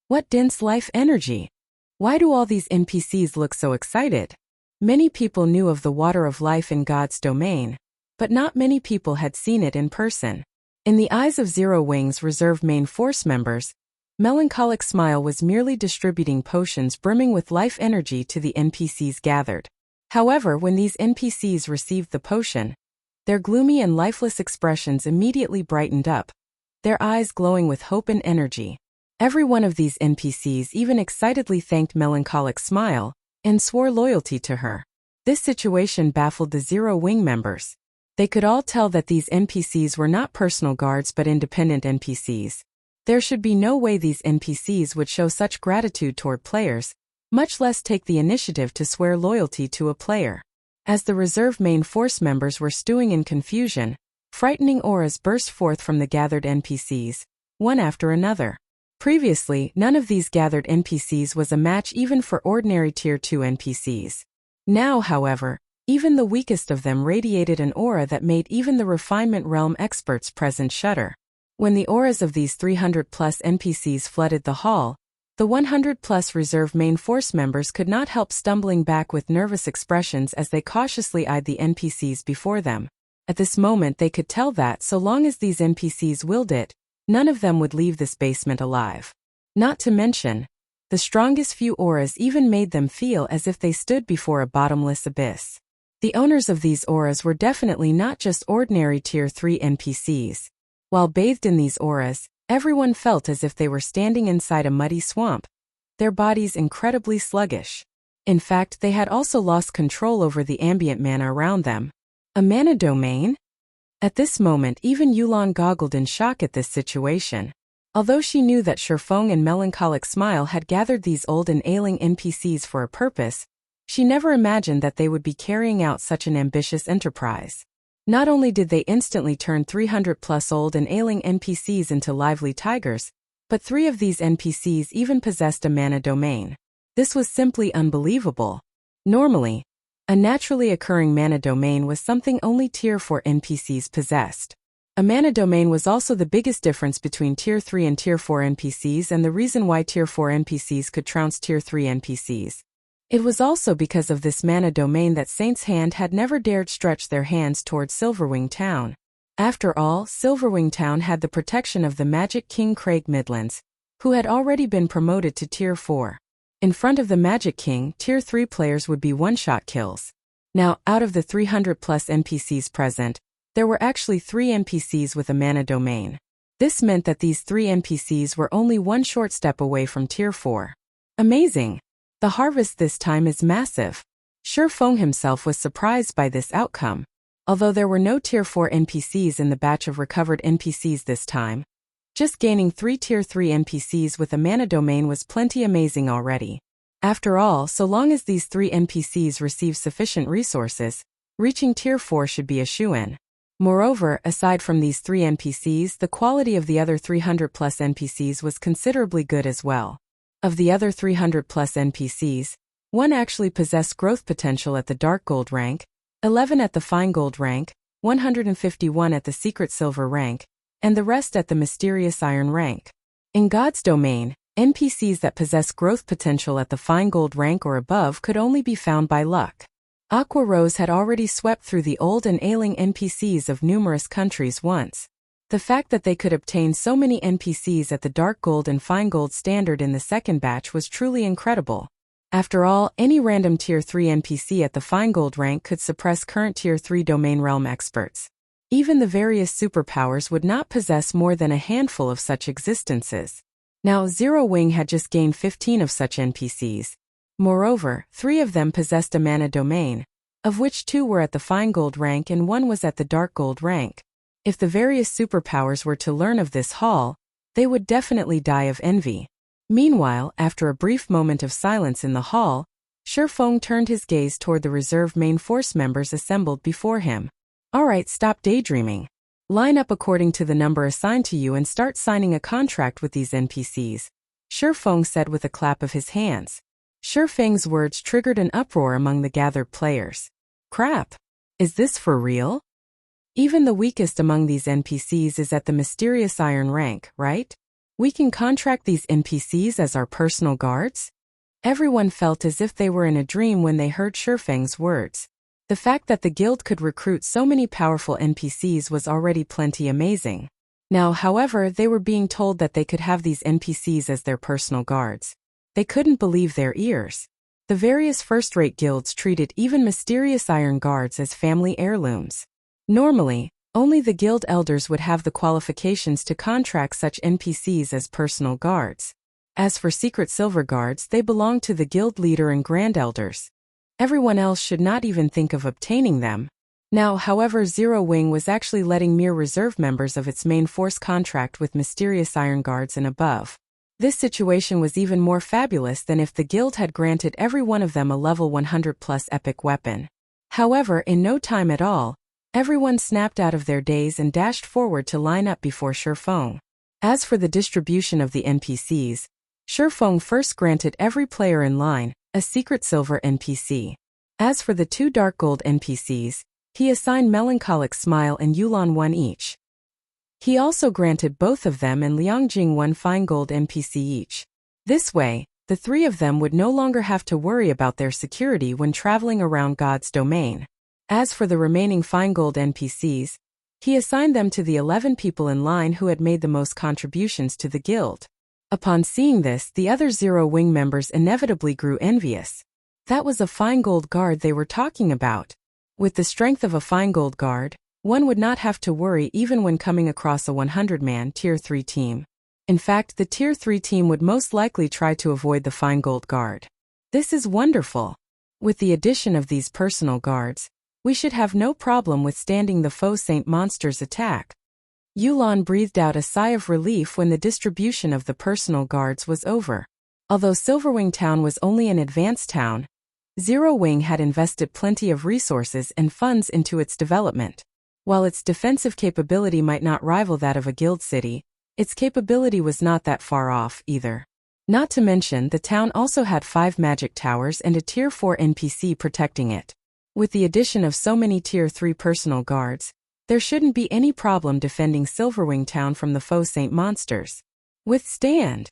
What dense life energy? Why do all these NPCs look so excited? Many people knew of the Water of Life in God's domain, but not many people had seen it in person. In the eyes of Zero Wing's reserve main force members, Melancholic Smile was merely distributing potions brimming with life energy to the NPCs gathered. However, when these NPCs received the potion, their gloomy and lifeless expressions immediately brightened up, their eyes glowing with hope and energy. Every one of these NPCs even excitedly thanked Melancholic Smile and swore loyalty to her. This situation baffled the Zero Wing members. They could all tell that these NPCs were not personal guards but independent NPCs. There should be no way these NPCs would show such gratitude toward players, much less take the initiative to swear loyalty to a player. As the reserve main force members were stewing in confusion, frightening auras burst forth from the gathered NPCs, one after another. Previously, none of these gathered NPCs was a match even for ordinary Tier 2 NPCs. Now, however, even the weakest of them radiated an aura that made even the refinement realm experts present shudder. When the auras of these 300-plus NPCs flooded the hall, the 100-plus reserve main force members could not help stumbling back with nervous expressions as they cautiously eyed the NPCs before them. At this moment they could tell that, so long as these NPCs willed it, none of them would leave this basement alive. Not to mention, the strongest few auras even made them feel as if they stood before a bottomless abyss. The owners of these auras were definitely not just ordinary Tier 3 NPCs. While bathed in these auras, everyone felt as if they were standing inside a muddy swamp, their bodies incredibly sluggish. In fact, they had also lost control over the ambient mana around them. A mana domain? At this moment even Yulon goggled in shock at this situation. Although she knew that Sherfong and Melancholic Smile had gathered these old and ailing NPCs for a purpose, she never imagined that they would be carrying out such an ambitious enterprise. Not only did they instantly turn 300-plus old and ailing NPCs into lively tigers, but 3 of these NPCs even possessed a mana domain. This was simply unbelievable. Normally, a naturally occurring mana domain was something only Tier 4 NPCs possessed. A mana domain was also the biggest difference between Tier 3 and Tier 4 NPCs and the reason why Tier 4 NPCs could trounce Tier 3 NPCs. It was also because of this mana domain that Saint's Hand had never dared stretch their hands toward Silverwing Town. After all, Silverwing Town had the protection of the Magic King Craig Midlands, who had already been promoted to Tier 4. In front of the Magic King, Tier 3 players would be one-shot kills. Now, out of the 300-plus NPCs present, there were actually 3 NPCs with a mana domain. This meant that these 3 NPCs were only one short step away from Tier 4. Amazing! The harvest this time is massive. Sherfong himself was surprised by this outcome. Although there were no Tier 4 NPCs in the batch of recovered NPCs this time, just gaining 3 Tier 3 NPCs with a mana domain was plenty amazing already. After all, so long as these 3 NPCs receive sufficient resources, reaching Tier 4 should be a shoo-in. Moreover, aside from these 3 NPCs, the quality of the other 300-plus NPCs was considerably good as well. Of the other 300-plus NPCs, 1 actually possessed growth potential at the Dark Gold rank, 11 at the Fine Gold rank, 151 at the Secret Silver rank, and the rest at the Mysterious Iron rank. In God's domain, NPCs that possess growth potential at the fine gold rank or above could only be found by luck. Aqua Rose had already swept through the old and ailing NPCs of numerous countries once. The fact that they could obtain so many NPCs at the dark gold and fine gold standard in the second batch was truly incredible. After all, any random Tier 3 NPC at the fine gold rank could suppress current Tier 3 domain realm experts. Even the various superpowers would not possess more than a handful of such existences. Now, Zero Wing had just gained 15 of such NPCs. Moreover, 3 of them possessed a mana domain, of which 2 were at the fine gold rank and 1 was at the dark gold rank. If the various superpowers were to learn of this haul, they would definitely die of envy. Meanwhile, after a brief moment of silence in the hall, Faux turned his gaze toward the reserve main force members assembled before him. Alright, stop daydreaming. Line up according to the number assigned to you and start signing a contract with these NPCs, Faux said with a clap of his hands. Feng's words triggered an uproar among the gathered players. Crap! Is this for real? Even the weakest among these NPCs is at the mysterious iron rank, right? We can contract these NPCs as our personal guards? Everyone felt as if they were in a dream when they heard Feng's words. The fact that the guild could recruit so many powerful NPCs was already plenty amazing. Now, however, they were being told that they could have these NPCs as their personal guards. They couldn't believe their ears. The various first-rate guilds treated even mysterious iron guards as family heirlooms. Normally, only the guild elders would have the qualifications to contract such NPCs as personal guards. As for secret silver guards, they belonged to the guild leader and grand elders. Everyone else should not even think of obtaining them. Now, however, Zero Wing was actually letting mere reserve members of its main force contract with mysterious iron guards and above. This situation was even more fabulous than if the guild had granted every one of them a level 100+ epic weapon. However, in no time at all, everyone snapped out of their daze and dashed forward to line up before Faux. As for the distribution of the NPCs, Faux first granted every player in line a secret silver NPC. As for the 2 dark gold NPCs, he assigned Melancholic Smile and Yulan 1 each. He also granted both of them and Liangjing 1 fine gold NPC each. This way, the 3 of them would no longer have to worry about their security when traveling around God's domain. As for the remaining fine gold NPCs, he assigned them to the 11 people in line who had made the most contributions to the guild. Upon seeing this, the other Zero Wing members inevitably grew envious. That was a fine gold guard they were talking about. With the strength of a fine gold guard, one would not have to worry even when coming across a 100-man Tier 3 team. In fact, the Tier 3 team would most likely try to avoid the fine gold guard. This is wonderful. With the addition of these personal guards, we should have no problem withstanding the Faux Saint monster's attack. Yulan breathed out a sigh of relief when the distribution of the personal guards was over. Although Silverwing Town was only an advanced town, Zero Wing had invested plenty of resources and funds into its development. While its defensive capability might not rival that of a guild city, its capability was not that far off either. Not to mention, the town also had 5 magic towers and a Tier 4 NPC protecting it. With the addition of so many Tier 3 personal guards, there shouldn't be any problem defending Silverwing Town from the Faux Saint monsters. Withstand.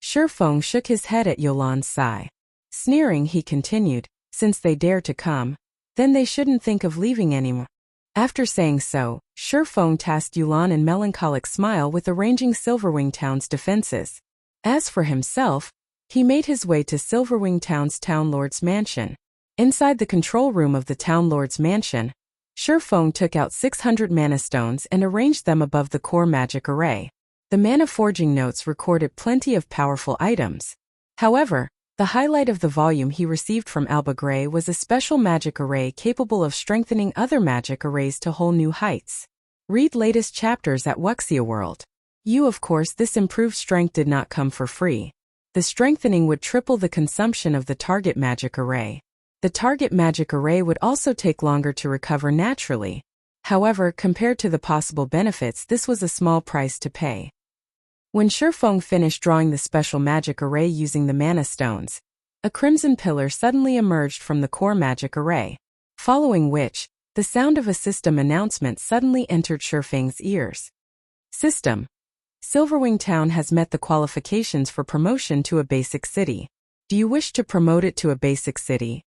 Faux shook his head at Yulan's sigh. Sneering, he continued, since they dare to come, then they shouldn't think of leaving anymore. After saying so, Faux tasked Yulan and Melancholic Smile with arranging Silverwing Town's defenses. As for himself, he made his way to Silverwing Town's Town Lord's mansion. Inside the control room of the Town Lord's mansion, Faux took out 600 mana stones and arranged them above the core magic array. The mana forging notes recorded plenty of powerful items. However, the highlight of the volume he received from Alba Grey was a special magic array capable of strengthening other magic arrays to whole new heights. Read latest chapters at Wuxia World. Of course, this improved strength did not come for free. The strengthening would triple the consumption of the target magic array. The target magic array would also take longer to recover naturally. However, compared to the possible benefits, this was a small price to pay. When Faux finished drawing the special magic array using the mana stones, a crimson pillar suddenly emerged from the core magic array, following which, the sound of a system announcement suddenly entered Feng's ears. System. Silverwing Town has met the qualifications for promotion to a basic city. Do you wish to promote it to a basic city?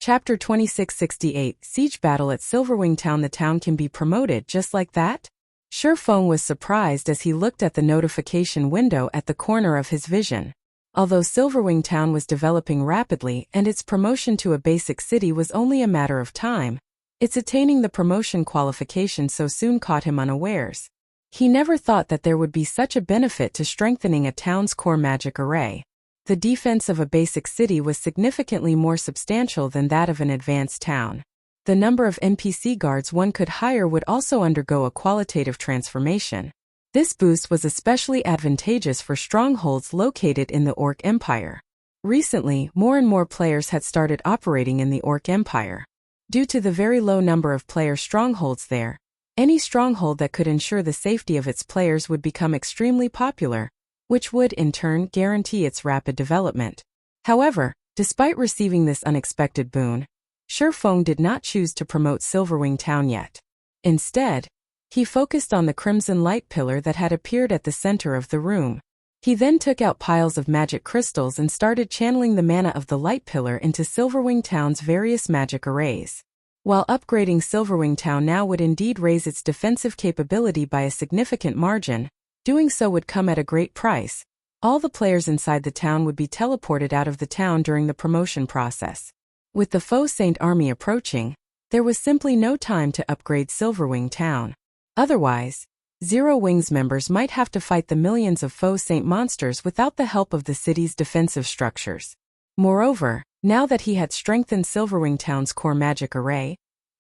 Chapter 2668 Siege Battle at Silverwing Town. The town can be promoted just like that? Faux was surprised as he looked at the notification window at the corner of his vision. Although Silverwing Town was developing rapidly and its promotion to a basic city was only a matter of time, its attaining the promotion qualification so soon caught him unawares. He never thought that there would be such a benefit to strengthening a town's core magic array. The defense of a basic city was significantly more substantial than that of an advanced town. The number of NPC guards one could hire would also undergo a qualitative transformation. This boost was especially advantageous for strongholds located in the Orc Empire. Recently, more and more players had started operating in the Orc Empire. Due to the very low number of player strongholds there, any stronghold that could ensure the safety of its players would become extremely popular, which would, in turn, guarantee its rapid development. However, despite receiving this unexpected boon, Faux did not choose to promote Silverwing Town yet. Instead, he focused on the crimson light pillar that had appeared at the center of the room. He then took out piles of magic crystals and started channeling the mana of the light pillar into Silverwing Town's various magic arrays. While upgrading Silverwing Town now would indeed raise its defensive capability by a significant margin, doing so would come at a great price. All the players inside the town would be teleported out of the town during the promotion process. With the Faux Saint army approaching, there was simply no time to upgrade Silverwing Town. Otherwise, Zero Wings members might have to fight the millions of Faux Saint monsters without the help of the city's defensive structures. Moreover, now that he had strengthened Silverwing Town's core magic array,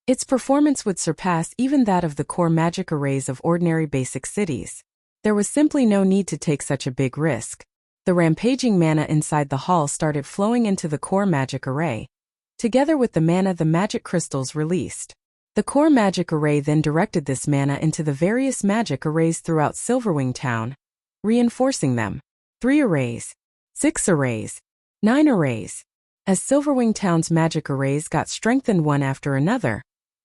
its performance would surpass even that of the core magic arrays of ordinary basic cities. There was simply no need to take such a big risk. The rampaging mana inside the hall started flowing into the core magic array. Together with the mana the magic crystals released. The core magic array then directed this mana into the various magic arrays throughout Silverwing Town, reinforcing them. 3 arrays, 6 arrays, 9 arrays. As Silverwing Town's magic arrays got strengthened one after another,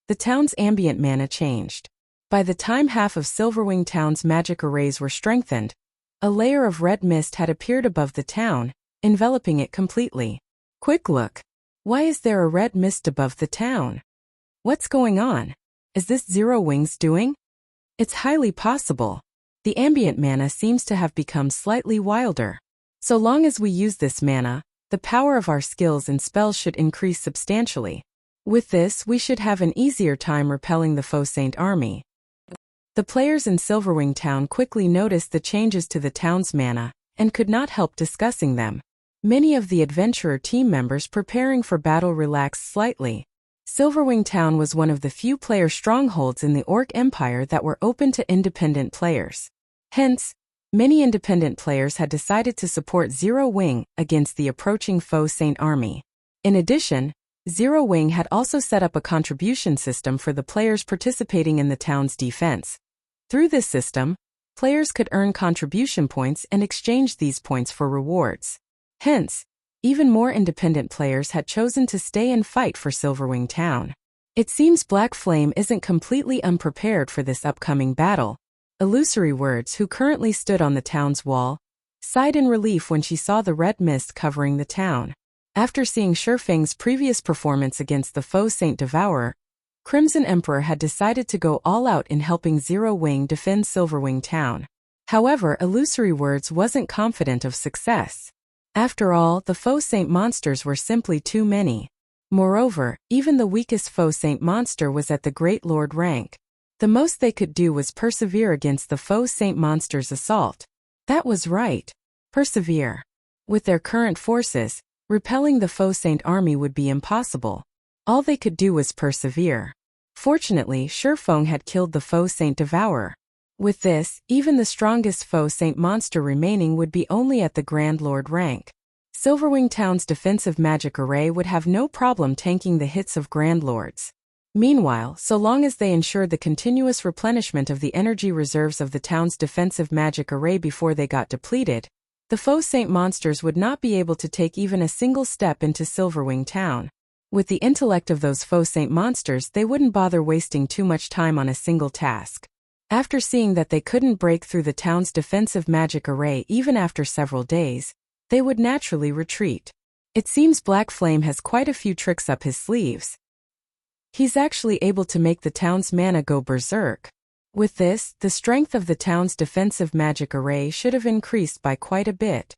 the town's ambient mana changed. By the time half of Silverwing Town's magic arrays were strengthened, a layer of red mist had appeared above the town, enveloping it completely. Quick look! Why is there a red mist above the town? What's going on? Is this Zero Wings doing? It's highly possible. The ambient mana seems to have become slightly wilder. So long as we use this mana, the power of our skills and spells should increase substantially. With this, we should have an easier time repelling the Faux Saint army. The players in Silverwing Town quickly noticed the changes to the town's mana, and could not help discussing them. Many of the adventurer team members preparing for battle relaxed slightly. Silverwing Town was one of the few player strongholds in the Orc Empire that were open to independent players. Hence, many independent players had decided to support Zero Wing against the approaching Faux Saint army. In addition, Zero Wing had also set up a contribution system for the players participating in the town's defense. Through this system, players could earn contribution points and exchange these points for rewards. Hence, even more independent players had chosen to stay and fight for Silverwing Town. It seems Black Flame isn't completely unprepared for this upcoming battle. Illusory Words, who currently stood on the town's wall, sighed in relief when she saw the red mist covering the town. After seeing Feng's previous performance against the Faux Saint Devourer, Crimson Emperor had decided to go all out in helping Zero Wing defend Silverwing Town. However, Illusory Words wasn't confident of success. After all, the Faux Saint monsters were simply too many. Moreover, even the weakest Faux Saint monster was at the Great Lord rank. The most they could do was persevere against the Faux Saint monster's assault. That was right. Persevere. With their current forces, repelling the Faux Saint army would be impossible. All they could do was persevere. Fortunately, Faux had killed the Faux Saint Devourer. With this, even the strongest Faux Saint monster remaining would be only at the Grand Lord rank. Silverwing Town's defensive magic array would have no problem tanking the hits of Grand Lords. Meanwhile, so long as they ensured the continuous replenishment of the energy reserves of the town's defensive magic array before they got depleted, the Faux Saint monsters would not be able to take even a single step into Silverwing Town. With the intellect of those faux saint monsters, they wouldn't bother wasting too much time on a single task. After seeing that they couldn't break through the town's defensive magic array even after several days, they would naturally retreat. It seems Black Flame has quite a few tricks up his sleeves. He's actually able to make the town's mana go berserk. With this, the strength of the town's defensive magic array should have increased by quite a bit.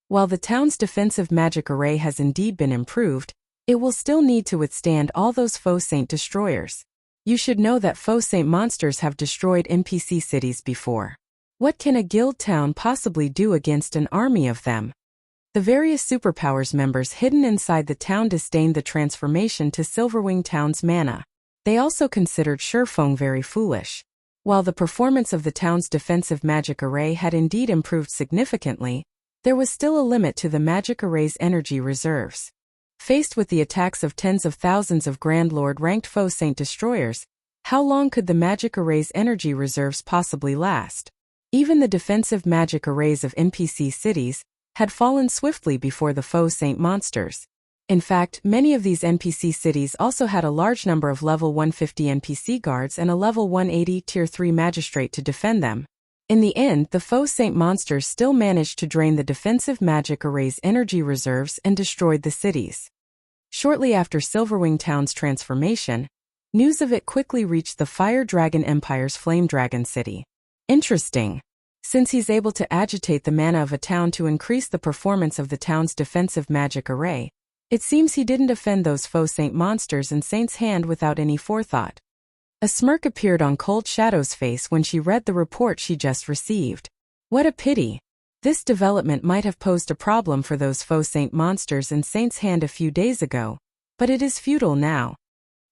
While the town's defensive magic array has indeed been improved, it will still need to withstand all those faux saint destroyers. You should know that faux saint monsters have destroyed NPC cities before. What can a guild town possibly do against an army of them? The various superpowers members hidden inside the town disdained the transformation to Silverwing town's mana. They also considered Faux very foolish. While the performance of the town's defensive magic array had indeed improved significantly, there was still a limit to the magic array's energy reserves. Faced with the attacks of tens of thousands of Grand Lord-ranked faux saint destroyers, how long could the magic array's energy reserves possibly last? Even the defensive magic arrays of NPC cities had fallen swiftly before the faux saint monsters. In fact, many of these NPC cities also had a large number of level 150 NPC guards and a level 180 tier 3 magistrate to defend them. In the end, the faux saint monsters still managed to drain the defensive magic array's energy reserves and destroyed the cities. Shortly after Silverwing Town's transformation, news of it quickly reached the Fire Dragon Empire's Flame Dragon City. Interesting. Since he's able to agitate the mana of a town to increase the performance of the town's defensive magic array, it seems he didn't offend those faux saint monsters in Saint's hand without any forethought. A smirk appeared on Cold Shadow's face when she read the report she just received. What a pity. This development might have posed a problem for those faux saint monsters in Saint's hand a few days ago, but it is futile now.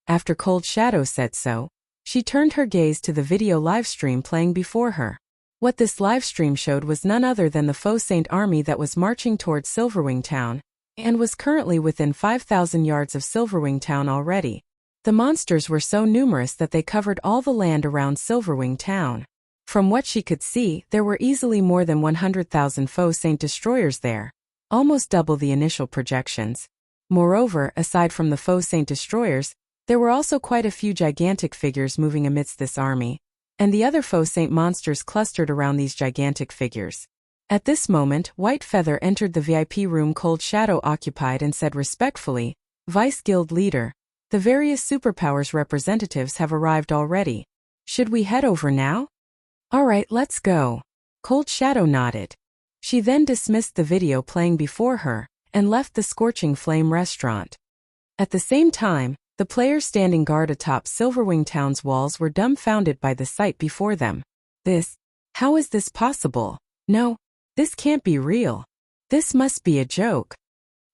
After Cold Shadow said so, she turned her gaze to the video livestream playing before her. What this livestream showed was none other than the faux saint army that was marching towards Silverwing Town, and was currently within 5,000 yards of Silverwing Town already. The monsters were so numerous that they covered all the land around Silverwing Town. From what she could see, there were easily more than 100,000 faux saint destroyers there, almost double the initial projections. Moreover, aside from the faux saint destroyers, there were also quite a few gigantic figures moving amidst this army, and the other faux saint monsters clustered around these gigantic figures. At this moment, White Feather entered the VIP room Cold Shadow occupied and said respectfully, "Vice Guild Leader, the various superpowers representatives have arrived already. Should we head over now?" "Alright, let's go." Cold Shadow nodded. She then dismissed the video playing before her, and left the Scorching Flame restaurant. At the same time, the players standing guard atop Silverwing Town's walls were dumbfounded by the sight before them. How is this possible? No, this can't be real. This must be a joke.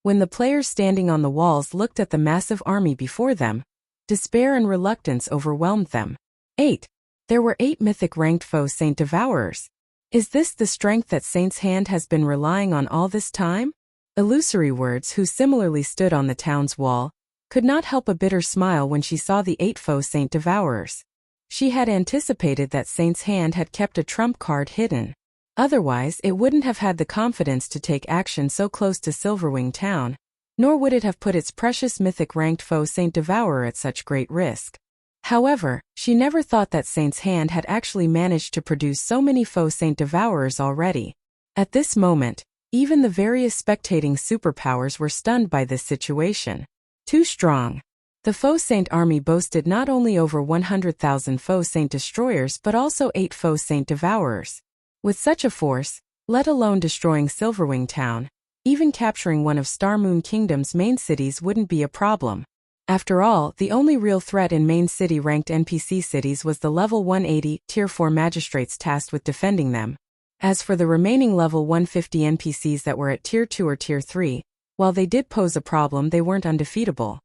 When the players standing on the walls looked at the massive army before them, despair and reluctance overwhelmed them. 8. There were 8 mythic-ranked faux saint devourers. Is this the strength that Saint's hand has been relying on all this time? Illusory Words, who similarly stood on the town's wall, could not help a bitter smile when she saw the 8 faux saint devourers. She had anticipated that Saint's hand had kept a trump card hidden. Otherwise, it wouldn't have had the confidence to take action so close to Silverwing Town, nor would it have put its precious mythic-ranked faux saint devourer at such great risk. However, she never thought that Saint's hand had actually managed to produce so many faux saint devourers already. At this moment, even the various spectating superpowers were stunned by this situation. Too strong. The faux saint army boasted not only over 100,000 faux saint destroyers but also 8 faux saint devourers. With such a force, let alone destroying Silverwing Town, even capturing one of Star Moon Kingdom's main cities wouldn't be a problem. After all, the only real threat in main city-ranked NPC cities was the level 180, tier 4 magistrates tasked with defending them. As for the remaining level 150 NPCs that were at tier 2 or tier 3, while they did pose a problem, they weren't undefeatable.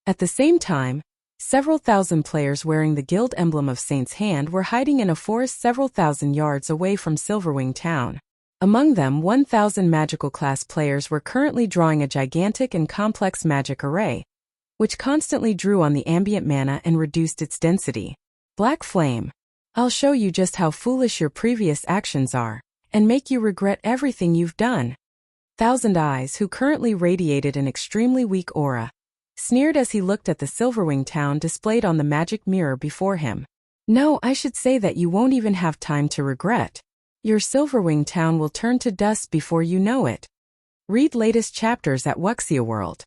At the same time, several thousand players wearing the guild emblem of Saint's hand were hiding in a forest several thousand yards away from Silverwing Town. Among them, 1,000 magical class players were currently drawing a gigantic and complex magic array, which constantly drew on the ambient mana and reduced its density. Black Flame. I'll show you just how foolish your previous actions are, and make you regret everything you've done. Thousand Eyes, who currently radiated an extremely weak aura, sneered as he looked at the Silverwing town displayed on the magic mirror before him. No, I should say that you won't even have time to regret. Your Silverwing town will turn to dust before you know it. Read latest chapters at Wuxia World.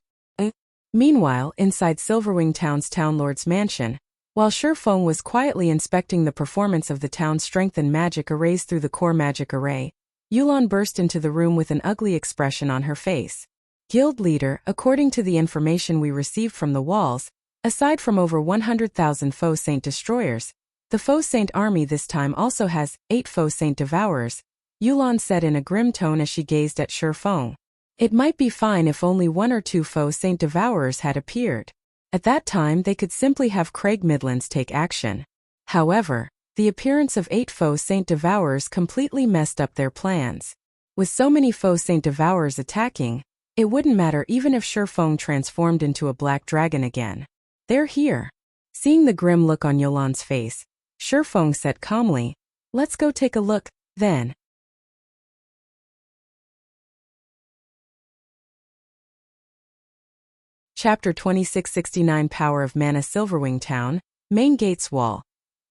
Meanwhile, inside Silverwing Town's Townlord's mansion, while Feng was quietly inspecting the performance of the town's strengthened magic arrays through the core magic array, Yulan burst into the room with an ugly expression on her face. Guild leader, according to the information we received from the walls, aside from over 100,000 Faux Saint Destroyers, the Faux Saint army this time also has 8 Faux Saint Devourers, Yulan said in a grim tone as she gazed at Feng. It might be fine if only 1 or 2 Faux Saint Devourers had appeared. At that time they could simply have Craig Midlands take action. However, the appearance of 8 Faux Saint Devourers completely messed up their plans. With so many Faux Saint Devourers attacking, it wouldn't matter even if Feng transformed into a black dragon again. They're here. Seeing the grim look on Yulan's face, Feng said calmly, "Let's go take a look, then." Chapter 2669 Power of Mana Silverwing Town, Main Gates Wall.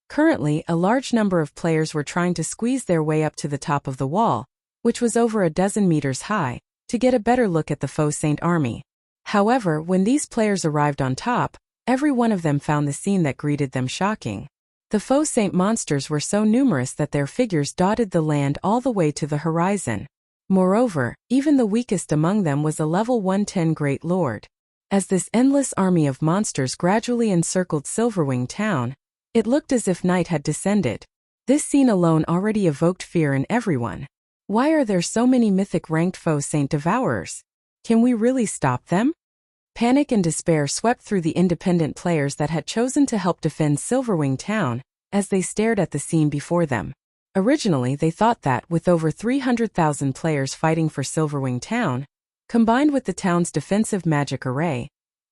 Currently, a large number of players were trying to squeeze their way up to the top of the wall, which was over a dozen meters high, to get a better look at the Faux Saint army. However, when these players arrived on top, every one of them found the scene that greeted them shocking. The Faux Saint monsters were so numerous that their figures dotted the land all the way to the horizon. Moreover, even the weakest among them was a level 110 Great Lord. As this endless army of monsters gradually encircled Silverwing Town, it looked as if night had descended. This scene alone already evoked fear in everyone. Why are there so many mythic-ranked Faux Saint Devourers? Can we really stop them? Panic and despair swept through the independent players that had chosen to help defend Silverwing Town, as they stared at the scene before them. Originally they thought that, with over 300,000 players fighting for Silverwing Town, combined with the town's defensive magic array,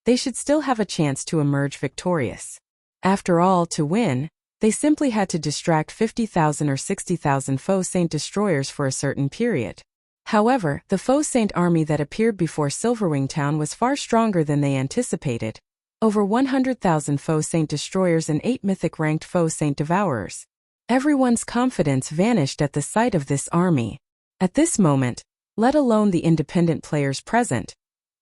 they should still have a chance to emerge victorious. After all, to win, they simply had to distract 50,000 or 60,000 Faux Saint Destroyers for a certain period. However, the Faux Saint army that appeared before Silverwing Town was far stronger than they anticipated. Over 100,000 Faux Saint Destroyers and 8 mythic-ranked Faux Saint Devourers. Everyone's confidence vanished at the sight of this army. At this moment, let alone the independent players present,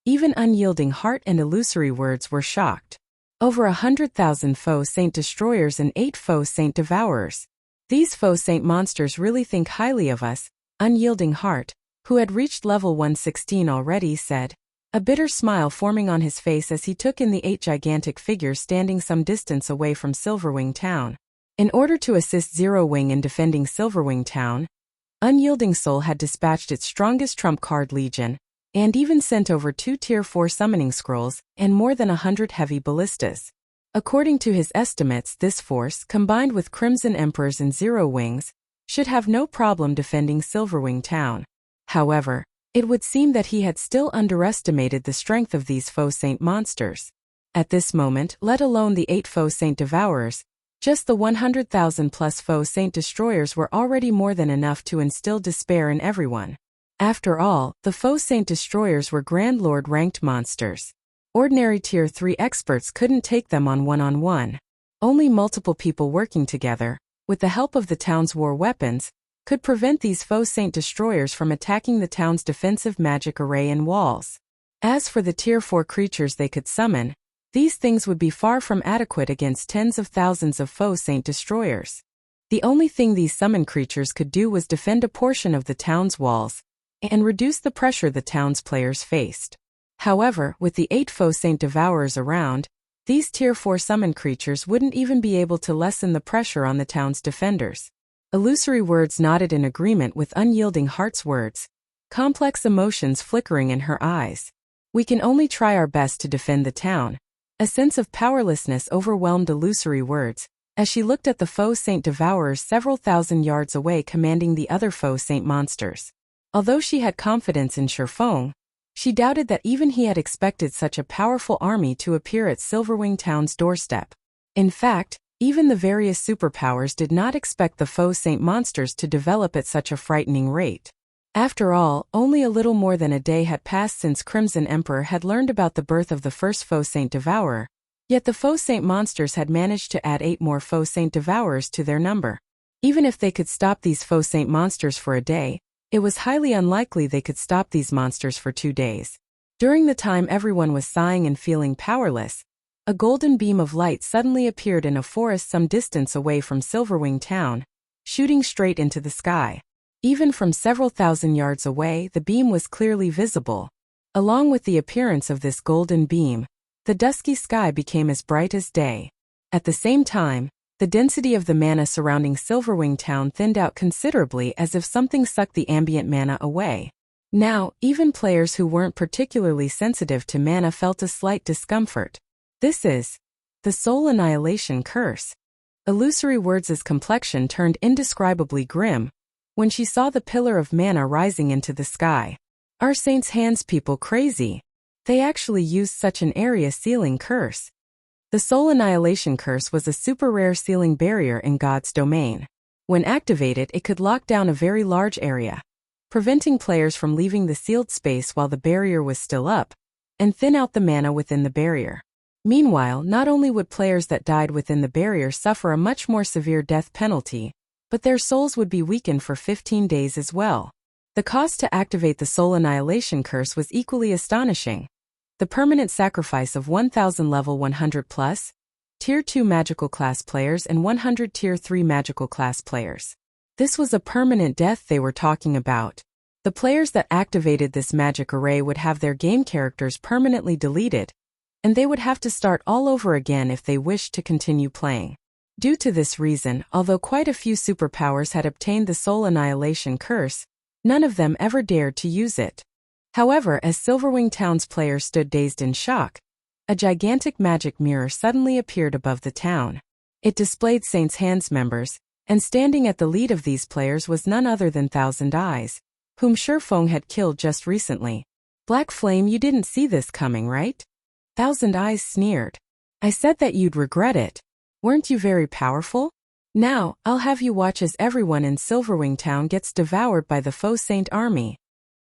even Unyielding Heart and Illusory Words were shocked. Over 100,000 Faux Saint Destroyers and 8 Faux Saint Devourers. These Faux Saint monsters really think highly of us, Unyielding Heart, who had reached level 116 already, said, a bitter smile forming on his face as he took in the 8 gigantic figures standing some distance away from Silverwing Town. In order to assist Zero Wing in defending Silverwing Town, Unyielding Soul had dispatched its strongest trump card Legion, and even sent over 2 Tier 4 summoning scrolls and more than 100 heavy ballistas. According to his estimates, this force, combined with Crimson Emperors and Zero Wings, should have no problem defending Silverwing Town. However, it would seem that he had still underestimated the strength of these Faux Saint monsters. At this moment, let alone the 8 Faux Saint Devourers, just the 100,000 plus Faux Saint Destroyers were already more than enough to instill despair in everyone. After all, the Faux Saint Destroyers were Grand Lord ranked monsters. Ordinary Tier 3 experts couldn't take them on one-on-one. Only multiple people working together, with the help of the town's war weapons, could prevent these Faux Saint Destroyers from attacking the town's defensive magic array and walls. As for the Tier 4 creatures they could summon, these things would be far from adequate against tens of thousands of Faux Saint Destroyers. The only thing these summoned creatures could do was defend a portion of the town's walls, and reduce the pressure the town's players faced. However, with the 8 Faux Saint Devourers around, these Tier 4 summoned creatures wouldn't even be able to lessen the pressure on the town's defenders. Illusory Words nodded in agreement with Unyielding Heart's words, complex emotions flickering in her eyes. We can only try our best to defend the town. A sense of powerlessness overwhelmed Illusory Words, as she looked at the Faux Saint Devourers several thousand yards away commanding the other Faux Saint monsters. Although she had confidence in Feng, she doubted that even he had expected such a powerful army to appear at Silverwing Town's doorstep. In fact, even the various superpowers did not expect the Faux Saint monsters to develop at such a frightening rate. After all, only a little more than a day had passed since Crimson Emperor had learned about the birth of the first Faux Saint Devourer, yet the Faux Saint monsters had managed to add 8 more Faux Saint Devourers to their number. Even if they could stop these Faux Saint monsters for a day, it was highly unlikely they could stop these monsters for 2 days. During the time everyone was sighing and feeling powerless, a golden beam of light suddenly appeared in a forest some distance away from Silverwing town, shooting straight into the sky. Even from several thousand yards away, the beam was clearly visible. Along with the appearance of this golden beam, the dusky sky became as bright as day. At the same time, the density of the mana surrounding Silverwing town thinned out considerably as if something sucked the ambient mana away. Now, even players who weren't particularly sensitive to mana felt a slight discomfort. This is the Soul Annihilation Curse. Illusory Words' complexion turned indescribably grim when she saw the pillar of mana rising into the sky. Are Saint's Hands people crazy? They actually used such an area-sealing curse. The Soul Annihilation Curse was a super rare sealing barrier in God's domain. When activated, it could lock down a very large area, preventing players from leaving the sealed space while the barrier was still up, and thin out the mana within the barrier. Meanwhile, not only would players that died within the barrier suffer a much more severe death penalty, but their souls would be weakened for 15 days as well. The cost to activate the Soul Annihilation Curse was equally astonishing. The permanent sacrifice of 1,000 level 100+, Tier 2 magical class players and 100 Tier 3 magical class players. This was a permanent death they were talking about. The players that activated this magic array would have their game characters permanently deleted, and they would have to start all over again if they wished to continue playing. Due to this reason, although quite a few superpowers had obtained the Soul Annihilation Curse, none of them ever dared to use it. However, as Silverwing Town's players stood dazed in shock, a gigantic magic mirror suddenly appeared above the town. It displayed Saint's Hands members, and standing at the lead of these players was none other than Thousand Eyes, whom Faux had killed just recently. Black Flame, you didn't see this coming, right? Thousand Eyes sneered. I said that you'd regret it. Weren't you very powerful? Now, I'll have you watch as everyone in Silverwing Town gets devoured by the Faux Saint army.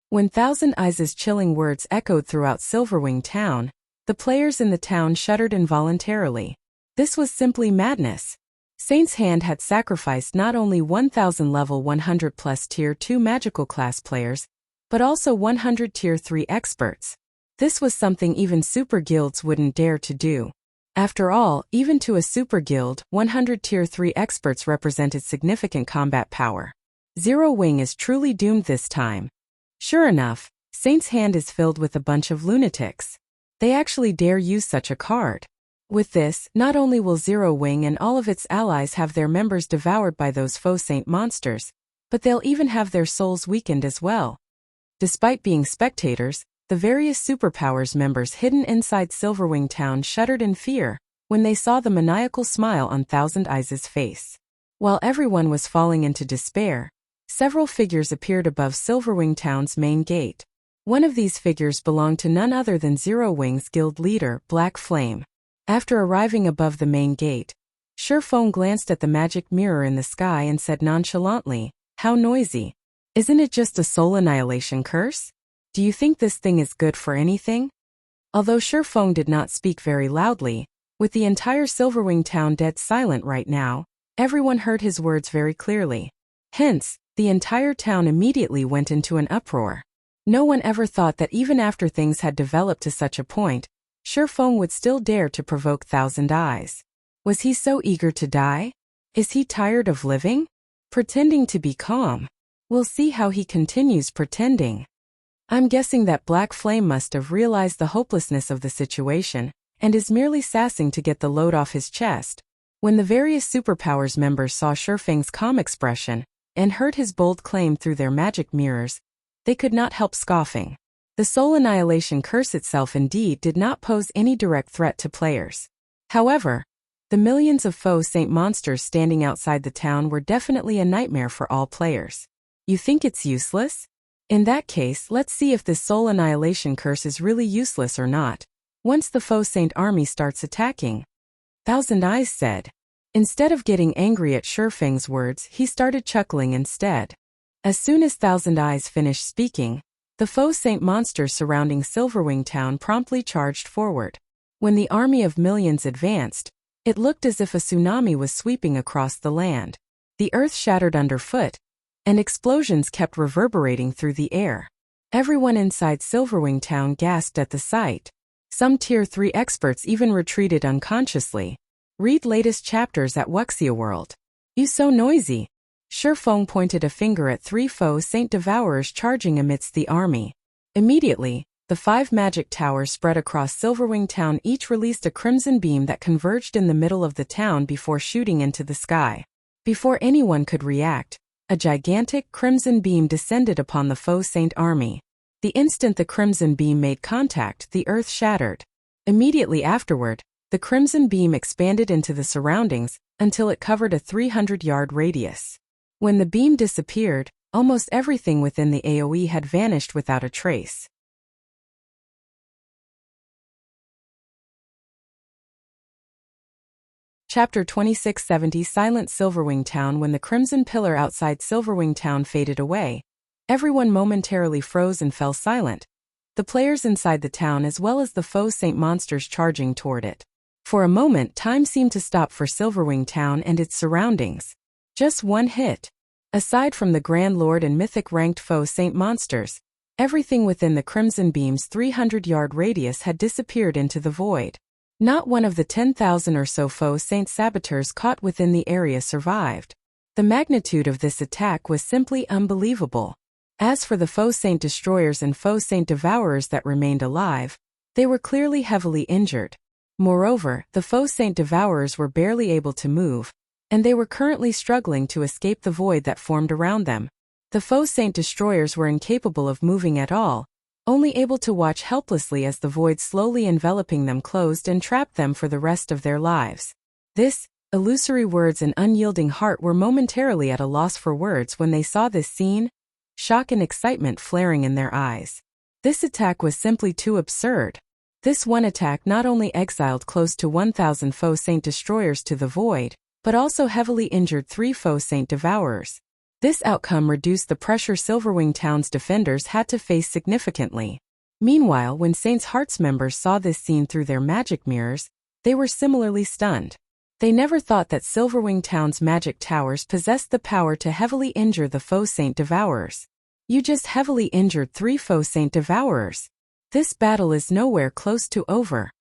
When Thousand Eyes' chilling words echoed throughout Silverwing Town, the players in the town shuddered involuntarily. This was simply madness. Saint's Hand had sacrificed not only 1,000 level 100+ Tier 2 magical class players, but also 100 Tier 3 experts. This was something even super guilds wouldn't dare to do. After all, even to a super guild, 100 Tier 3 experts represented significant combat power. Zero Wing is truly doomed this time. Sure enough, Saint's Hand is filled with a bunch of lunatics. They actually dare use such a card. With this, not only will Zero Wing and all of its allies have their members devoured by those Faux Saint monsters, but they'll even have their souls weakened as well. Despite being spectators, the various superpowers members hidden inside Silverwing Town shuddered in fear when they saw the maniacal smile on Thousand Eyes' face. While everyone was falling into despair, several figures appeared above Silverwing Town's main gate. One of these figures belonged to none other than Zero Wing's guild leader, Black Flame. After arriving above the main gate, Faux glanced at the magic mirror in the sky and said nonchalantly, "How noisy. Isn't it just a soul annihilation curse? Do you think this thing is good for anything?" Although Faux did not speak very loudly, with the entire Silverwing Town dead silent right now, everyone heard his words very clearly. Hence, the entire town immediately went into an uproar. No one ever thought that even after things had developed to such a point, Faux would still dare to provoke Thousand Eyes. Was he so eager to die? Is he tired of living? Pretending to be calm. We'll see how he continues pretending. I'm guessing that Black Flame must have realized the hopelessness of the situation, and is merely sassing to get the load off his chest. When the various superpowers members saw Feng's calm expression, and heard his bold claim through their magic mirrors, they could not help scoffing. The Soul Annihilation Curse itself indeed did not pose any direct threat to players. However, the millions of Faux Saint monsters standing outside the town were definitely a nightmare for all players. You think it's useless? In that case, let's see if this Soul Annihilation Curse is really useless or not, once the Faux Saint army starts attacking. Thousand Eyes said. Instead of getting angry at Feng's words, he started chuckling instead. As soon as Thousand Eyes finished speaking, the Faux Saint monsters surrounding Silverwing Town promptly charged forward. When the army of millions advanced, it looked as if a tsunami was sweeping across the land. The earth shattered underfoot, and explosions kept reverberating through the air. Everyone inside Silverwing Town gasped at the sight. Some Tier 3 experts even retreated unconsciously. Read latest chapters at Wuxia World. You so noisy. Feng pointed a finger at 3 Faux Saint Devourers charging amidst the army. Immediately, the 5 magic towers spread across Silverwing Town, each released a crimson beam that converged in the middle of the town before shooting into the sky. Before anyone could react, a gigantic crimson beam descended upon the Faux Saint army. The instant the crimson beam made contact, the earth shattered. Immediately afterward, the crimson beam expanded into the surroundings until it covered a 300-yard radius. When the beam disappeared, almost everything within the AoE had vanished without a trace. Chapter 2670 Silent Silverwing Town. When the crimson pillar outside Silverwing Town faded away, everyone momentarily froze and fell silent, the players inside the town as well as the Faux Saint monsters charging toward it. For a moment, time seemed to stop for Silverwing Town and its surroundings. Just one hit. Aside from the Grand Lord and Mythic ranked Faux Saint monsters, everything within the Crimson Beam's 300-yard radius had disappeared into the void. Not one of the 10,000 or so Faux Saint saboteurs caught within the area survived. The magnitude of this attack was simply unbelievable. As for the Faux Saint destroyers and Faux Saint devourers that remained alive, they were clearly heavily injured. Moreover, the Faux Saint devourers were barely able to move, and they were currently struggling to escape the void that formed around them. The Faux Saint destroyers were incapable of moving at all, only able to watch helplessly as the void slowly enveloping them closed and trapped them for the rest of their lives. This, Illusory Words and Unyielding Heart were momentarily at a loss for words when they saw this scene, shock and excitement flaring in their eyes. This attack was simply too absurd. This one attack not only exiled close to 1,000 Faux Saint destroyers to the void, but also heavily injured 3 Faux Saint devourers. This outcome reduced the pressure Silverwing Town's defenders had to face significantly. Meanwhile, when Saint's Hearts members saw this scene through their magic mirrors, they were similarly stunned. They never thought that Silverwing Town's magic towers possessed the power to heavily injure the Faux Saint devourers. You just heavily injured 3 Faux Saint devourers. This battle is nowhere close to over.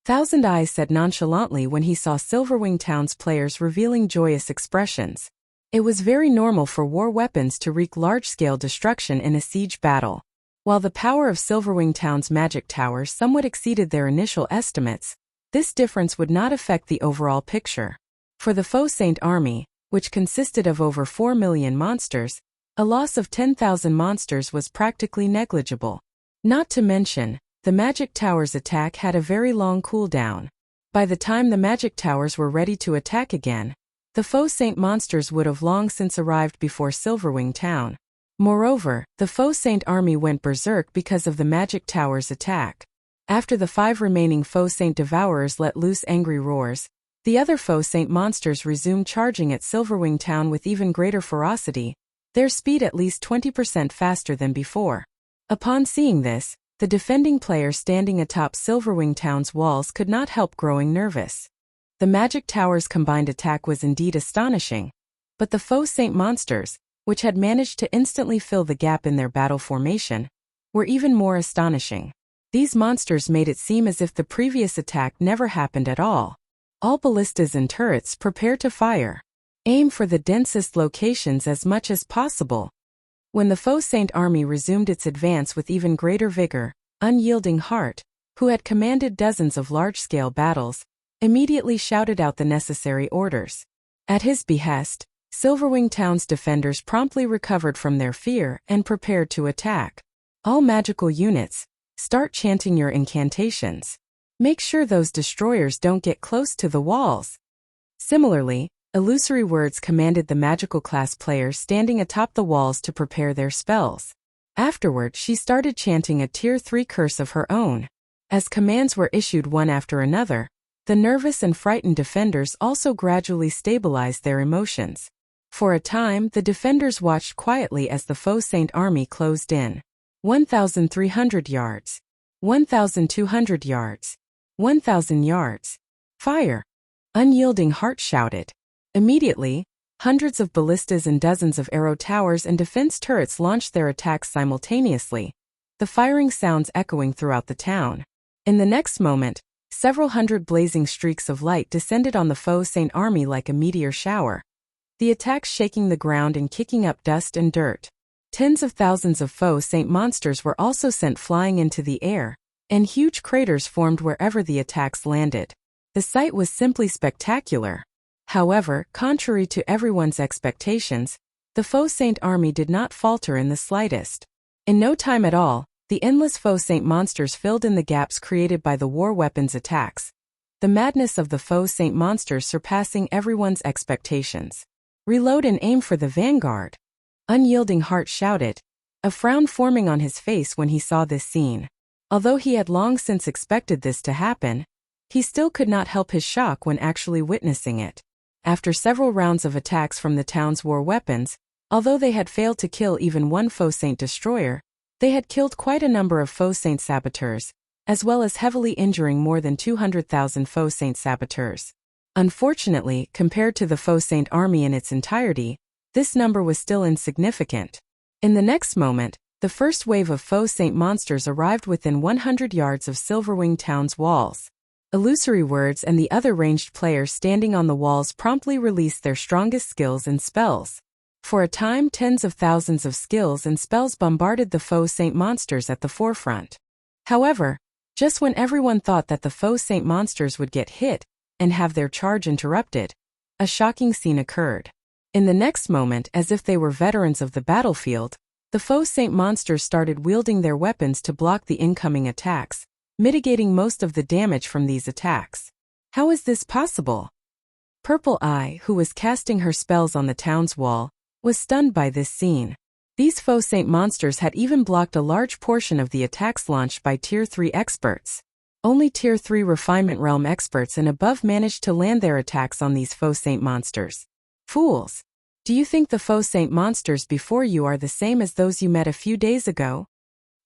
Thousand Eyes said nonchalantly when he saw Silverwing Town's players revealing joyous expressions. It was very normal for war weapons to wreak large-scale destruction in a siege battle. While the power of Silverwing Town's magic towers somewhat exceeded their initial estimates, this difference would not affect the overall picture. For the Faux Saint army, which consisted of over 4 million monsters, a loss of 10,000 monsters was practically negligible. Not to mention, the magic towers' attack had a very long cooldown. By the time the magic towers were ready to attack again, the Faux Saint monsters would have long since arrived before Silverwing Town. Moreover, the Faux Saint army went berserk because of the magic towers' attack. After the 5 remaining Faux Saint devourers let loose angry roars, the other Faux Saint monsters resumed charging at Silverwing Town with even greater ferocity, their speed at least 20% faster than before. Upon seeing this, the defending players standing atop Silverwing Town's walls could not help growing nervous. The magic tower's combined attack was indeed astonishing, but the Faux Saint monsters, which had managed to instantly fill the gap in their battle formation, were even more astonishing. These monsters made it seem as if the previous attack never happened at all. All ballistas and turrets prepare to fire. Aim for the densest locations as much as possible. When the Faux Saint army resumed its advance with even greater vigor, Unyielding Heart, who had commanded dozens of large-scale battles, immediately shouted out the necessary orders. At his behest, Silverwing Town's defenders promptly recovered from their fear and prepared to attack. All magical units, start chanting your incantations. Make sure those destroyers don't get close to the walls. Similarly, Illusory Words commanded the magical class players standing atop the walls to prepare their spells. Afterward, she started chanting a Tier 3 curse of her own. As commands were issued one after another, the nervous and frightened defenders also gradually stabilized their emotions. For a time, the defenders watched quietly as the Faux Saint army closed in. 1,300 yards. 1,200 yards. 1,000 yards. Fire! Unyielding Heart shouted. Immediately, hundreds of ballistas and dozens of arrow towers and defense turrets launched their attacks simultaneously, the firing sounds echoing throughout the town. In the next moment, several hundred blazing streaks of light descended on the Faux Saint army like a meteor shower, the attacks shaking the ground and kicking up dust and dirt. Tens of thousands of Faux Saint monsters were also sent flying into the air, and huge craters formed wherever the attacks landed. The sight was simply spectacular. However, contrary to everyone's expectations, the Faux Saint army did not falter in the slightest. In no time at all, the endless Faux Saint monsters filled in the gaps created by the war weapons attacks, the madness of the Faux Saint monsters surpassing everyone's expectations. Reload and aim for the vanguard. Unyielding Heart shouted, a frown forming on his face when he saw this scene. Although he had long since expected this to happen, he still could not help his shock when actually witnessing it. After several rounds of attacks from the town's war weapons, although they had failed to kill even one Faux Saint destroyer, they had killed quite a number of Faux Saint saboteurs, as well as heavily injuring more than 200,000 Faux Saint saboteurs. Unfortunately, compared to the Faux Saint army in its entirety, this number was still insignificant. In the next moment, the first wave of Faux Saint monsters arrived within 100 yards of Silverwing town's walls. Illusory Words and the other ranged players standing on the walls promptly released their strongest skills and spells. For a time, tens of thousands of skills and spells bombarded the Faux Saint monsters at the forefront. However, just when everyone thought that the Faux Saint monsters would get hit and have their charge interrupted, a shocking scene occurred. In the next moment, as if they were veterans of the battlefield, the Faux Saint monsters started wielding their weapons to block the incoming attacks, mitigating most of the damage from these attacks. How is this possible? Purple Eye, who was casting her spells on the town's wall, was stunned by this scene. These Faux Saint monsters had even blocked a large portion of the attacks launched by Tier 3 experts. Only Tier 3 Refinement Realm experts and above managed to land their attacks on these Faux Saint monsters. Fools! Do you think the Faux Saint monsters before you are the same as those you met a few days ago?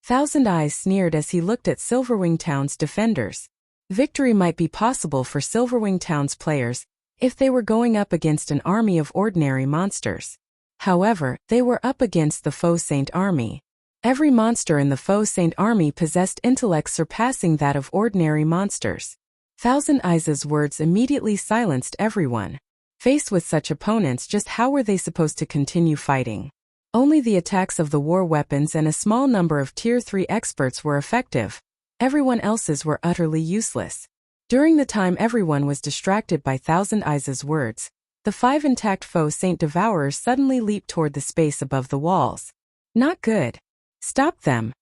Thousand Eyes sneered as he looked at Silverwing Town's defenders. Victory might be possible for Silverwing Town's players if they were going up against an army of ordinary monsters. However, they were up against the Faux Saint army. Every monster in the Faux Saint army possessed intellect surpassing that of ordinary monsters. Thousand Eyes' words immediately silenced everyone. Faced with such opponents, just how were they supposed to continue fighting? Only the attacks of the war weapons and a small number of Tier 3 experts were effective. Everyone else's were utterly useless. During the time everyone was distracted by Thousand Eyes' words, the 5 intact Faux Saint Devourers suddenly leaped toward the space above the walls. Not good. Stop them.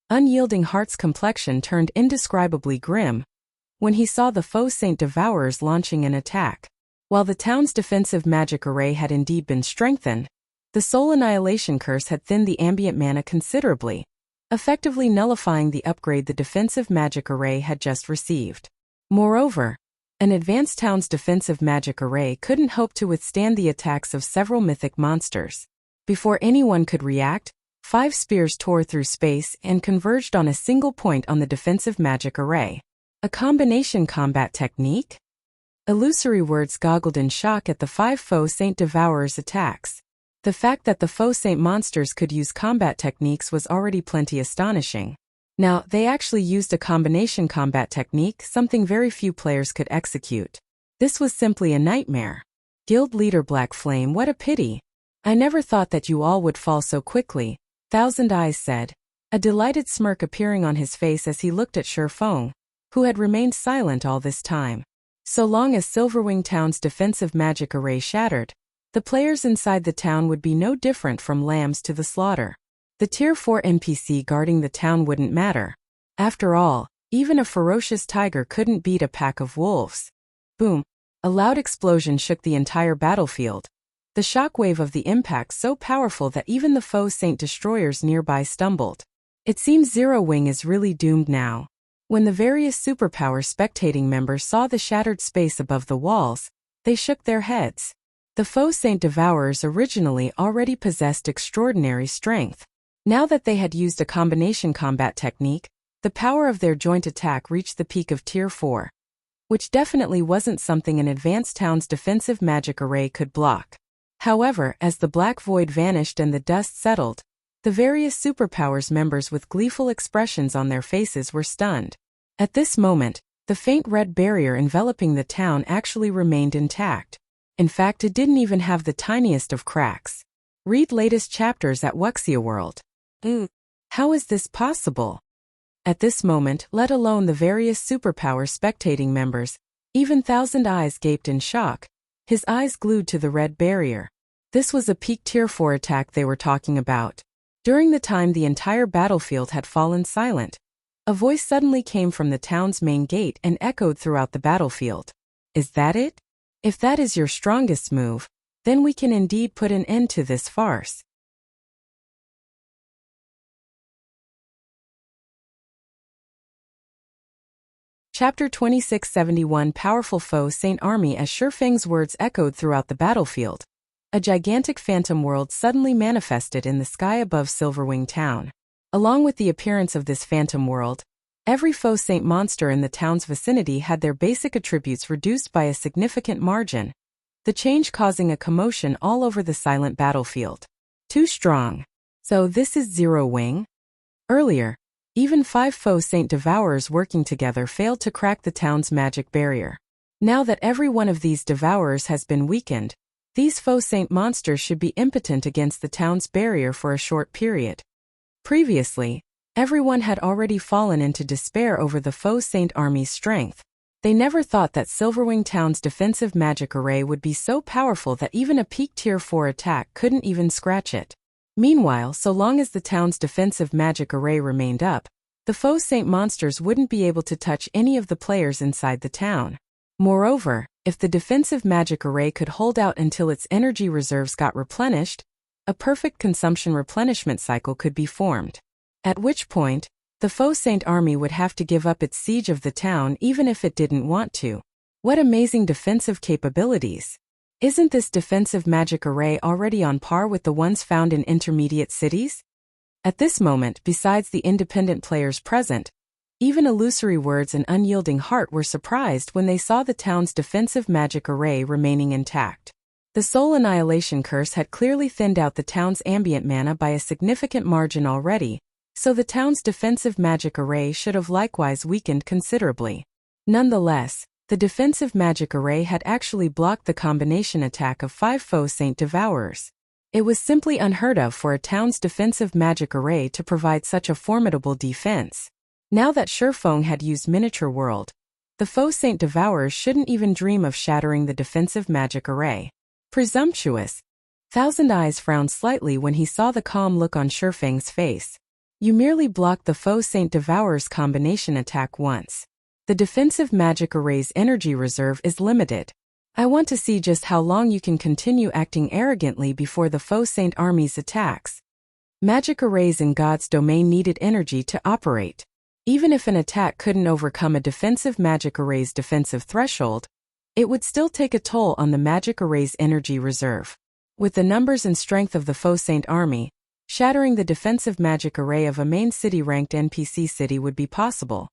Unyielding Heart's complexion turned indescribably grim when he saw the Faux Saint Devourers launching an attack. While the town's defensive magic array had indeed been strengthened, the Soul Annihilation Curse had thinned the ambient mana considerably, effectively nullifying the upgrade the defensive magic array had just received. Moreover, an advanced town's defensive magic array couldn't hope to withstand the attacks of several mythic monsters. Before anyone could react, 5 spears tore through space and converged on a single point on the defensive magic array. A combination combat technique? Illusory Words goggled in shock at the 5 Faux Saint Devourers' attacks. The fact that the Faux Saint monsters could use combat techniques was already plenty astonishing. Now, they actually used a combination combat technique, something very few players could execute. This was simply a nightmare. Guild Leader Black Flame, what a pity. I never thought that you all would fall so quickly, Thousand Eyes said, a delighted smirk appearing on his face as he looked at Faux, who had remained silent all this time. So long as Silverwing Town's defensive magic array shattered, the players inside the town would be no different from lambs to the slaughter. The Tier 4 NPC guarding the town wouldn't matter. After all, even a ferocious tiger couldn't beat a pack of wolves. Boom! A loud explosion shook the entire battlefield. The shockwave of the impact so powerful that even the Faux Saint destroyers nearby stumbled. It seems Zero Wing is really doomed now. When the various superpower spectating members saw the shattered space above the walls, they shook their heads. The Faux Saint Devourers originally already possessed extraordinary strength. Now that they had used a combination combat technique, the power of their joint attack reached the peak of Tier 4. Which definitely wasn't something an advanced town's defensive magic array could block. However, as the black void vanished and the dust settled, the various superpowers members with gleeful expressions on their faces were stunned. At this moment, the faint red barrier enveloping the town actually remained intact. In fact, it didn't even have the tiniest of cracks. Read latest chapters at Wuxia World. How is this possible? At this moment, let alone the various superpower spectating members, even Thousand Eyes gaped in shock, his eyes glued to the red barrier. This was a peak Tier 4 attack they were talking about. During the time the entire battlefield had fallen silent, a voice suddenly came from the town's main gate and echoed throughout the battlefield. Is that it? If that is your strongest move, then we can indeed put an end to this farce. Chapter 2671 Powerful Faux Saint Army. As Shifeng's words echoed throughout the battlefield, a gigantic phantom world suddenly manifested in the sky above Silverwing town. Along with the appearance of this phantom world, every Faux Saint monster in the town's vicinity had their basic attributes reduced by a significant margin, the change causing a commotion all over the silent battlefield. Too strong. So this is Zero Wing? Earlier, even 5 Faux Saint Devourers working together failed to crack the town's magic barrier. Now that every one of these Devourers has been weakened, these Faux Saint monsters should be impotent against the town's barrier for a short period. Previously, everyone had already fallen into despair over the Faux Saint army's strength. They never thought that Silverwing town's defensive magic array would be so powerful that even a peak Tier 4 attack couldn't even scratch it. Meanwhile, so long as the town's defensive magic array remained up, the Faux Saint monsters wouldn't be able to touch any of the players inside the town. Moreover, if the defensive magic array could hold out until its energy reserves got replenished, a perfect consumption replenishment cycle could be formed. At which point, the Faux Saint army would have to give up its siege of the town even if it didn't want to. What amazing defensive capabilities! Isn't this defensive magic array already on par with the ones found in intermediate cities? At this moment, besides the independent players present, even Illusory Words and Unyielding Heart were surprised when they saw the town's defensive magic array remaining intact. The Soul Annihilation Curse had clearly thinned out the town's ambient mana by a significant margin already, so the town's defensive magic array should have likewise weakened considerably. Nonetheless, the defensive magic array had actually blocked the combination attack of 5 Faux Saint Devourers. It was simply unheard of for a town's defensive magic array to provide such a formidable defense. Now that Shifeng had used Miniature World, the Faux Saint Devourers shouldn't even dream of shattering the defensive magic array. Presumptuous. Thousand Eyes frowned slightly when he saw the calm look on Shifeng's face. You merely blocked the Faux Saint Devourer's combination attack once. The defensive magic array's energy reserve is limited. I want to see just how long you can continue acting arrogantly before the Faux Saint army's attacks. Magic arrays in God's domain needed energy to operate. Even if an attack couldn't overcome a defensive magic array's defensive threshold, it would still take a toll on the magic array's energy reserve. With the numbers and strength of the Faux Saint army, shattering the defensive magic array of a main city-ranked NPC city would be possible.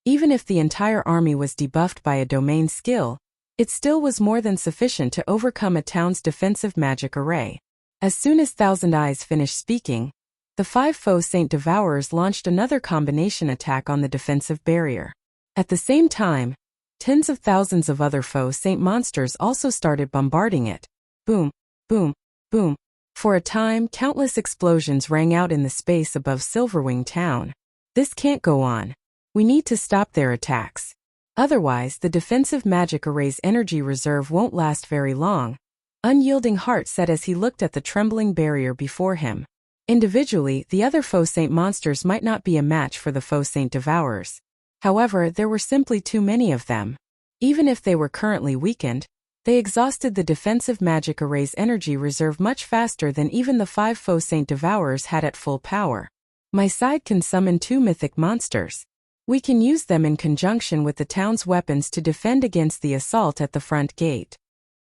Even if the entire army was debuffed by a domain skill, it still was more than sufficient to overcome a town's defensive magic array. As soon as Thousand Eyes finished speaking, the 5 Faux Saint Devourers launched another combination attack on the defensive barrier. At the same time, tens of thousands of other Faux Saint monsters also started bombarding it. Boom, boom, boom. For a time, countless explosions rang out in the space above Silverwing town. This can't go on. We need to stop their attacks. Otherwise, the defensive magic array's energy reserve won't last very long, Unyielding Heart said as he looked at the trembling barrier before him. Individually, the other Faux Saint monsters might not be a match for the Faux Saint Devourers. However, there were simply too many of them. Even if they were currently weakened, they exhausted the defensive magic array's energy reserve much faster than even the 5 Faux Saint Devourers had at full power. My side can summon 2 mythic monsters. We can use them in conjunction with the town's weapons to defend against the assault at the front gate.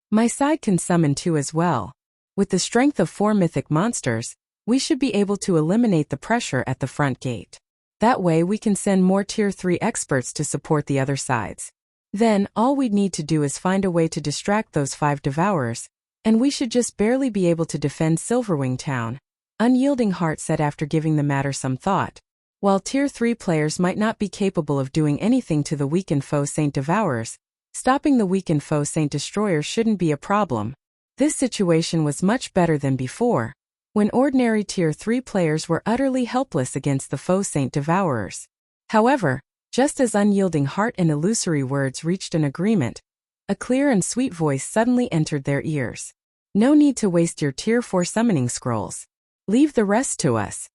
My side can summon 2 as well. With the strength of 4 mythic monsters, we should be able to eliminate the pressure at the front gate. That way we can send more Tier 3 experts to support the other sides. Then, all we'd need to do is find a way to distract those 5 Devourers, and we should just barely be able to defend Silverwing Town, Unyielding Heart said after giving the matter some thought. While Tier 3 players might not be capable of doing anything to the weakened Faux Saint Devourers, stopping the weakened Faux Saint Destroyers shouldn't be a problem. This situation was much better than before, when ordinary Tier 3 players were utterly helpless against the Faux Saint Devourers. However, just as Unyielding Heart and Illusory Words reached an agreement, a clear and sweet voice suddenly entered their ears. No need to waste your Tier 4 summoning scrolls. Leave the rest to us.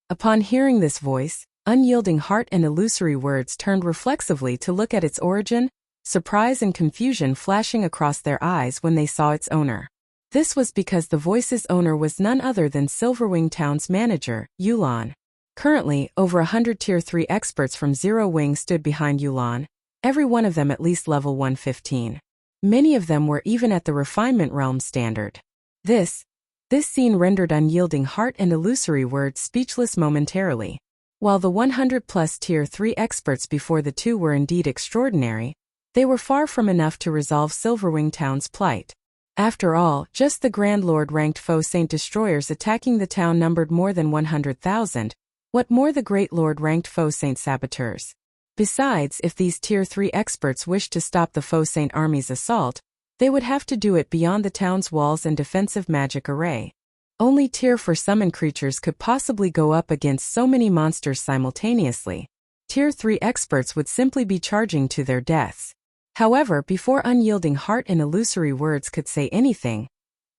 Upon hearing this voice, Unyielding Heart and Illusory Words turned reflexively to look at its origin, surprise and confusion flashing across their eyes when they saw its owner. This was because the voice's owner was none other than Silverwing Town's manager, Yulan. Currently, over 100 Tier 3 experts from Zero Wing stood behind Yulan, every one of them at least level 115. Many of them were even at the Refinement Realm standard. This scene rendered Unyielding Heart and Illusory Words speechless momentarily. While the 100-plus Tier 3 experts before the 2 were indeed extraordinary, they were far from enough to resolve Silverwing Town's plight. After all, just the Grand Lord-ranked Faux Saint Destroyers attacking the town numbered more than 100,000, what more the Great Lord-ranked Faux Saint Saboteurs. Besides, if these Tier 3 experts wished to stop the Faux Saint army's assault, they would have to do it beyond the town's walls and defensive magic array. Only Tier 4 summon creatures could possibly go up against so many monsters simultaneously. Tier 3 experts would simply be charging to their deaths. However, before Unyielding Heart and Illusory Words could say anything,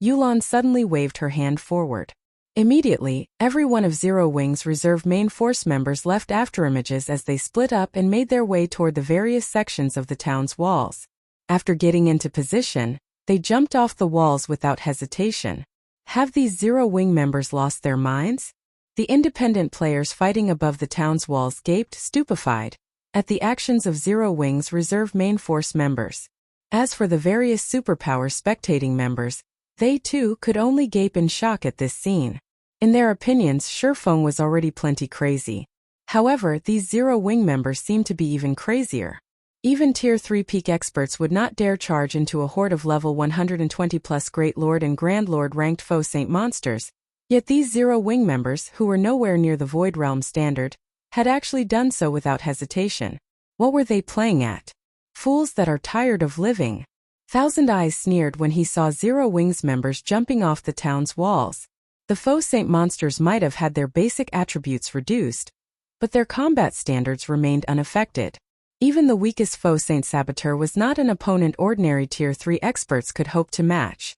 Yulan suddenly waved her hand forward. Immediately, every one of Zero Wing's reserve main force members left afterimages as they split up and made their way toward the various sections of the town's walls. After getting into position, they jumped off the walls without hesitation. Have these Zero Wing members lost their minds? The independent players fighting above the town's walls gaped, stupefied, at the actions of Zero Wing's reserve main force members. As for the various superpower spectating members, they too could only gape in shock at this scene. In their opinions, Faux was already plenty crazy. However, these Zero Wing members seemed to be even crazier. Even Tier 3 peak experts would not dare charge into a horde of level 120+ Great Lord and Grand Lord ranked Faux Saint monsters, yet these Zero Wing members, who were nowhere near the Void Realm standard, had actually done so without hesitation. What were they playing at? Fools that are tired of living. Thousand Eyes sneered when he saw Zero Wing's members jumping off the town's walls. The Faux Saint monsters might have had their basic attributes reduced, but their combat standards remained unaffected. Even the weakest Faux Saint Saboteur was not an opponent ordinary Tier 3 experts could hope to match.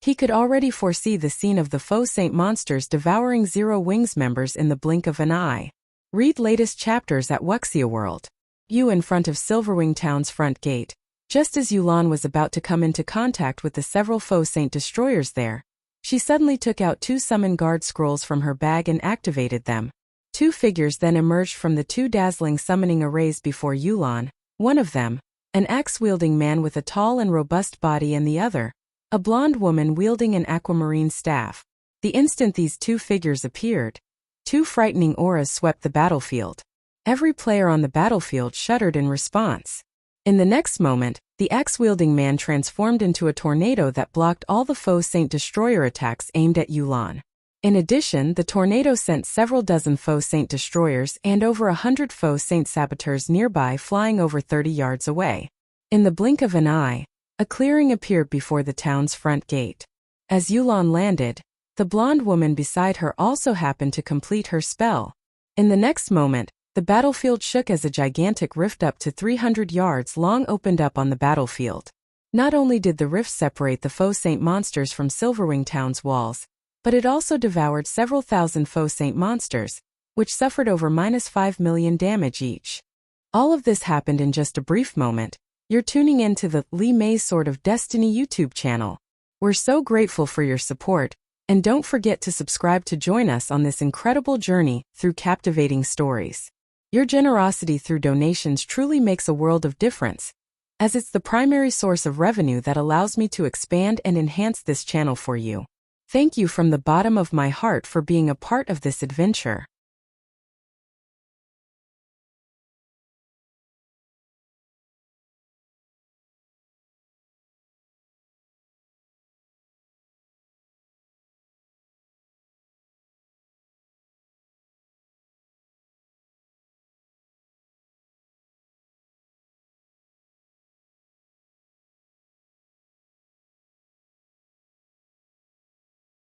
He could already foresee the scene of the Faux Saint monsters devouring Zero Wing's members in the blink of an eye. Read latest chapters at Wuxia World. You in front of Silverwing Town's front gate. Just as Yulan was about to come into contact with the several Faux Saint destroyers there, she suddenly took out 2 summon guard scrolls from her bag and activated them. 2 figures then emerged from the 2 dazzling summoning arrays before Yulan, one of them, an axe-wielding man with a tall and robust body, and the other, a blonde woman wielding an aquamarine staff. The instant these 2 figures appeared, 2 frightening auras swept the battlefield. Every player on the battlefield shuddered in response. In the next moment, the axe-wielding man transformed into a tornado that blocked all the Faux Saint Destroyer attacks aimed at Yulan. In addition, the tornado sent several dozen Faux Saint Destroyers and over 100 Faux Saint Saboteurs nearby flying over 30 yards away. In the blink of an eye, a clearing appeared before the town's front gate. As Yulan landed, the blonde woman beside her also happened to complete her spell. In the next moment, the battlefield shook as a gigantic rift up to 300 yards long opened up on the battlefield. Not only did the rift separate the Faux Saint monsters from Silverwing Town's walls, but it also devoured several thousand Faux Saint monsters, which suffered over -5 million damage each. All of this happened in just a brief moment. You're tuning in to the Li Mei's Sword of Destiny YouTube channel. We're so grateful for your support, and don't forget to subscribe to join us on this incredible journey through captivating stories. Your generosity through donations truly makes a world of difference. as it's the primary source of revenue that allows me to expand and enhance this channel for you. Thank you from the bottom of my heart for being a part of this adventure.